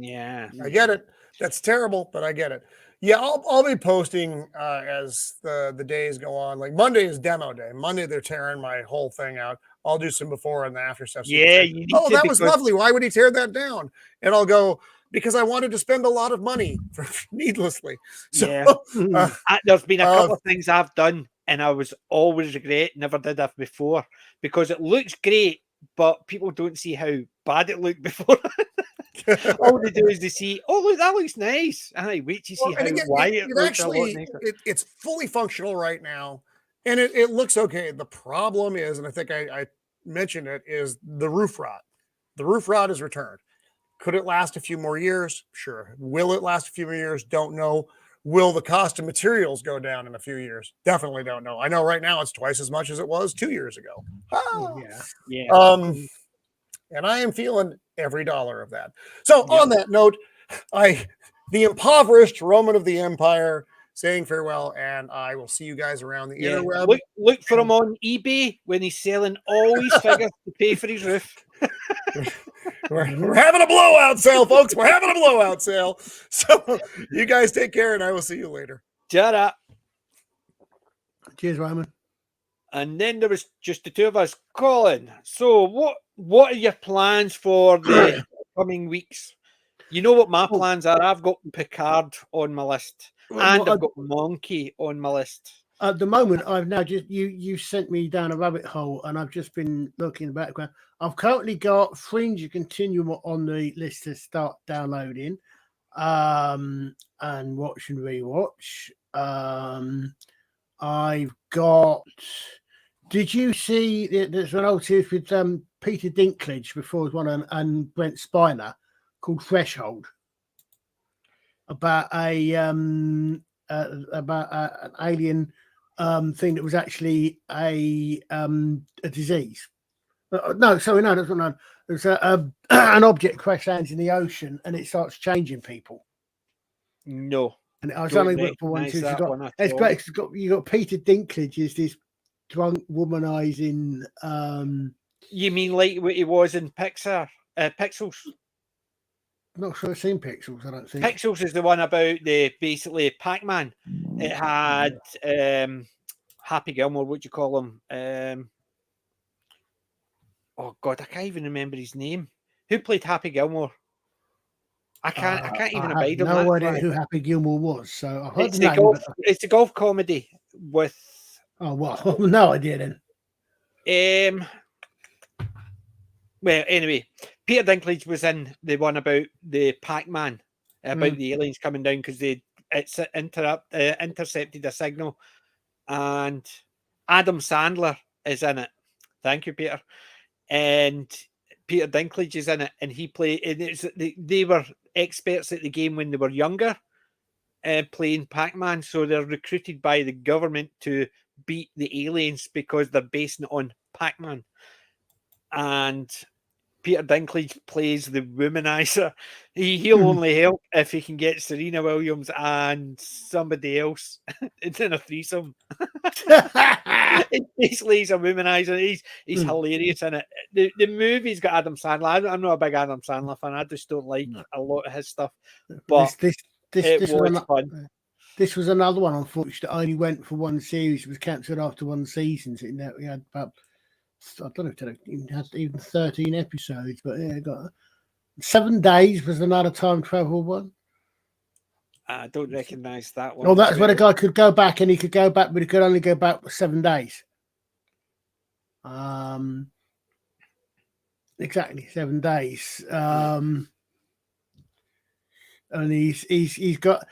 Yeah, I get it. That's terrible, but I get it. Yeah, I'll be posting as the days go on. Like Monday is demo day. Monday they're tearing my whole thing out. I'll do some before and after stuff. So yeah, that was lovely. Why would he tear that down? And I'll go, because I wanted to spend a lot of money needlessly. So, yeah. There's been a couple of things I've done, and I was always regret never did that before because it looks great, but people don't see how bad it looked before. All they do is they see, oh look, that looks nice, and I wait to see how white it looks. Actually, it's fully functional right now, and it looks okay. The problem is, and I think I mentioned it, is the roof rot. The roof rot is returned. Could it last a few more years? Sure. Will it last a few more years? Don't know. Will the cost of materials go down in a few years? Definitely don't know. I know right now it's twice as much as it was 2 years ago. Yeah. And I am feeling every dollar of that. So on that note, the impoverished Roman of the Empire, saying farewell, and I will see you guys around the interweb. Look for him on eBay when he's selling all his figures to pay for his roof. We're having a blowout sale, folks. We're having a blowout sale. So you guys take care, and I will see you later. Ta-da. Cheers, Roman. And then there was just the two of us. Colin, so what are your plans for the coming weeks? You know what my Oh. plans are? I've got Picard on my list, and I've got Monkey on my list. At the moment, I've now just you sent me down a rabbit hole, and I've just been looking in the background. I've currently got Fringe Continuum on the list to start downloading, and watch and rewatch. I've got. Did you see? There's an old series with Peter Dinklage before his one and Brent Spiner called Threshold, about an alien thing that was actually a disease. No, sorry, no, that's not known. It's an object crash lands in the ocean and it starts changing people. No, And I was don't only looking for one too. recognise that one at It's all. great. You got Peter Dinklage is this drunk womanizing. You mean like what he was in Pixels? Not sure I've seen Pixels. I don't think. Pixels is the one about the basically Pac-Man. It had Happy Gilmore. What do you call him? Oh God, I can't even remember his name. Who played Happy Gilmore? I can't even I abide have on no that. idea who Happy Gilmore was. So I heard It's the a name. golf. But... It's a golf comedy with. Oh well, no idea then. Well, anyway, Peter Dinklage was in the one about the Pac-Man, about the aliens coming down because it's intercepted a signal, and Adam Sandler is in it. Thank you, Peter. And Peter Dinklage is in it, and he played. And they were experts at the game when they were younger, playing Pac-Man. So they're recruited by the government to beat the aliens because they're basing it on Pac-Man. And Peter Dinklage plays the womanizer. He'll only help if he can get Serena Williams and somebody else in a threesome. Basically, he's a womanizer. He's hilarious in it. The movie's got Adam Sandler. I'm not a big Adam Sandler fan. I just don't like a lot of his stuff. But it was fun. This was another one, unfortunately, that only went for one series. It was cancelled after one season. So we had about, I don't know if it had even 13 episodes, but yeah, got 7 days was another time travel one. I don't recognise that one. Oh, that's where the guy could go back, and he could go back, but he could only go back for 7 days. Exactly 7 days. And he's got.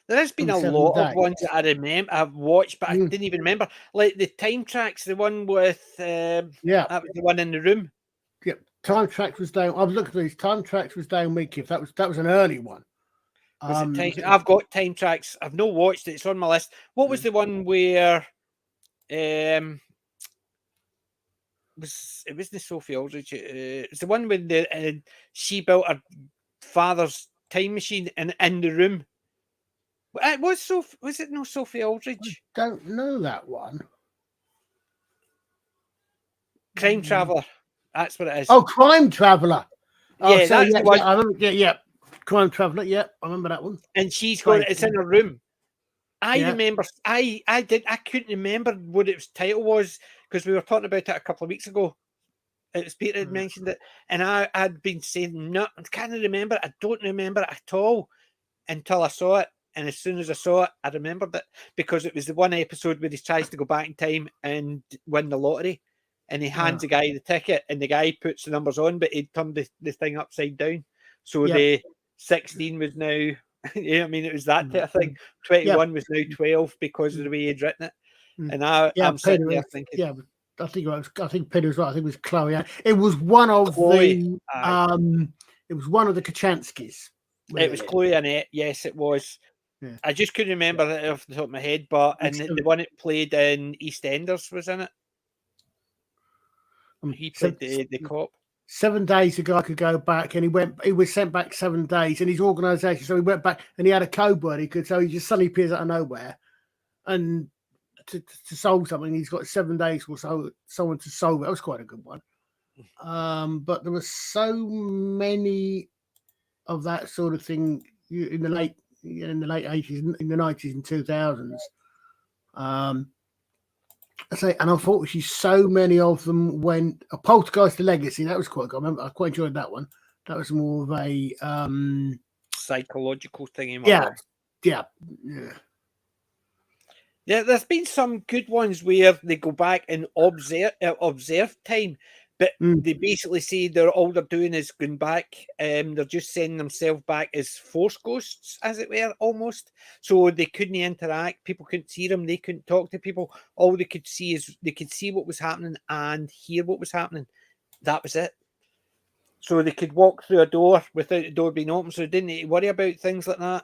There's been a lot of ones that I remember I've watched, but I didn't even remember. Like the Time Tracks, the one with that was the one in the room. Yep, Time Tracks was down. I've looked at these. Time Tracks was down week. If that was an early one. I've got Time Tracks. I've not watched it. It's on my list. What was the one where it wasn't Sophie Aldridge. It's the one when she built her father's time machine in the room. It was it no Sophie Aldridge? I don't know that one. Crime Traveller. That's what it is. Oh, Crime Traveller. Oh, yeah, that's the one. I remember. Yeah. Crime Traveller. Yeah, I remember that one. And she's got it's in her room. I remember. I couldn't remember what its title was because we were talking about it a couple of weeks ago. It was Peter had mentioned it, and I'd been saying no, I can't remember. I don't remember it at all until I saw it. And as soon as I saw it, I remembered it because it was the one episode where he tries to go back in time and win the lottery. And he hands the guy the ticket, and the guy puts the numbers on, but he'd turned the thing upside down. So the 16 was now, you know what I mean? It was that type of thing. 21 was now 12 because of the way he'd written it. And I'm sitting there thinking. Yeah, I think Peter was right. I think it was Chloe. It was one of it was one of the Kachanskis. It was Chloe Annette. Yes, it was. Yeah. I just couldn't remember it off the top of my head, but the one it played in EastEnders was in it. He played the cop. 7 days a guy could go back, and he was sent back 7 days, and his organisation. So he went back, and he had a code word he could. So he just suddenly appears out of nowhere, and to solve something, he's got 7 days for someone to solve it. That was quite a good one. But there were so many of that sort of thing in the late 80s, in the 90s and 2000s. I say, and unfortunately, so many of them went. A Poltergeist: The Legacy, that was quite good. I remember, I quite enjoyed that one. That was more of a Psychological thing. yeah. Yeah, there's been some good ones where they go back and observe time, but they basically say all they're doing is going back. They're just sending themselves back as force ghosts, as it were, almost. So they couldn't interact. People couldn't see them. They couldn't talk to people. All they could see is they could see what was happening and hear what was happening. That was it. So they could walk through a door without the door being open. So they didn't need to worry about things like that.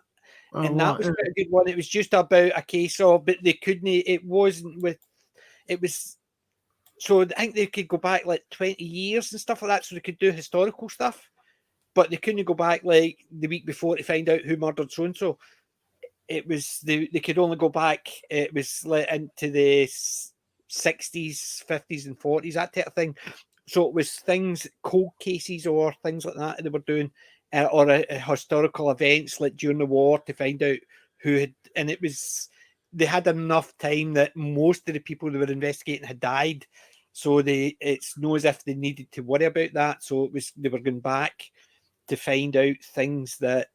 And that was quite a good one. It was just about a case of, but they couldn't, it wasn't with, it was, so I think they could go back like 20 years and stuff like that, so they could do historical stuff, but they couldn't go back like the week before to find out who murdered so-and-so. It was, they could only go back, it was like into the 60s, 50s and 40s, that type of thing. So it was things, cold cases or things like that they were doing. Or historical events like during the war to find out who had, and it was, they had enough time that most of the people they were investigating had died, so it's not as if they needed to worry about that. So it was, they were going back to find out things that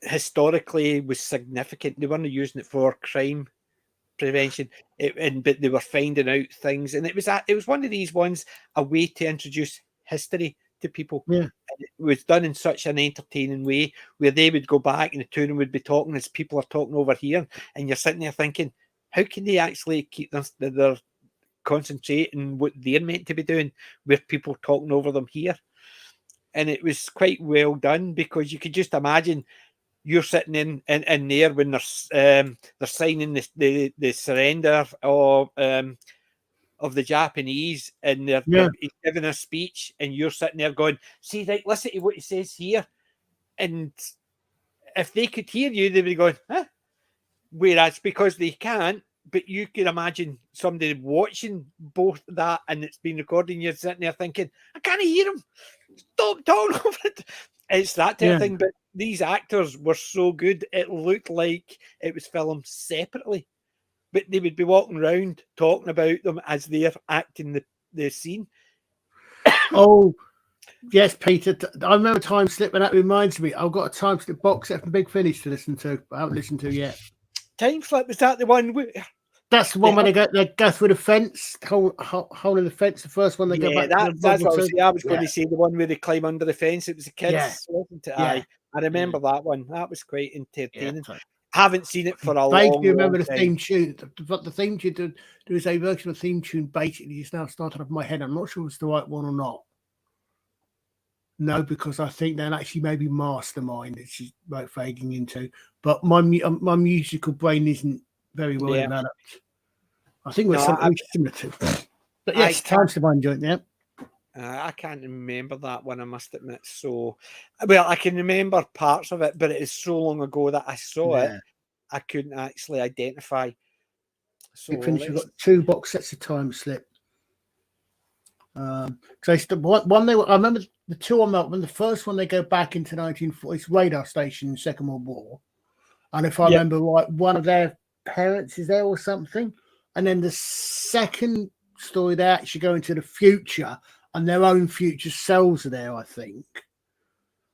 historically was significant. They weren't using it for crime prevention, but they were finding out things, and it was one of these ones, a way to introduce history to people. Yeah. And it was done in such an entertaining way where they would go back and the two of them would be talking as people are talking over here, and you're sitting there thinking, how can they actually keep their concentrating what they're meant to be doing with people talking over them here? And it was quite well done, because you could just imagine you're sitting in there when they're signing the surrender of the Japanese, and he's giving a speech, and you're sitting there going, see, right, listen to what he says here. And if they could hear you, they'd be going, huh? Whereas because they can't, but you can imagine somebody watching both that and it's been recording, you're sitting there thinking, I can't hear him. Stop talking over it. It's that type of thing. But these actors were so good, it looked like it was filmed separately. But they would be walking around talking about them as they're acting the scene. Oh, yes, Peter. I remember Time Slip, and that reminds me, I've got a Time Slip box set from Big Finish to listen to, but I haven't listened to yet. Time Slip, is that the one? That's the one when they go through the fence, hole in the fence. The first one they go back. That's what I was going to say. The one where they climb under the fence. It was the kids, wasn't it? Yeah. I remember that one. That was quite entertaining. Haven't seen it for a long time. Remember the theme tune? The theme tune, there is a version of the theme tune. Basically, it's now started off my head. I'm not sure if it's the right one or not. No, because I think that actually maybe Mastermind that she's like fading into. But my musical brain isn't very well developed. I think we're something similar to. But yes, Time Slip I enjoyed that. I can't remember that one, I must admit. So, well, I can remember parts of it, but it is so long ago that I saw it, I couldn't actually identify. So we've got 2 box sets of Time Slip. Because I remember the 2 on that. When the first one they go back into 1940s radar station, Second World War, and if I remember right, one of their parents is there or something, and then the second story they actually go into the future. And their own future selves are there, I think.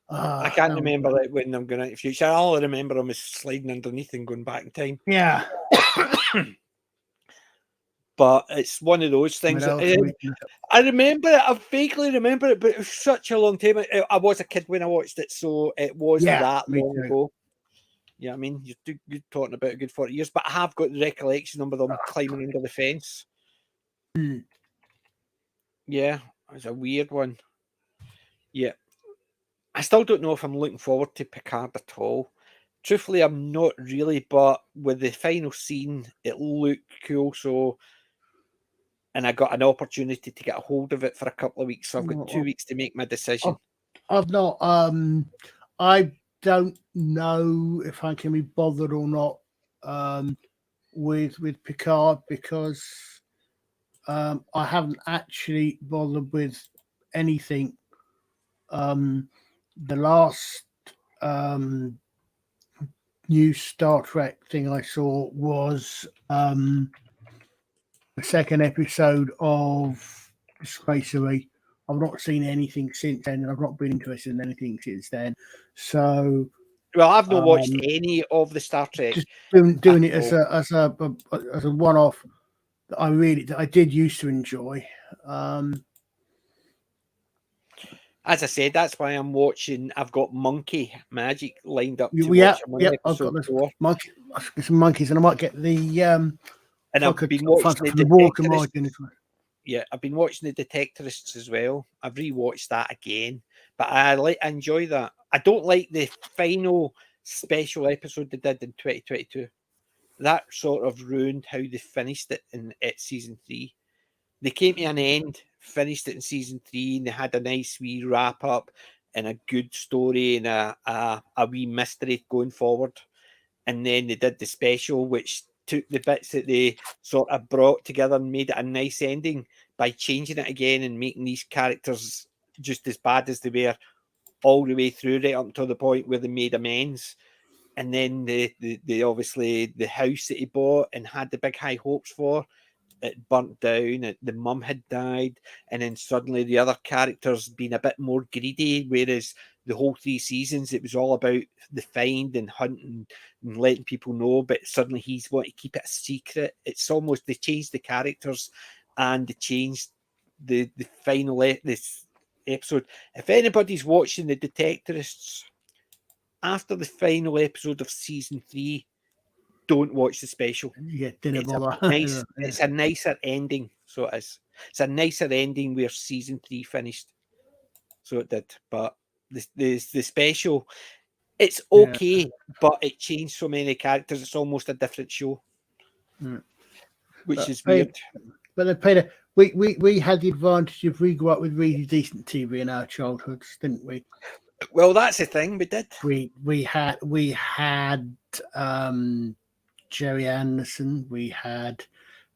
I can't remember it when I'm going into the future. All I remember them is sliding underneath and going back in time. Yeah. But it's one of those things. I remember it. I vaguely remember it, but it was such a long time. I was a kid when I watched it, so it was that long ago. Yeah, I mean, you're talking about a good 40 years, but I have got the recollection of them climbing under the fence. Yeah. It's a weird one. Yeah. I still don't know if I'm looking forward to Picard at all. Truthfully, I'm not really, but with the final scene, it looked cool. So, and I got an opportunity to get a hold of it for a couple of weeks. So I've got 2 weeks to make my decision. I've not, I don't know if I can be bothered or not with Picard, because I haven't actually bothered with anything. The last new Star Trek thing I saw was the second episode of Spacery. I've not seen anything since then, and I've not been interested in anything since then. So, Well, I've not watched any of the Star Trek. just doing it as a one-off that I did used to enjoy. As I said, that's why I'm watching. I've got Monkey Magic lined up to Yeah, watch. I'm on I've got episode this 4. some monkeys, and I might get the And I've been watching the water Detectorists. margin. Yeah, I've been watching the Detectorists as well. I've rewatched that again, but I enjoy that. I don't like the final special episode they did in 2022. That sort of ruined how they finished it in season 3. They came to an end, finished it in season 3, and they had a nice wee wrap up and a good story and a wee mystery going forward. And then they did the special, which took the bits that they sort of brought together and made it a nice ending by changing it again and making these characters just as bad as they were all the way through, right up until the point where they made amends. And then the obviously the house that he bought and had the big high hopes for, it burnt down. The mum had died, and then suddenly the other characters being a bit more greedy. Whereas the whole 3 seasons, it was all about the find and hunting and letting people know. But suddenly he's wanting to keep it a secret. It's almost they changed the characters and they changed the final this episode. If anybody's watching the Detectorists after the final episode of season 3, don't watch the special. Yeah, didn't bother. Nice, it's a nicer ending. So it is. It's a nicer ending where season 3 finished. So it did. But the special, it's okay, but it changed so many characters. It's almost a different show, which is weird. But then, Peter, we had the advantage of we grew up with really decent TV in our childhoods, didn't we? Well, that's the thing. We did. We had Jerry Anderson. We had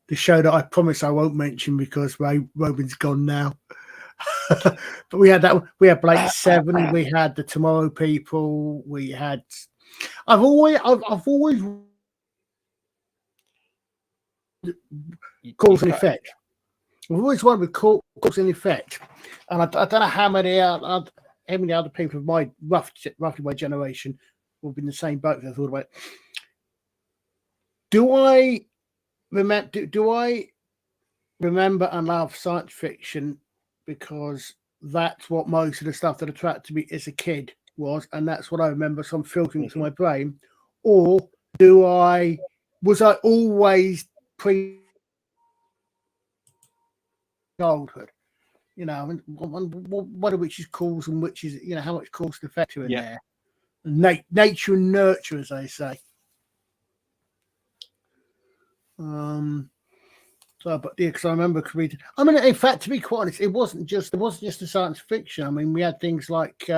the show that I promise I won't mention because Robin's gone now. But we had that. We had Blake Seven. We had the Tomorrow People. We had. I've always cause and effect. I've always wondered with cause and effect, and I don't know how many other people of my roughly my generation will be in the same boat. I thought about it. Do I remember and love science fiction because that's what most of the stuff that attracted me as a kid was, and that's what I remember some filtering to my brain, or was I always pre-childhood? You know, what of which is cause and which is, how much cause and effect are in there. Nature and nurture, as they say. But yeah, because I remember reading. I mean, in fact, to be quite honest, it wasn't just the science fiction. I mean, we had things like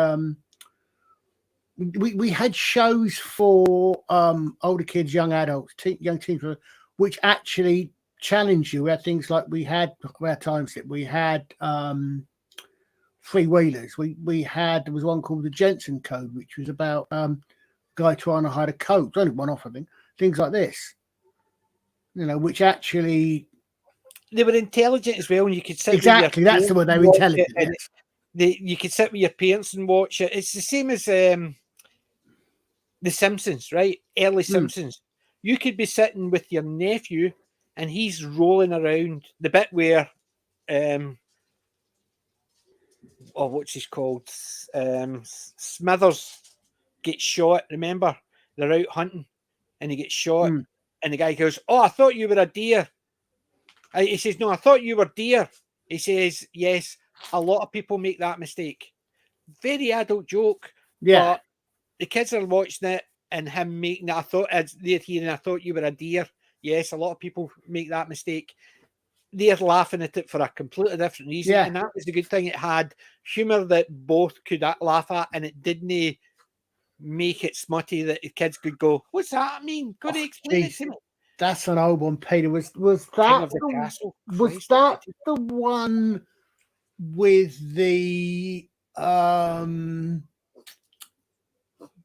we had shows for older kids, young adults, young teens, which actually challenge you. We had things like we had free wheelers. There was one called the Jensen Code, which was about a guy trying to hide a coat. Only one off, I think. Things like this, which actually they were intelligent as well, and you could sit exactly. That's the word. They're intelligent. Yes. You could sit with your parents and watch it. It's the same as The Simpsons, right? Early Simpsons. You could be sitting with your nephew, and he's rolling around the bit where, what's he called? Smithers gets shot. Remember, they're out hunting, and he gets shot, and the guy goes, "Oh, I thought you were a deer." He says, "No, I thought you were deer." He says, "Yes, a lot of people make that mistake." Very adult joke. Yeah. But the kids are watching it and him making it. I thought you were a deer. Yes, a lot of people make that mistake. They're laughing at it for a completely different reason. Yeah. And that was the good thing. It had humour that both could laugh at, and it didn't make it smutty that the kids could go, "What's that mean? Could you explain it to me?" That's an old one, Peter. Was King that of the Castle? Was Christ, that the one with the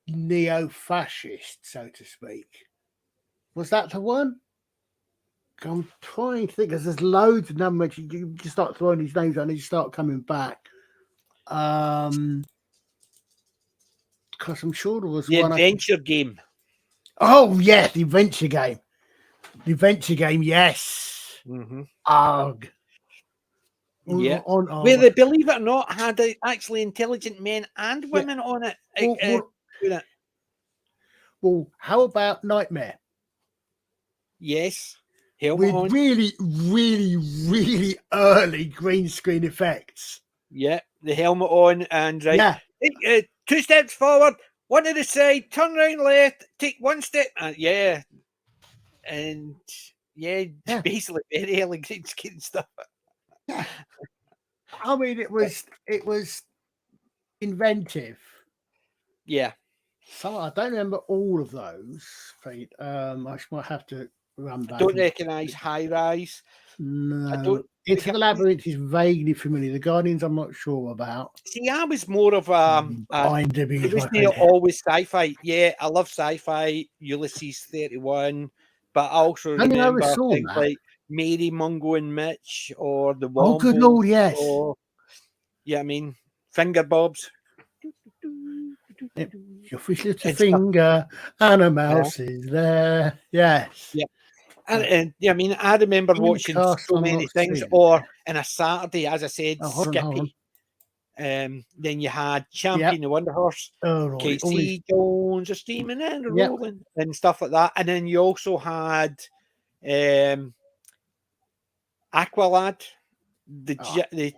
neo-fascist, so to speak? Was that the one? I'm trying to think because there's loads of numbers. You just start throwing these names out and you start coming back. Because I'm sure there was The one. adventure game. Oh yeah, the adventure game. The adventure game, yes. Mm-hmm. Arg. Yeah. On Where they, believe it or not, had actually intelligent men and Yeah. women on it. Well, well, how about Nightmare? Yes. Helmet With on. really, really, really early green screen effects. Yeah. The helmet on and right. Yeah. 2 steps forward, 1 to the side, turn round left, take 1 step. Yeah. And yeah, basically very early green screen stuff. Yeah. I mean, it was inventive. Yeah. Some I don't remember all of those. I might have to run back. I don't recognise High Rise. No, Into the Labyrinth is vaguely familiar. The Guardians, I'm not sure about. See, I was more of it wasn't always sci-fi. Yeah, I love sci-fi. Ulysses 31, but I also remember things like Mary, Mungo, and Mitch, or the Wombos. Oh, good Lord, yes. Or, yeah, I mean, Finger Bobs. Your fish little finger and a mouse is there. Yes. Yeah. And yeah, I mean, I remember watching so many things. Or in a Saturday, as I said, Skippy. Then you had Champion the Wonder Horse, KC Jones, a steaming and a rolling, and stuff like that. And then you also had Aqualad, the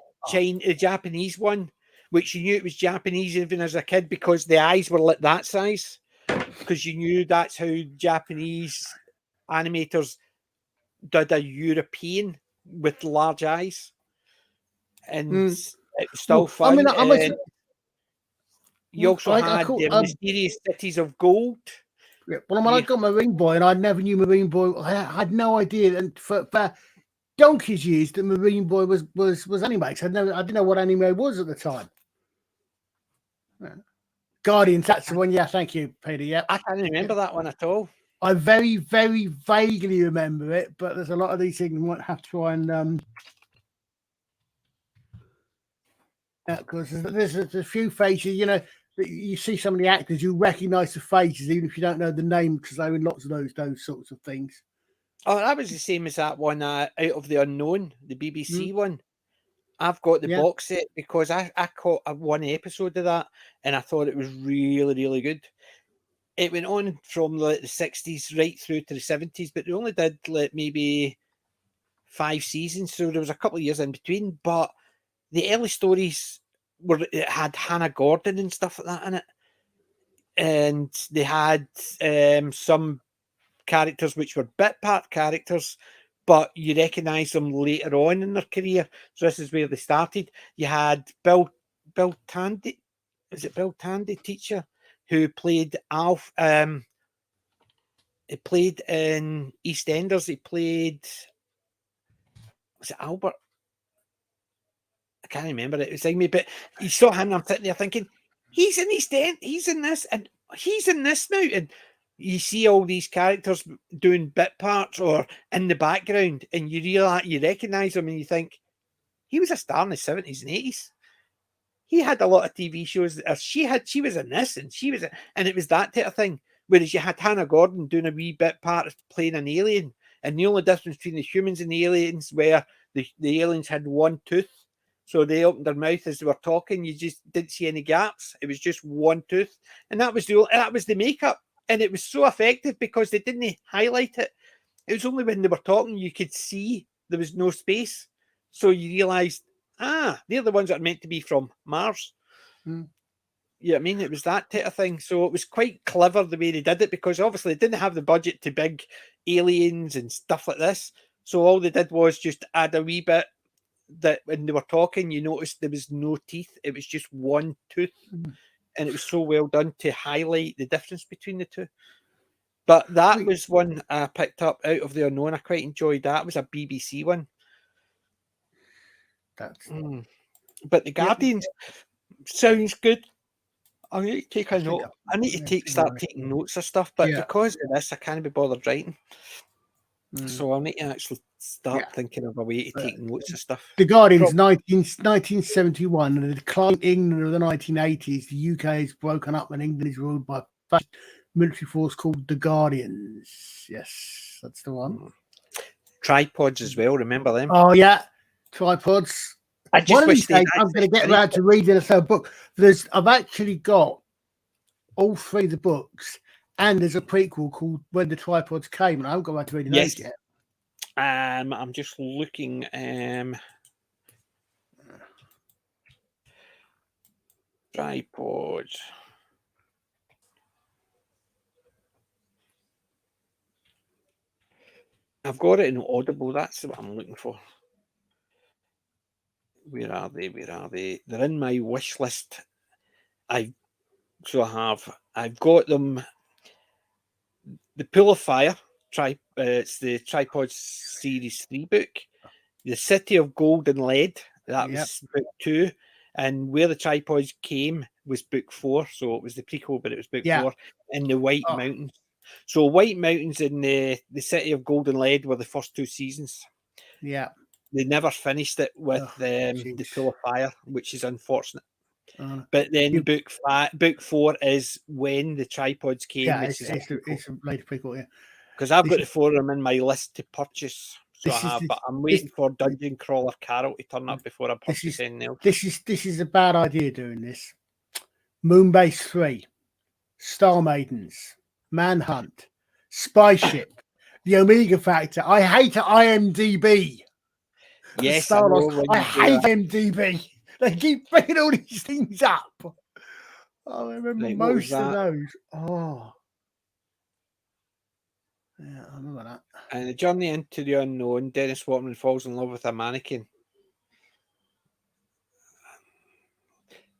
Japanese one, which you knew it was Japanese even as a kid because the eyes were like that size. Because you knew that's how Japanese animators did a European with large eyes. And it was still fun. You also had the Mysterious Cities of Gold. Yeah, well, when I got Marine Boy, and I never knew Marine Boy, I had no idea. And for donkey's years, that Marine Boy was anime. So I didn't know what anime was at the time. Yeah. Guardians, that's the one. Yeah, thank you, Peter. Yeah, I can't remember that one at all. I very, very vaguely remember it, but there's a lot of these things we might have to try and because there's a few faces, you know. You see some of the actors, you recognise the faces, even if you don't know the name, because they're in lots of those sorts of things. Oh, that was the same as that one, Out of the Unknown, the BBC one. I've got the box set because I caught one episode of that, and I thought it was really, really good. It went on from like the 60s right through to the 70s, but they only did like maybe 5 seasons, so there was a couple of years in between. But the early stories it had Hannah Gordon and stuff like that in it, and they had some characters which were bit part characters, but you recognise them later on in their career. So this is where they started. You had Bill Tandy, is it Bill Tandy, teacher, who played Alf. He played in EastEnders. He played, was it Albert? I can't remember it. It was like me, but you saw him. And I'm sitting there thinking, he's in EastEnders. He's in this, and he's in this now. And you see all these characters doing bit parts or in the background, and you recognise them, and you think he was a star in the 70s and 80s. He had a lot of TV shows. She was in this, and and it was that type of thing. Whereas you had Hannah Gordon doing a wee bit part playing an alien, and the only difference between the humans and the aliens were the aliens had one tooth. So they opened their mouth as they were talking. You just didn't see any gaps. It was just one tooth, and that was the makeup, and it was so effective because they didn't highlight it. It was only when they were talking you could see there was no space, so you realised, they're the ones that are meant to be from Mars. Yeah, I mean, it was that type of thing. So it was quite clever the way they did it because obviously they didn't have the budget to big aliens and stuff like this. So all they did was just add a wee bit. That when they were talking, you noticed there was no teeth, it was just one tooth, and it was so well done to highlight the difference between the two. But that was one I picked up, Out of the Unknown. I quite enjoyed that. It was a BBC one. But the Guardians sounds good. I need to take a note. I need to start taking notes of stuff, but because of this, I can't be bothered writing. So I'll need to actually start Yeah. thinking of a way to take notes of stuff. The Guardian's 1971, and the decline in England of the 1980s. The UK is broken up and England is ruled by a fascist military force called the Guardians. Yes, that's the one. Tripods as well, remember them? Oh, yeah. Tripods. I One just of wish these they'd days, I'm going to get around to reading a third book. I've actually got all 3 of the books, and there's a prequel called When the Tripods Came, and I haven't got around to reading those yet. I'm just looking. Tripods. I've got it in Audible. That's what I'm looking for. Where are they? Where are they? They're in my wish list. I've got them. The Pool of Fire. It's the Tripods Series 3 book. The City of Gold and Lead. That was book 2. And Where the Tripods Came was book 4. So it was the prequel, but it was book 4. And the White Mountains. So White Mountains and the City of Gold and Lead were the first 2 seasons. Yeah. They never finished it with the Pool of Fire, which is unfortunate. But then book 4 is When the Tripods Came. Yeah, which it's a later prequel, yeah. Because I've got the 4 of them in my list to purchase. So but I'm waiting for Dungeon Crawler Carol to turn up before I purchase anything else. This is a bad idea doing this. Moonbase 3, Star Maidens, Manhunt, Spy Ship, The Omega Factor. I hate IMDb. Yes, I hate IMDb. They keep bringing all these things up. I remember most of those. Oh. Yeah, I remember that. And The Journey into the Unknown, Dennis Waterman falls in love with a mannequin.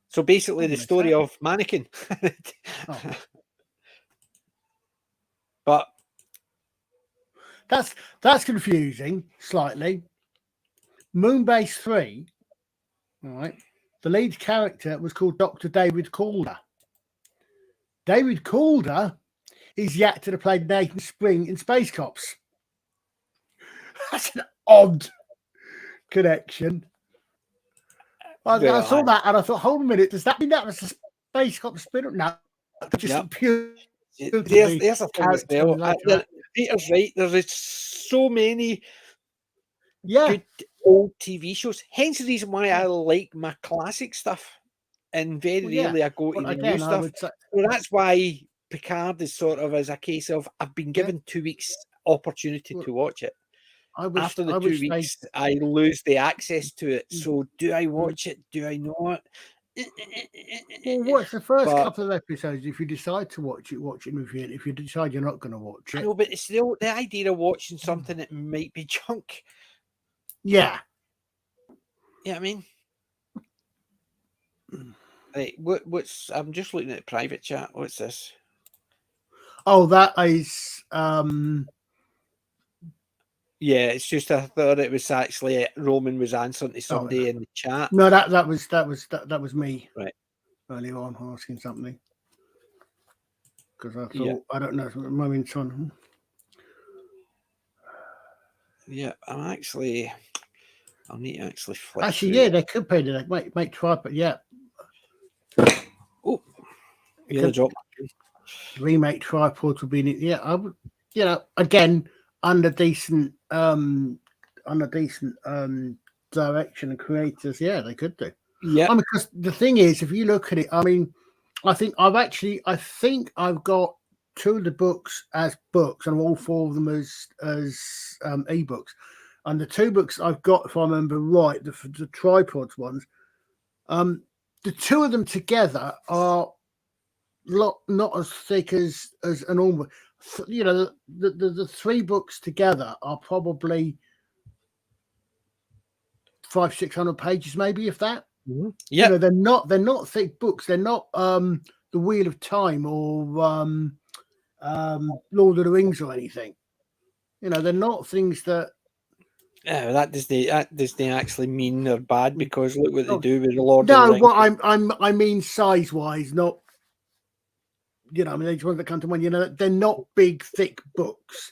So basically the story of Mannequin. But that's confusing slightly. Moonbase 3, all right. The lead character was called Dr. David Calder. David Calder is the actor that played Nathan Spring in Space Cops. That's an odd connection. I saw that and I thought, hold a minute, does that mean that was a Space Cops spin-off? No, just pure. There's a thing as well. Peter's right. There's so many good old TV shows. Hence the reason why I like my classic stuff. And very rarely I go to the new stuff. So that's why Picard is sort of as a case of I've been given 2 weeks opportunity to watch it. After the 2 weeks, I lose the access to it. So do I watch it? Do I not? Well, watch the first couple of episodes. If you decide to watch it with you. If you decide you're not going to watch it, no. But it's the idea of watching something that might be junk. Yeah. Yeah, I mean, right. What's? I'm just looking at the private chat. What's this? Oh, that is. Yeah, it's just I thought it was actually Roman was answering to somebody in the chat. No, that was me. Right. Earlier on, asking something because I thought I don't know. Moment on. Yeah, I'll need to actually flip. Actually, they could pay to make tripod. Yeah. Oh, the drop. Remake tripods would be. Yeah, I would. Again. Under decent direction and creators, they could do. Yeah, because the thing is, if you look at it, I mean, I think I've got 2 of the books as books, and all 4 of them as ebooks. And the 2 books I've got, if I remember right, the tripods ones, the 2 of them together are not as thick as a normal. The 3 books together are probably 500-600 pages, maybe, if that. Mm-hmm. Yeah, they're not thick books. They're not the Wheel of Time or Lord of the Rings or anything. They're not things that. Yeah, that doesn't actually mean they're bad, because look what they do with the Lord of the Rings. What I mean size wise, not. I mean, each one that come to mind. They're not big, thick books.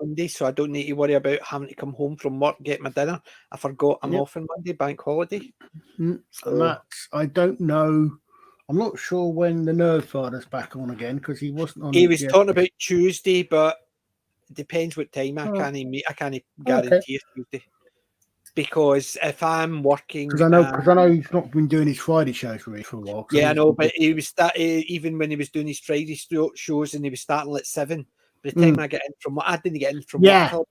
Monday, so I don't need to worry about having to come home from work, get my dinner. I forgot I'm Yep. off on Monday, bank holiday. And So that's, I don't know. I'm not sure when the Nerdfather's back on again because he wasn't on he it was yet. talking about Tuesday, but it depends what time. I Oh. can't Okay. guarantee a Tuesday. Because if I'm working, Because I know he's not been doing his Friday shows really for a while. yeah, I know, but he was even when he was doing his Friday shows and he was starting at 7. By the time I get in from I didn't get in from work till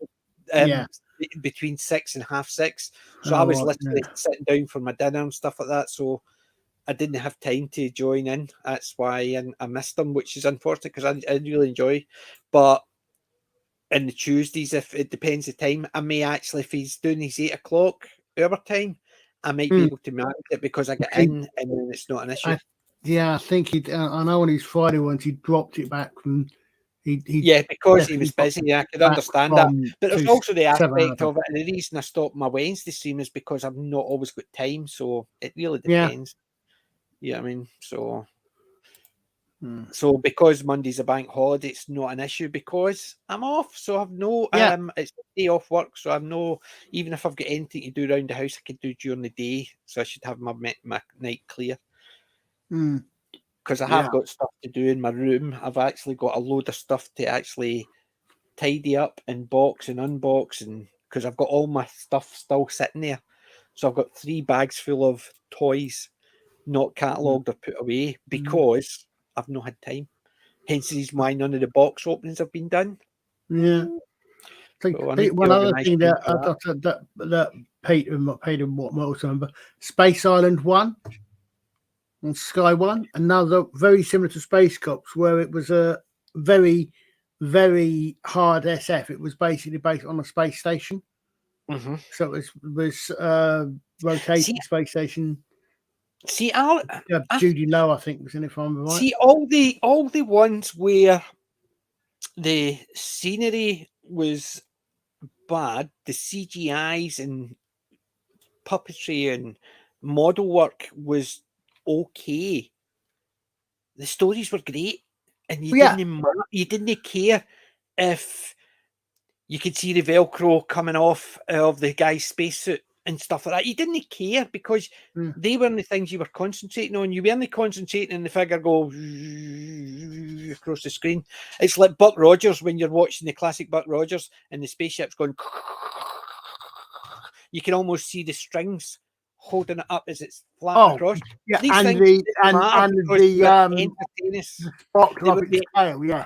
between 6 and half 6. So I was literally sitting down for my dinner and stuff like that. So I didn't have time to join in. That's why I missed him, which is unfortunate because I really enjoy. But in the Tuesdays, if it depends the time, I may actually, if he's doing his 8 o'clock our time, I might be able to manage it because I get in and then it's not an issue. I think he. I know on his Friday ones he dropped it back from. Because he was busy. I could understand that, but there's also the aspect of it, and the reason I stopped my Wednesday stream is because I've not always got time. So it really depends. Yeah, I mean, so because Monday's a bank holiday, it's not an issue because I'm off. So I've no it's a day off work. So I've no, even if I've got anything to do around the house, I can do during the day. So I should have my night clear. Because I have got stuff to do in my room. I've actually got a load of stuff to actually tidy up and box and unbox, and because I've got all my stuff still sitting there. So I've got 3 bags full of toys not catalogued or put away because I've not had time. Hence the reason why none of the box openings have been done. Yeah. So one other thing that Peter Mortis remember, Space Island 1 on Sky 1, another very similar to Space Cops, where it was a very, very hard SF. It was basically based on a space station. So it was rotating space station. See, Judy Lowe, I think, was in it, if I'm right. See, all the ones where the scenery was bad, the CGIs and puppetry and model work was okay. The stories were great, and you didn't care if you could see the Velcro coming off of the guy's spacesuit and stuff like that. You didn't care because they weren't the things you were concentrating on. You weren't concentrating on the figure go across the screen. It's like Buck Rogers when you're watching the classic Buck Rogers and the spaceship's going. You can almost see the strings holding it up as it's flat across. Yeah, these and things the sparkle up its tail,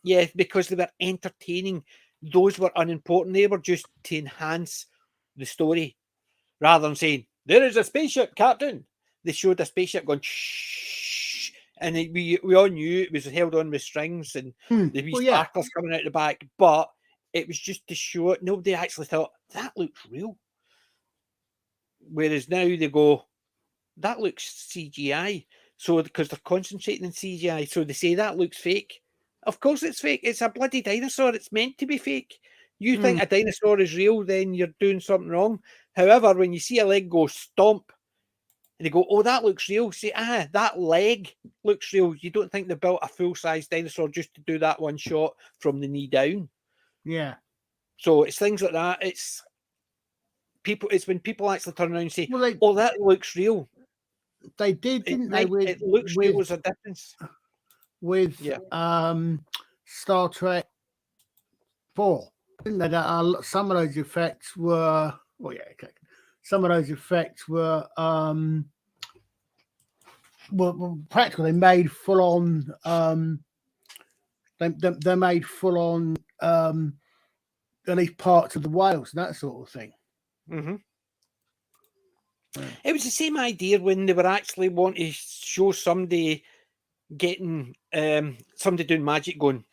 yeah, because they were entertaining. Those were unimportant. They were just to enhance the story, rather than saying there is a spaceship, Captain. They showed a spaceship going shh, and we all knew it was held on with strings and the wee sparklers coming out the back. But it was just to show it. Nobody actually thought that looks real. Whereas now they go, that looks CGI. So because they're concentrating on CGI, so they say that looks fake. Of course it's fake. It's a bloody dinosaur. It's meant to be fake. You think a dinosaur is real, then you're doing something wrong. However, when you see a leg go stomp, and they go, oh, that looks real. Say, that leg looks real. You don't think they built a full-size dinosaur just to do that one shot from the knee down. Yeah. So it's things like that. It's when people actually turn around and say, oh, that looks real. They did, didn't they? It looks real as a difference. With Star Trek 4, didn't they? Some of those effects were, some of those effects were well, practical. They made full on. They made full on. At least parts of the whales and that sort of thing. Mm-hmm. Yeah. It was the same idea when they were actually wanting to show somebody getting somebody doing magic going,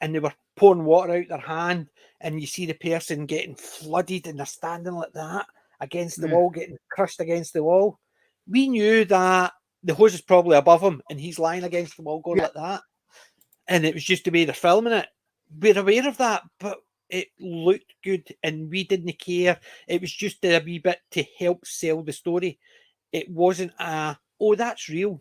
and they were pouring water out their hand, and you see the person getting flooded, and they're standing like that against the wall, getting crushed against the wall. We knew that the hose is probably above him, and he's lying against the wall going like that. And it was just the way they're filming it. We're aware of that, but it looked good, and we didn't care. It was just a wee bit to help sell the story. It wasn't oh, that's real.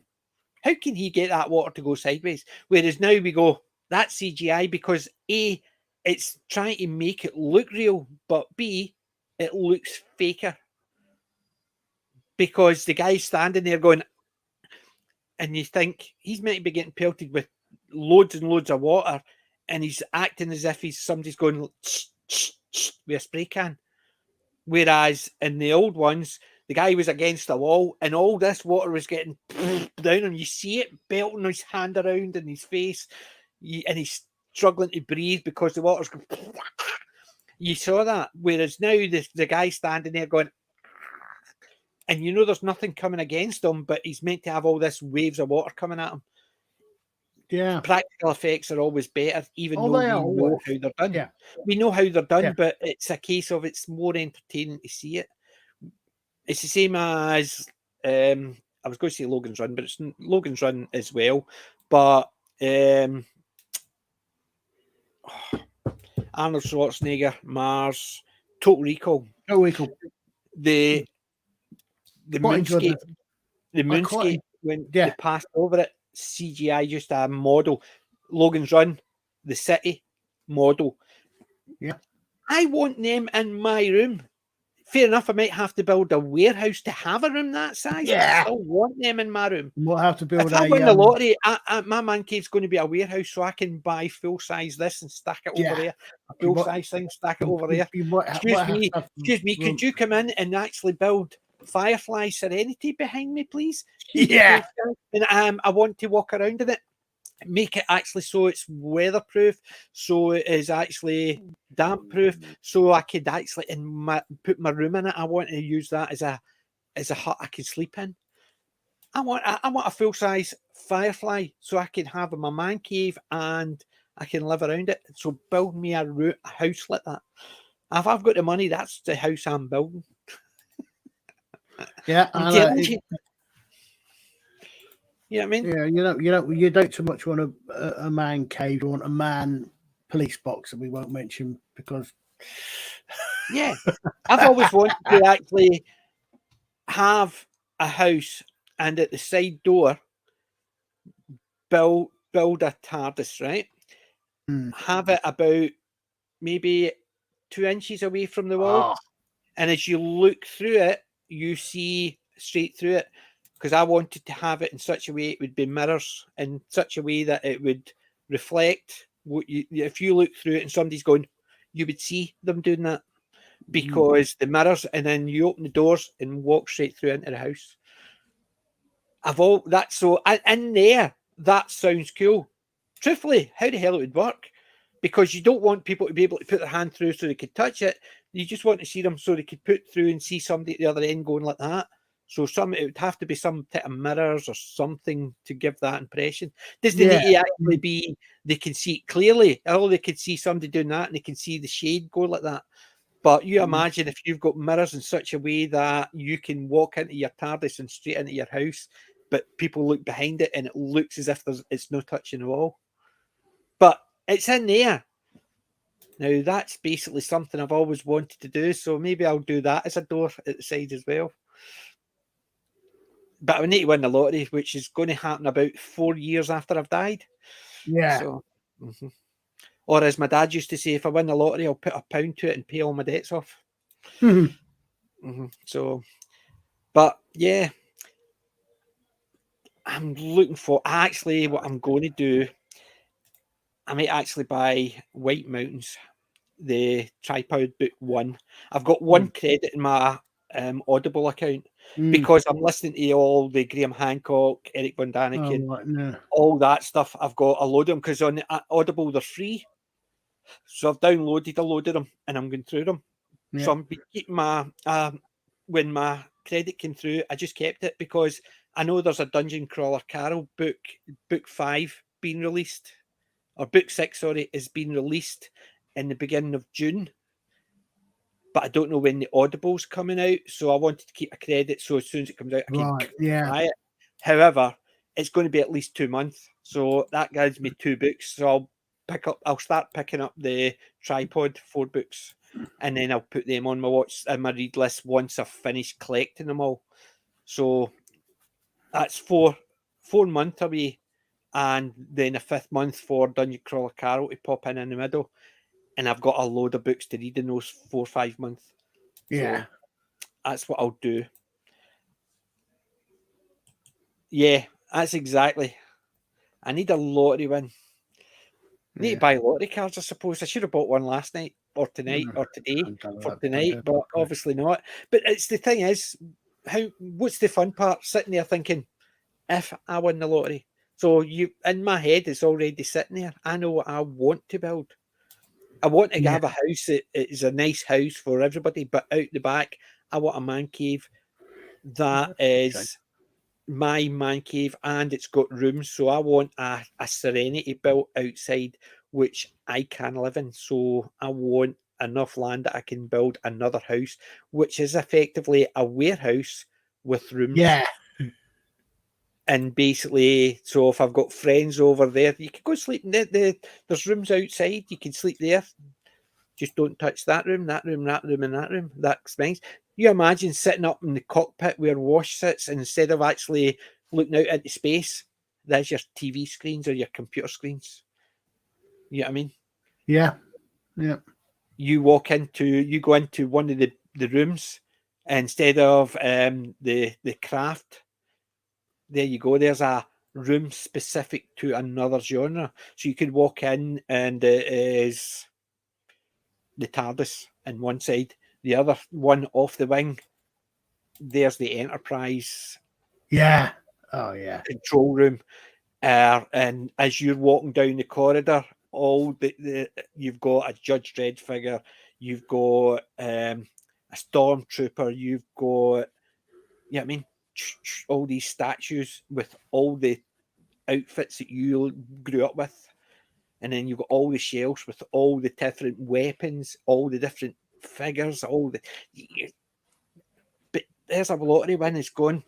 How can he get that water to go sideways? Whereas now we go, that's CGI, because A, it's trying to make it look real, but B, it looks faker. Because the guy's standing there going, and you think he's meant to be getting pelted with loads and loads of water, and he's acting as if somebody's going with a spray can. Whereas in the old ones, the guy was against the wall, and all this water was getting down, and you see it belting his hand around in his face, and he's struggling to breathe because the water's going. You saw that. Whereas now the guy standing there going, and you know there's nothing coming against him, but he's meant to have all this waves of water coming at him. Yeah, practical effects are always better, even though they we are know always. how they're done. Yeah. We know how they're done, Yeah. but it's a case of it's more entertaining to see it. It's the same as I was going to say Logan's Run, but it's Logan's Run as well. But Arnold Schwarzenegger, Mars, Total Recall. Total Recall. The moonscape, when Yeah. they passed over it, CGI, just a model. Logan's Run, the city model. Yeah. I want them in my room. Fair enough, I might have to build a warehouse to have a room that size. But I still want them in my room. We'll have to build If I win the lottery, my man cave's going to be a warehouse, so I can buy full size this and stack it over there. A full size thing, stack it over there. Excuse me, could you come in and actually build Firefly Serenity behind me, please? Yeah. And I want to walk around in it. Make it actually so it's weatherproof, so it is actually damp proof, so I could actually put my room in it. I want to use that as a hut I can sleep in. I want a full size Firefly so I can have my man cave and I can live around it. So build me a house like that. If I've got the money, that's the house I'm building. Yeah, I'm telling you. You know what I mean? Yeah, you don't so much want a man cave. You want a man police box that we won't mention because. Yeah, I've always wanted to actually have a house and at the side door build a TARDIS, right? Have it about maybe 2 inches away from the wall, and as you look through it, you see straight through it. Because I wanted to have it in such a way it would be mirrors in such a way that it would reflect what if you look through it and somebody's going, you would see them doing that because the mirrors, and then you open the doors and walk straight through into the house. In there, that sounds cool. Truthfully, how the hell it would work? Because you don't want people to be able to put their hand through so they could touch it. You just want to see them so they could put through and see somebody at the other end going like that. So it would have to be some type of mirrors or something to give that impression. Doesn't need to actually be they can see it clearly. All they could see somebody doing that and they can see the shade go like that. But you imagine if you've got mirrors in such a way that you can walk into your TARDIS and straight into your house, but people look behind it and it looks as if it's no touching the wall. But it's in there. Now that's basically something I've always wanted to do. So maybe I'll do that as a door at the side as well. But I need to win the lottery, which is going to happen about 4 years after I've died. Yeah. So, or as my dad used to say, if I win the lottery, I'll put £1 to it and pay all my debts off. So, but yeah, I'm looking for actually what I'm going to do. I might actually buy White Mountains, the Tripod Book 1. I've got 1 credit in my Audible account Mm. because I'm listening to all the Graham Hancock, Eric Von Oh, Daniken, right, no. all that stuff. I've got a load of them because on Audible they're free. So I've downloaded a load of them and I'm going through them. Yeah. So I'm keeping my when my credit came through, I just kept it because I know there's a Dungeon Crawler Carol book 5 being released, or book 6, sorry, is being released in the beginning of June. But I don't know when the Audible's coming out, so I wanted to keep a credit so as soon as it comes out, I can buy it. However, it's going to be at least 2 months, so that gives me 2 books. So I'll start picking up the Tripod 4 books, and then I'll put them on my read list once I've finished collecting them all. So that's 4 months away, and then a 5th month for Dungeon Crawler Carol to pop in the middle. And I've got a load of books to read in those 4 or 5 months. Yeah. So that's what I'll do. Yeah, that's exactly. I need a lottery win. I need to buy lottery cards, I suppose. I should have bought one last night or tonight or today for tonight, but obviously not. But it's the thing is, what's the fun part? Sitting there thinking, if I win the lottery. So in my head, it's already sitting there. I know what I want to build. I want to have a house that is a nice house for everybody, but out the back, I want a man cave that is my man cave and it's got rooms. So I want a serenity built outside, which I can live in. So I want enough land that I can build another house, which is effectively a warehouse with rooms. Yeah. And basically, so if I've got friends over there, you can go sleep in there's rooms outside, you can sleep there. Just don't touch that room, that room, that room, and that room. That's nice. You imagine sitting up in the cockpit where Wash sits, and instead of actually looking out into space, there's your TV screens or your computer screens. You know what I mean? Yeah. Yeah. You go into one of the rooms, instead of the craft, there you go. There's a room specific to another genre. So you could walk in and it is the TARDIS in one side, the other one off the wing, there's the Enterprise. Yeah. Oh, yeah. Control room. And as you're walking down the corridor, you've got a Judge Dredd figure, you've got a stormtrooper, you've got, I mean, all these statues with all the outfits that you grew up with. And then you've got all the shelves with all the different weapons, all the different figures, but there's a lottery win is gone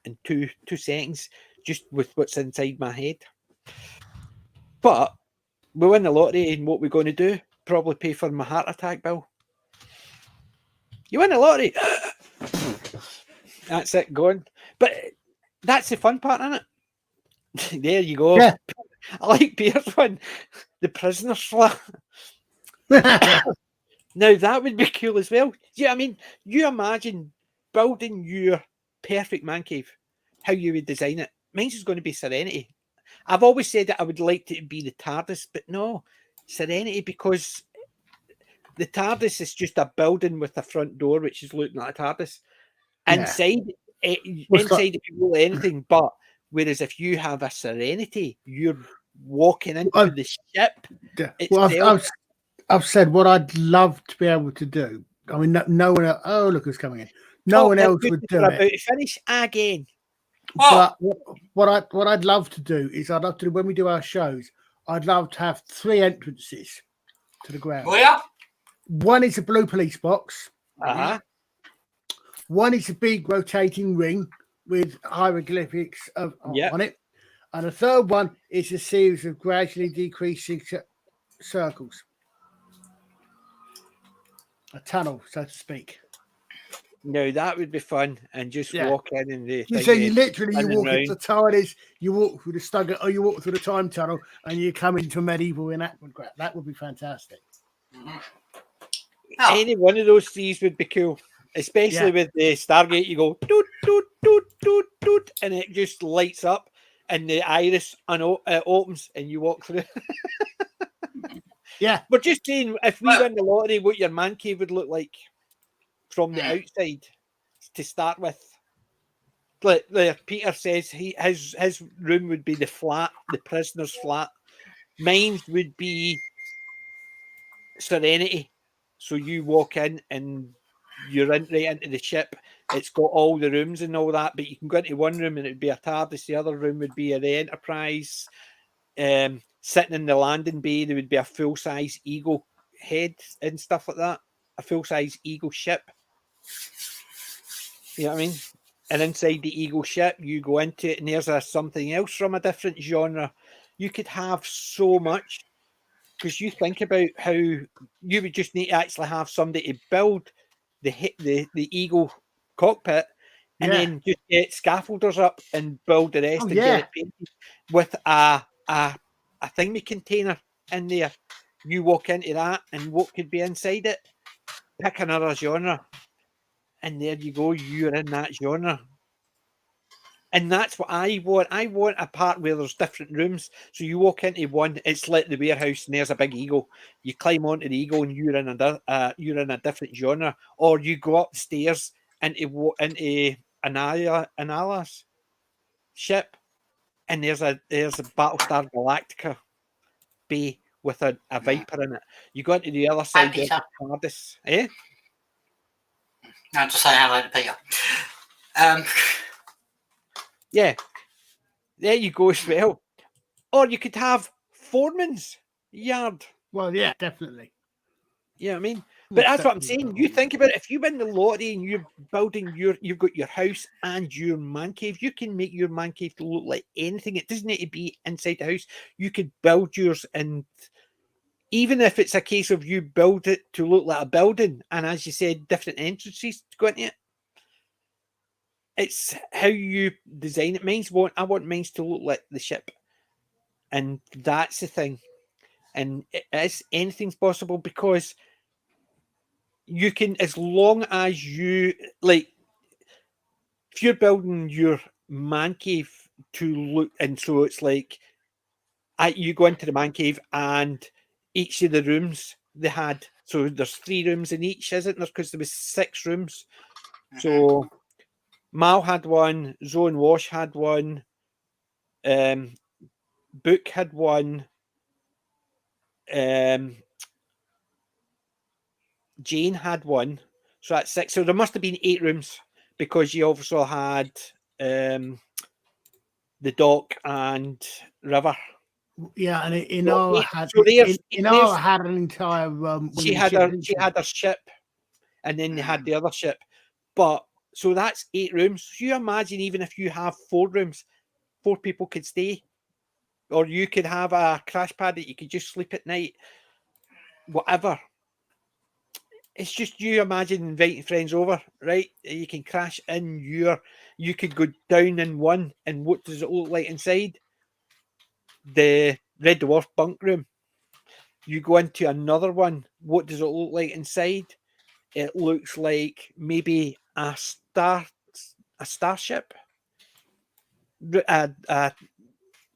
in two seconds, just with what's inside my head. But we win the lottery, and what we're going to do? Probably pay for my heart attack bill. You win the lottery. That's it, gone. But that's the fun part, isn't it? There you go. Yeah. I like Pierre's one. The prisoner slap. Now that would be cool as well. Yeah, I mean, you imagine building your perfect man cave, how you would design it. Mine's is going to be Serenity. I've always said that I would like to be the TARDIS, but no, Serenity, because the TARDIS is just a building with a front door, which is looking like a TARDIS. Inside, inside if you roll anything, but whereas if you have a Serenity, you're walking into the ship. Well, I've said what I'd love to be able to do. I mean, no one else. Oh, look who's coming in. No one else would do it. To finish again. But what I'd love to do is I'd love to do, when we do our shows, I'd love to have 3 entrances to the ground. Oh, yeah? One is a blue police box. Uh-huh. One is a big rotating ring with hieroglyphics on it. And the third one is a series of gradually decreasing circles. A tunnel, so to speak. No, that would be fun, and just walk in and the. So you walk into the TARDIS, you walk through the Stugger, or you walk through the time tunnel, and you come into medieval enactment. That would be fantastic. Any one of those threes would be cool, especially with the Stargate. You go doot doot doot doot doot, and it just lights up, and the iris opens, and you walk through. Yeah, we're just saying, if we win the lottery, what your man cave would look like from the outside. to start with. Like Peter says, his room would be the flat, the prisoner's flat. Mine would be Serenity. So you walk in and you're in right into the ship. It's got all the rooms and all that, but you can go into one room and it would be a TARDIS. The other room would be the Enterprise. Sitting in the landing bay, there would be a full-size Eagle head and stuff like that. A full-size Eagle ship. You know what I mean? And inside the Eagle ship, you go into it, and there's something else from a different genre. You could have so much, because you think about how you would just need to actually have somebody to build the Eagle cockpit, and then just get scaffolders up and build the rest and get it painted with a thingy container in there. You walk into that, and what could be inside it? Pick another genre. And there you go, you're in that genre. And that's what I want. I want a part where there's different rooms. So you walk into one, it's like the warehouse, and there's a big Eagle. You climb onto the Eagle, and you're in a different genre. Or you go upstairs into Anala's ship, and there's a Battlestar Galactica bay with a Viper in it. You go into the other side of the TARDIS, eh? No, to say hello to Peter. Yeah, there you go as well. Or you could have Foreman's Yard. Well, yeah, definitely. You know what I mean? But that's what I'm saying. You think about it, if you win the lottery and you're building you've got your house and your man cave, you can make your man cave to look like anything. It doesn't need to be inside the house. You could build yours, and even if it's a case of you build it to look like a building, and as you said, different entrances to go into it. It's how you design it. I want mine to look like the ship. And that's the thing. And anything's possible, because you can, as long as you, like, if you're building your man cave to look, and so it's like, you go into the man cave and each of the rooms they had, so there's 3 rooms in each, isn't there? Because there was 6 rooms. So Mal had one, Zoe and Wash had one, Book had one, Jane had one. So that's 6. So there must have been 8 rooms, because you also had the Dock and River. Yeah, and So Inara had had an entire she had her ship, and then they had the other ship. But so that's 8 rooms. So you imagine, even if you have 4 rooms, 4 people could stay, or you could have a crash pad that you could just sleep at night, whatever. It's just, you imagine inviting friends over, right? You can crash in you could go down in one, and what does it look like inside? The Red Dwarf bunk room. You go into another one, what does it look like inside? It looks like maybe a starship, a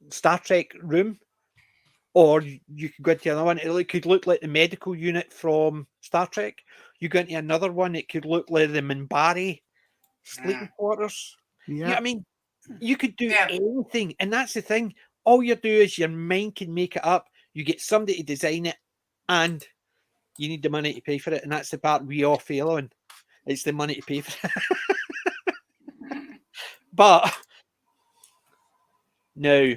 Star Trek room. Or you could go into another one, it could look like the medical unit from Star Trek. You go into another one, it could look like the Minbari sleeping quarters. Yeah. You know what I mean? You could do anything. And that's the thing. All you do is your mind can make it up. You get somebody to design it, and you need the money to pay for it. And that's the part we all fail on. It's the money to pay for it. But no.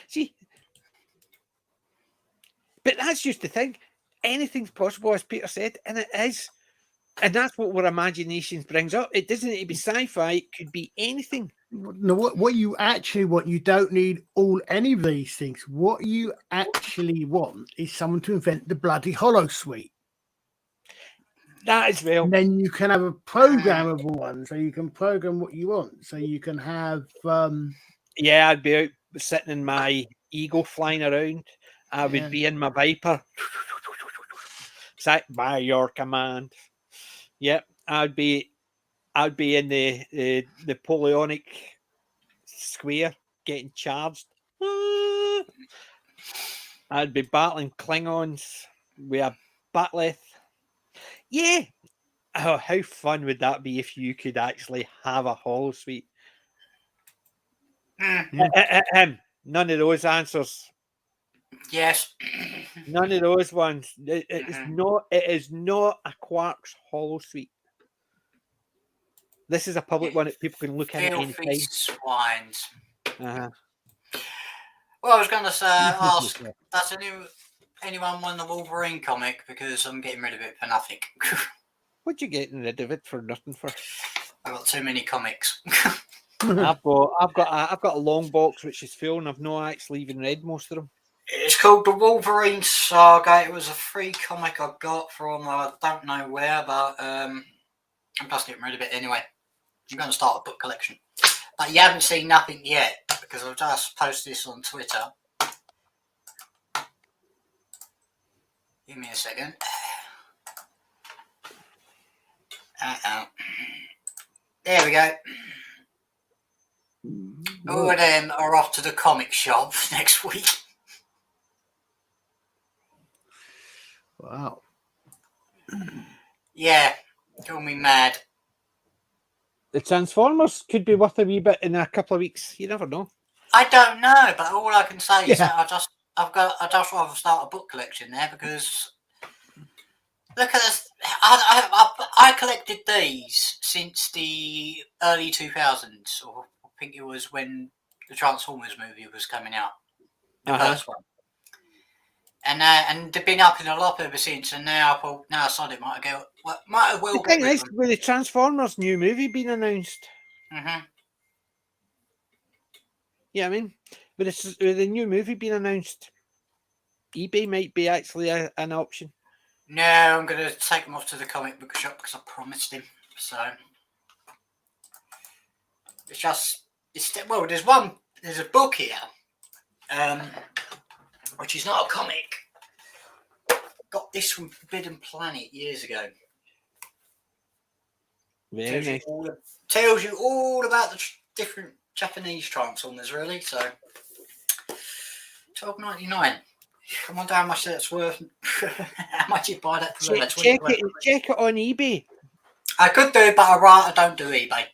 See, but that's just the thing. Anything's possible, as Peter said, and it is. And that's what our imagination brings up. It doesn't need to be sci-fi. It could be anything. No, what you actually want, you don't need any of these things. What you actually want is someone to invent the bloody holosuite. That as well. And then you can have a programmable one, so you can program what you want. So you can have yeah, I'd be out sitting in my Eagle flying around. I would be in my Viper. Sat by your command. Yep, I'd be in the Napoleonic square getting charged. I'd be battling Klingons. with a batleth. Yeah. Oh, how fun would that be if you could actually have a holosuite? None of those answers. Yes. None of those ones. It is Mhm. not. It is not a Quark's holosuite. This is a public one that people can look in at any Filthy time. swines. Uh-huh. Well, I was going to say, ask, does anyone want the Wolverine comic? Because I'm getting rid of it for nothing. What you getting rid of it for nothing for? I've got too many comics. I've got a long box which is full, and I've not actually even read most of them. It's called the Wolverine Saga. It was a free comic I got from I don't know where, but I'm just getting rid of it anyway. I'm going to start a book collection. But you haven't seen nothing yet because I've just posted this on Twitter. Give me a second. There we go. All of them are off to the comic shop next week. Wow. Yeah, call me mad. The Transformers could be worth a wee bit in a couple of weeks. You never know. I don't know, but all I can say is Yeah. that I just rather start a book collection there because look at this. I collected these since the early 2000s, or I think it was when the Transformers movie was coming out, the first one. And they've been up in a lot ever since. And now I thought, no, Sonic might as well The get thing rid is, of them. with the Transformers new movie being announced, Mm-hmm. yeah, I mean, with the new movie being announced, eBay might be actually an option. No, I'm going to take them off to the comic book shop because I promised him. So well, there's a book here, which is not a comic. Got this from Forbidden Planet years ago. Very nice. Tells you all about the different Japanese Transformers, really. So $12.99. I wonder how much that's worth. How much you buy that for? Check it on eBay. I could do, but I don't do eBay.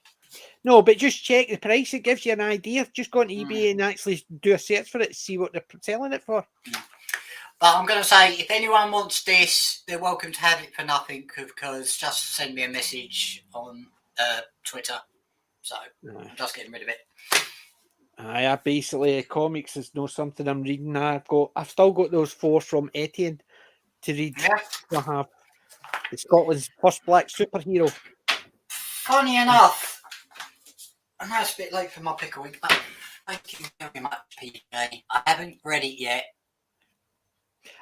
No, but just check the price. It gives you an idea. Just go on eBay and actually do a search for it, see what they're selling it for. But I'm going to say, if anyone wants this, they're welcome to have it for nothing, because just send me a message on Twitter. So I'm just getting rid of it. I basically comics is not something I'm reading. I've still got those 4 from Etienne to read. Yeah. I have Scotland's first black superhero. Funny enough, I know it's a bit late for my pick a week, but thank you very much, PJ. I haven't read it yet.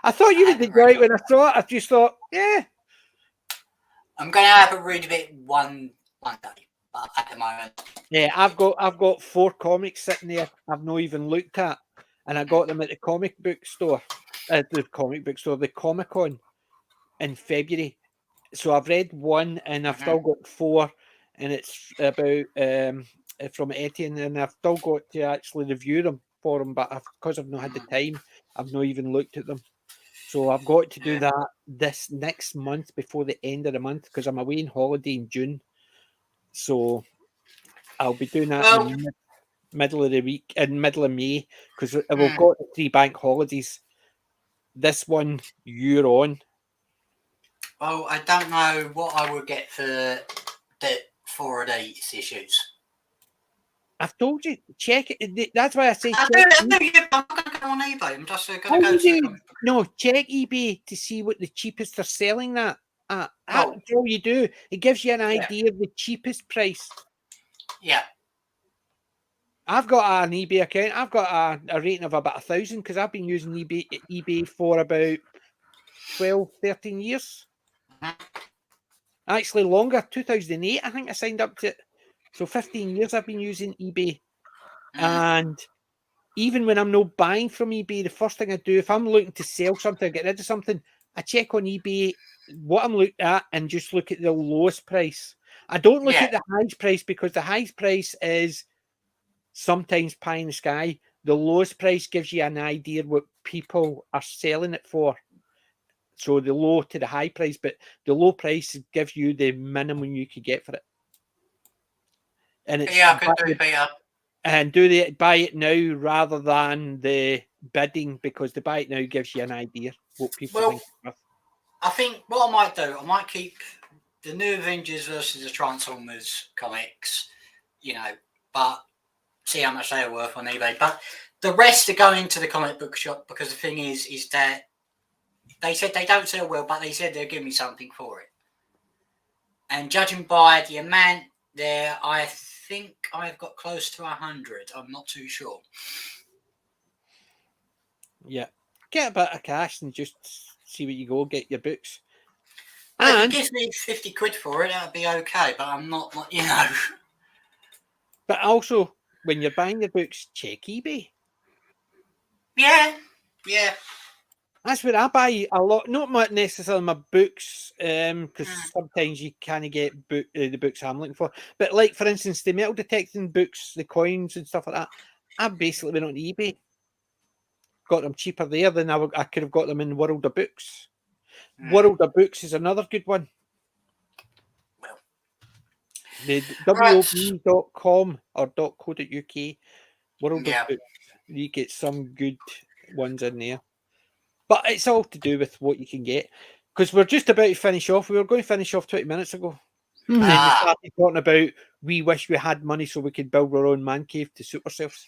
I thought you would enjoy it when I saw it. I just thought, yeah. I'm going to have a read of it one day, but at the moment. Yeah, I've got 4 comics sitting there I've not even looked at, and I got them at the comic book store, the Comic-Con in February. So I've read 1, and I've still got 4, and it's about from Etienne, and I've still got to actually review them for him, but because I've not had the time, I've not even looked at them. So I've got to do that this next month before the end of the month, because I'm away on holiday in June. So I'll be doing that in the middle of the week, in middle of May, because we've got the 3 bank holidays. This one you're on. Well, I don't know what I would get for the 4 of these issues. I've told you, check it. That's why I say I'm not going to go on eBay. I'm just going to go to the comic book. No, check eBay to see what the cheapest they're selling that at. That's all you do. It gives you an idea of the cheapest price. Yeah. I've got an eBay account. I've got a rating of about 1,000 because I've been using eBay for about 12, 13 years. Actually longer, 2008 I think I signed up to it. So 15 years I've been using eBay. And even when I'm not buying from eBay, the first thing I do, if I'm looking to sell something or get rid of something, I check on eBay what I'm looking at and just look at the lowest price. I don't look at the highest price, because the highest price is sometimes pie in the sky. The lowest price gives you an idea what people are selling it for. So the low to the high price, but the low price gives you the minimum you could get for it. And it's Yeah, I could do it, Peter. and buy it now rather than the bidding, because the buy it now gives you an idea what people Well, think it's worth. I think what I might do, I might keep the New Avengers versus the Transformers comics, but see how much they are worth on eBay. But the rest are going to the comic book shop, because the thing is that they said they don't sell well, but they said they'll give me something for it. And judging by the amount there, I think I've got close to 100. I'm not too sure. Yeah. Get a bit of cash and just see what you go, get your books. Well, if And it gives me 50 quid for it, that'd be okay, but I'm not. but also when you're buying your books, check eBay. Yeah. That's where I buy a lot, not necessarily my books, because sometimes you can't get the books I'm looking for. But like, for instance, the metal detecting books, the coins and stuff like that, I basically went on eBay, got them cheaper there than I could have got them in World of Books. World of Books is another good one. Well, The right. wob.com or .co.uk, World Yeah. of Books, you get some good ones in there. But it's all to do with what you can get. Because we're just about to finish off. We were going to finish off 20 minutes ago. And then we started talking about we wish we had money so we could build our own man cave to suit ourselves.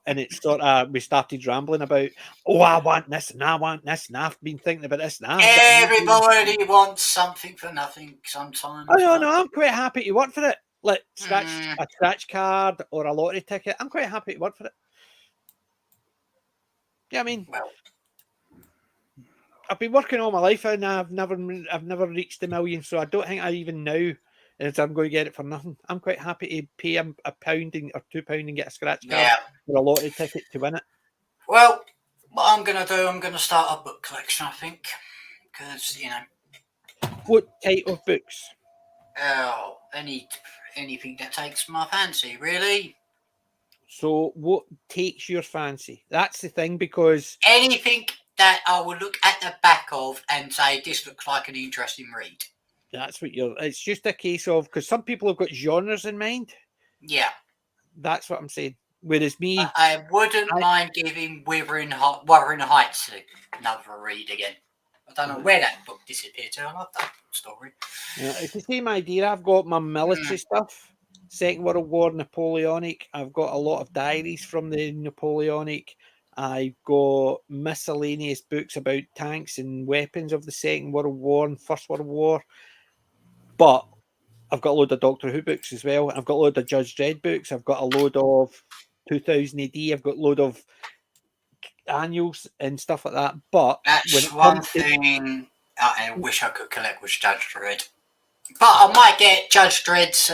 And it's sort of, we started rambling about, I want this and I want this and I've been thinking about this and I've got Everybody wants something for nothing sometimes. no, I'm quite happy to work for it. Like a scratch card or a lottery ticket. I'm quite happy to work for it. Yeah, I mean, Well, I've been working all my life and I've never reached a million, so I don't think I even now is I'm going to get it for nothing. I'm quite happy to pay a £1 or £2 and get a scratch card or a lottery ticket to win it. Well, what I'm going to do, I'm going to start a book collection, I think, because What type of books? anything that takes my fancy, really. So, what takes your fancy? That's the thing, because Anything that I will look at the back of and say, this looks like an interesting read. that's what it's just a case of, because some people have got genres in mind. Yeah. That's what I'm saying. Whereas me, I wouldn't mind giving Wuthering Heights another read again. I don't know where that book disappeared to. I love that story. it's the same idea. I've got my military stuff, Second World War, Napoleonic. I've got a lot of diaries from the Napoleonic. I've got miscellaneous books about tanks and weapons of the Second World War and First World War. But I've got a load of Doctor Who books as well. I've got a load of Judge Dredd books. I've got a load of 2000 AD. I've got a load of annuals and stuff like that. But that's one thing I wish I could collect was Judge Dredd. But I might get Judge Dredd's,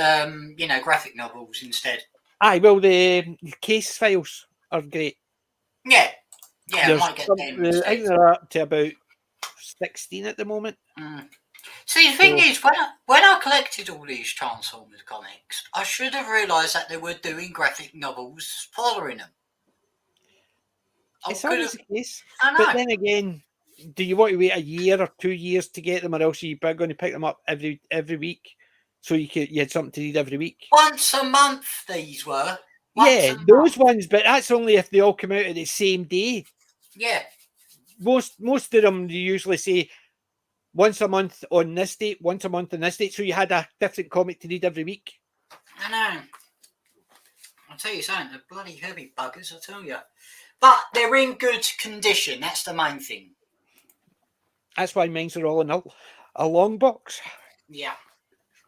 graphic novels instead. Aye, well, the case files are great. Yeah, I might get them instead. I think they're up to about 16 at the moment. See, the thing is, when I collected all these Transformers comics, I should have realised that they were doing graphic novels following them. It's always the case. I know. But then again, do you want to wait a year or 2 years to get them, or else you're going to pick them up every week? So you had something to read every week. Once a month, these were. Those ones, but that's only if they all come out at the same day. Yeah. Most of them, you usually say once a month on this date, once a month on this date. So you had a different comic to read every week. I know. I'll tell you something, they're bloody heavy buggers, I tell you. But they're in good condition, that's the main thing. That's why mine's are all in a long box. Yeah.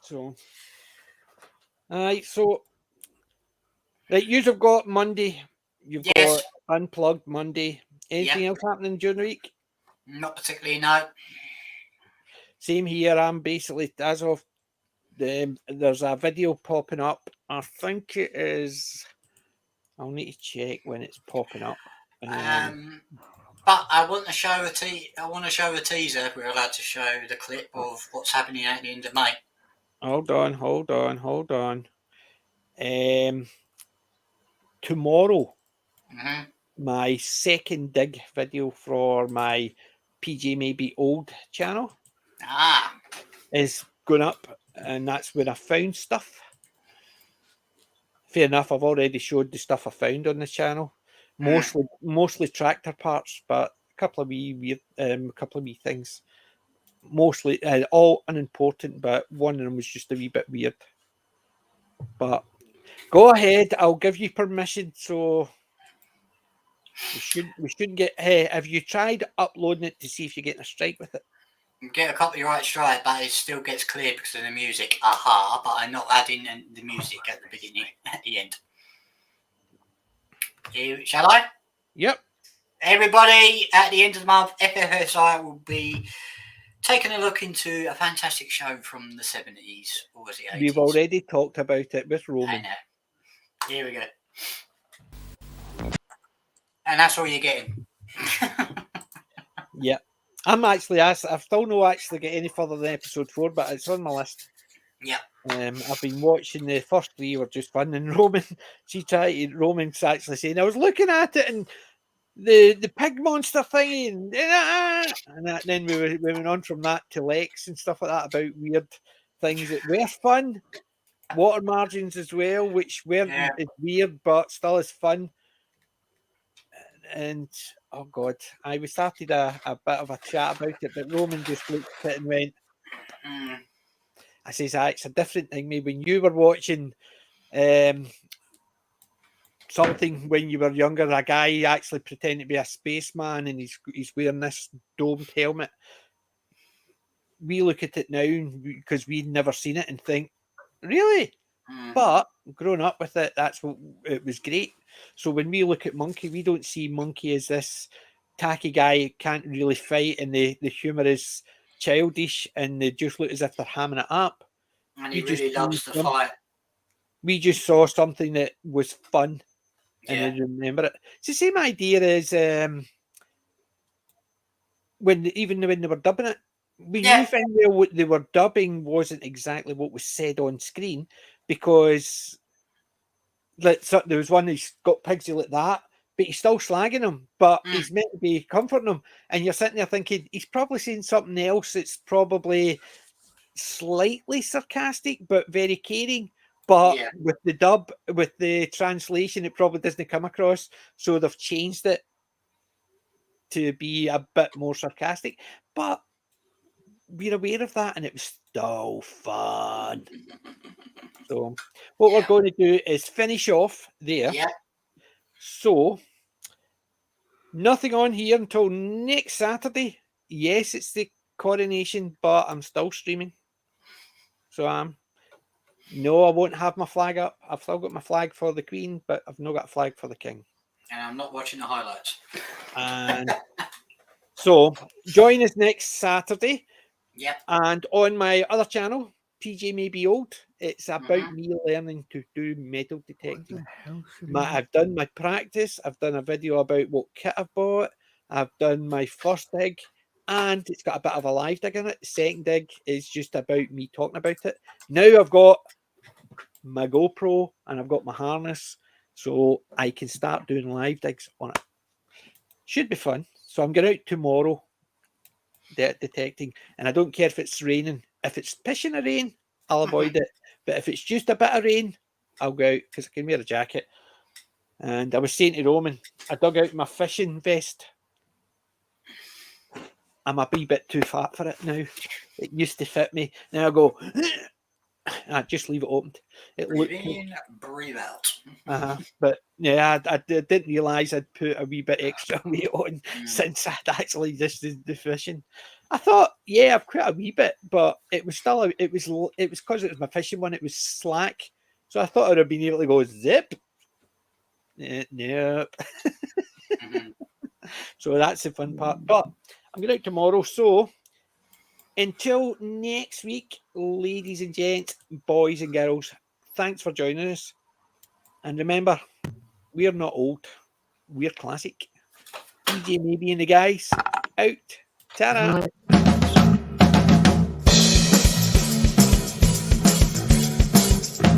So, so, right, you've got Monday. You've got Unplugged Monday. Anything else happening during the week? Not particularly, no. Same here. I'm basically, as of there's a video popping up. I think it is. I'll need to check when it's popping up. But I want to show a teaser. If we're allowed to show the clip of what's happening at the end of May. Hold on. Tomorrow, my second dig video for my PJ Maybe Old channel Ah, is going up, and that's where I found stuff. Fair enough, I've already showed the stuff I found on this channel. Mostly tractor parts, but a couple of wee things. Mostly all unimportant, but one of them was just a wee bit weird. But go ahead, I'll give you permission. So we should get. Hey, have you tried uploading it to see if you're getting a strike with it? get a copyright strike, but it still gets cleared because of the music. Aha! But I'm not adding the music at the beginning, at the end. Shall I? Yep. Everybody, at the end of the month, FFSI will be taking a look into a fantastic show from the 70s, or was it 80s? We've already talked about it with I Roman. know. Here we go. And that's all you're getting. Yeah. I'm actually I've still not actually get any further than episode 4, but it's on my list. Yeah. I've been watching the first 3 were just fun, and Roman's actually saying I was looking at it and the pig monster thingy and then we went on from that to Lex and stuff like that about weird things that were fun. Water margins as well, which weren't as weird but still is fun. And oh god, we started a bit of a chat about it, but Roman just looked at it and went, I says, it's a different thing. Maybe when you were watching something when you were younger, a guy actually pretending to be a spaceman and he's wearing this domed helmet. We look at it now because we'd never seen it and think, really? But growing up with it, that's what it was great. So when we look at Monkey, we don't see Monkey as this tacky guy who can't really fight, and the humour is childish, and they just look as if they're hamming it up. And he really loves to fight. We just saw something that was fun, and I remember it. It's the same idea as when they were dubbing it. We knew what they were dubbing wasn't exactly what was said on screen, because there was one who's got Pigsy like that, but he's still slagging him, but he's meant to be comforting him, and you're sitting there thinking he's probably saying something else that's probably slightly sarcastic but very caring. But with the dub, with the translation, it probably doesn't come across, so they've changed it to be a bit more sarcastic. But we're aware of that, and it was still fun. So what we're going to do is finish off there. Yeah. So nothing on here until next Saturday. Yes, it's the coronation, but I'm still streaming. So no, I won't have my flag up. I've still got my flag for the Queen, but I've not got a flag for the King. And I'm not watching the highlights. And so join us next Saturday. Yeah. And on my other channel, PJ Maybe Old, it's about me learning to do metal detecting. I've done my practice. I've done a video about what kit I've bought. I've done my first dig, and it's got a bit of a live dig in it. The second dig is just about me talking about it. Now I've got my GoPro and I've got my harness, so I can start doing live digs on it. Should be fun. So I'm going out tomorrow detecting, and I don't care if it's raining. If it's pissing a rain, I'll avoid it. But if it's just a bit of rain, I'll go out because I can wear a jacket. And I was saying to Roman, I dug out my fishing vest. I'm a wee bit too fat for it now. It used to fit me. Now I go, I just leave it opened. It breathe in, breathe out. But yeah, I didn't realise I'd put a wee bit extra weight on since I'd actually just did the fishing. I thought, yeah, I've quite a wee bit, but it was still it was because it was my fishing one. It was slack, so I thought I'd have been able to go zip. Nope. So that's the fun part. But I'm going out tomorrow, so. Until next week, ladies and gents, boys and girls, thanks for joining us. And remember, we're not old, we're classic. DJ Maybe and the guys, out. Ta-ra.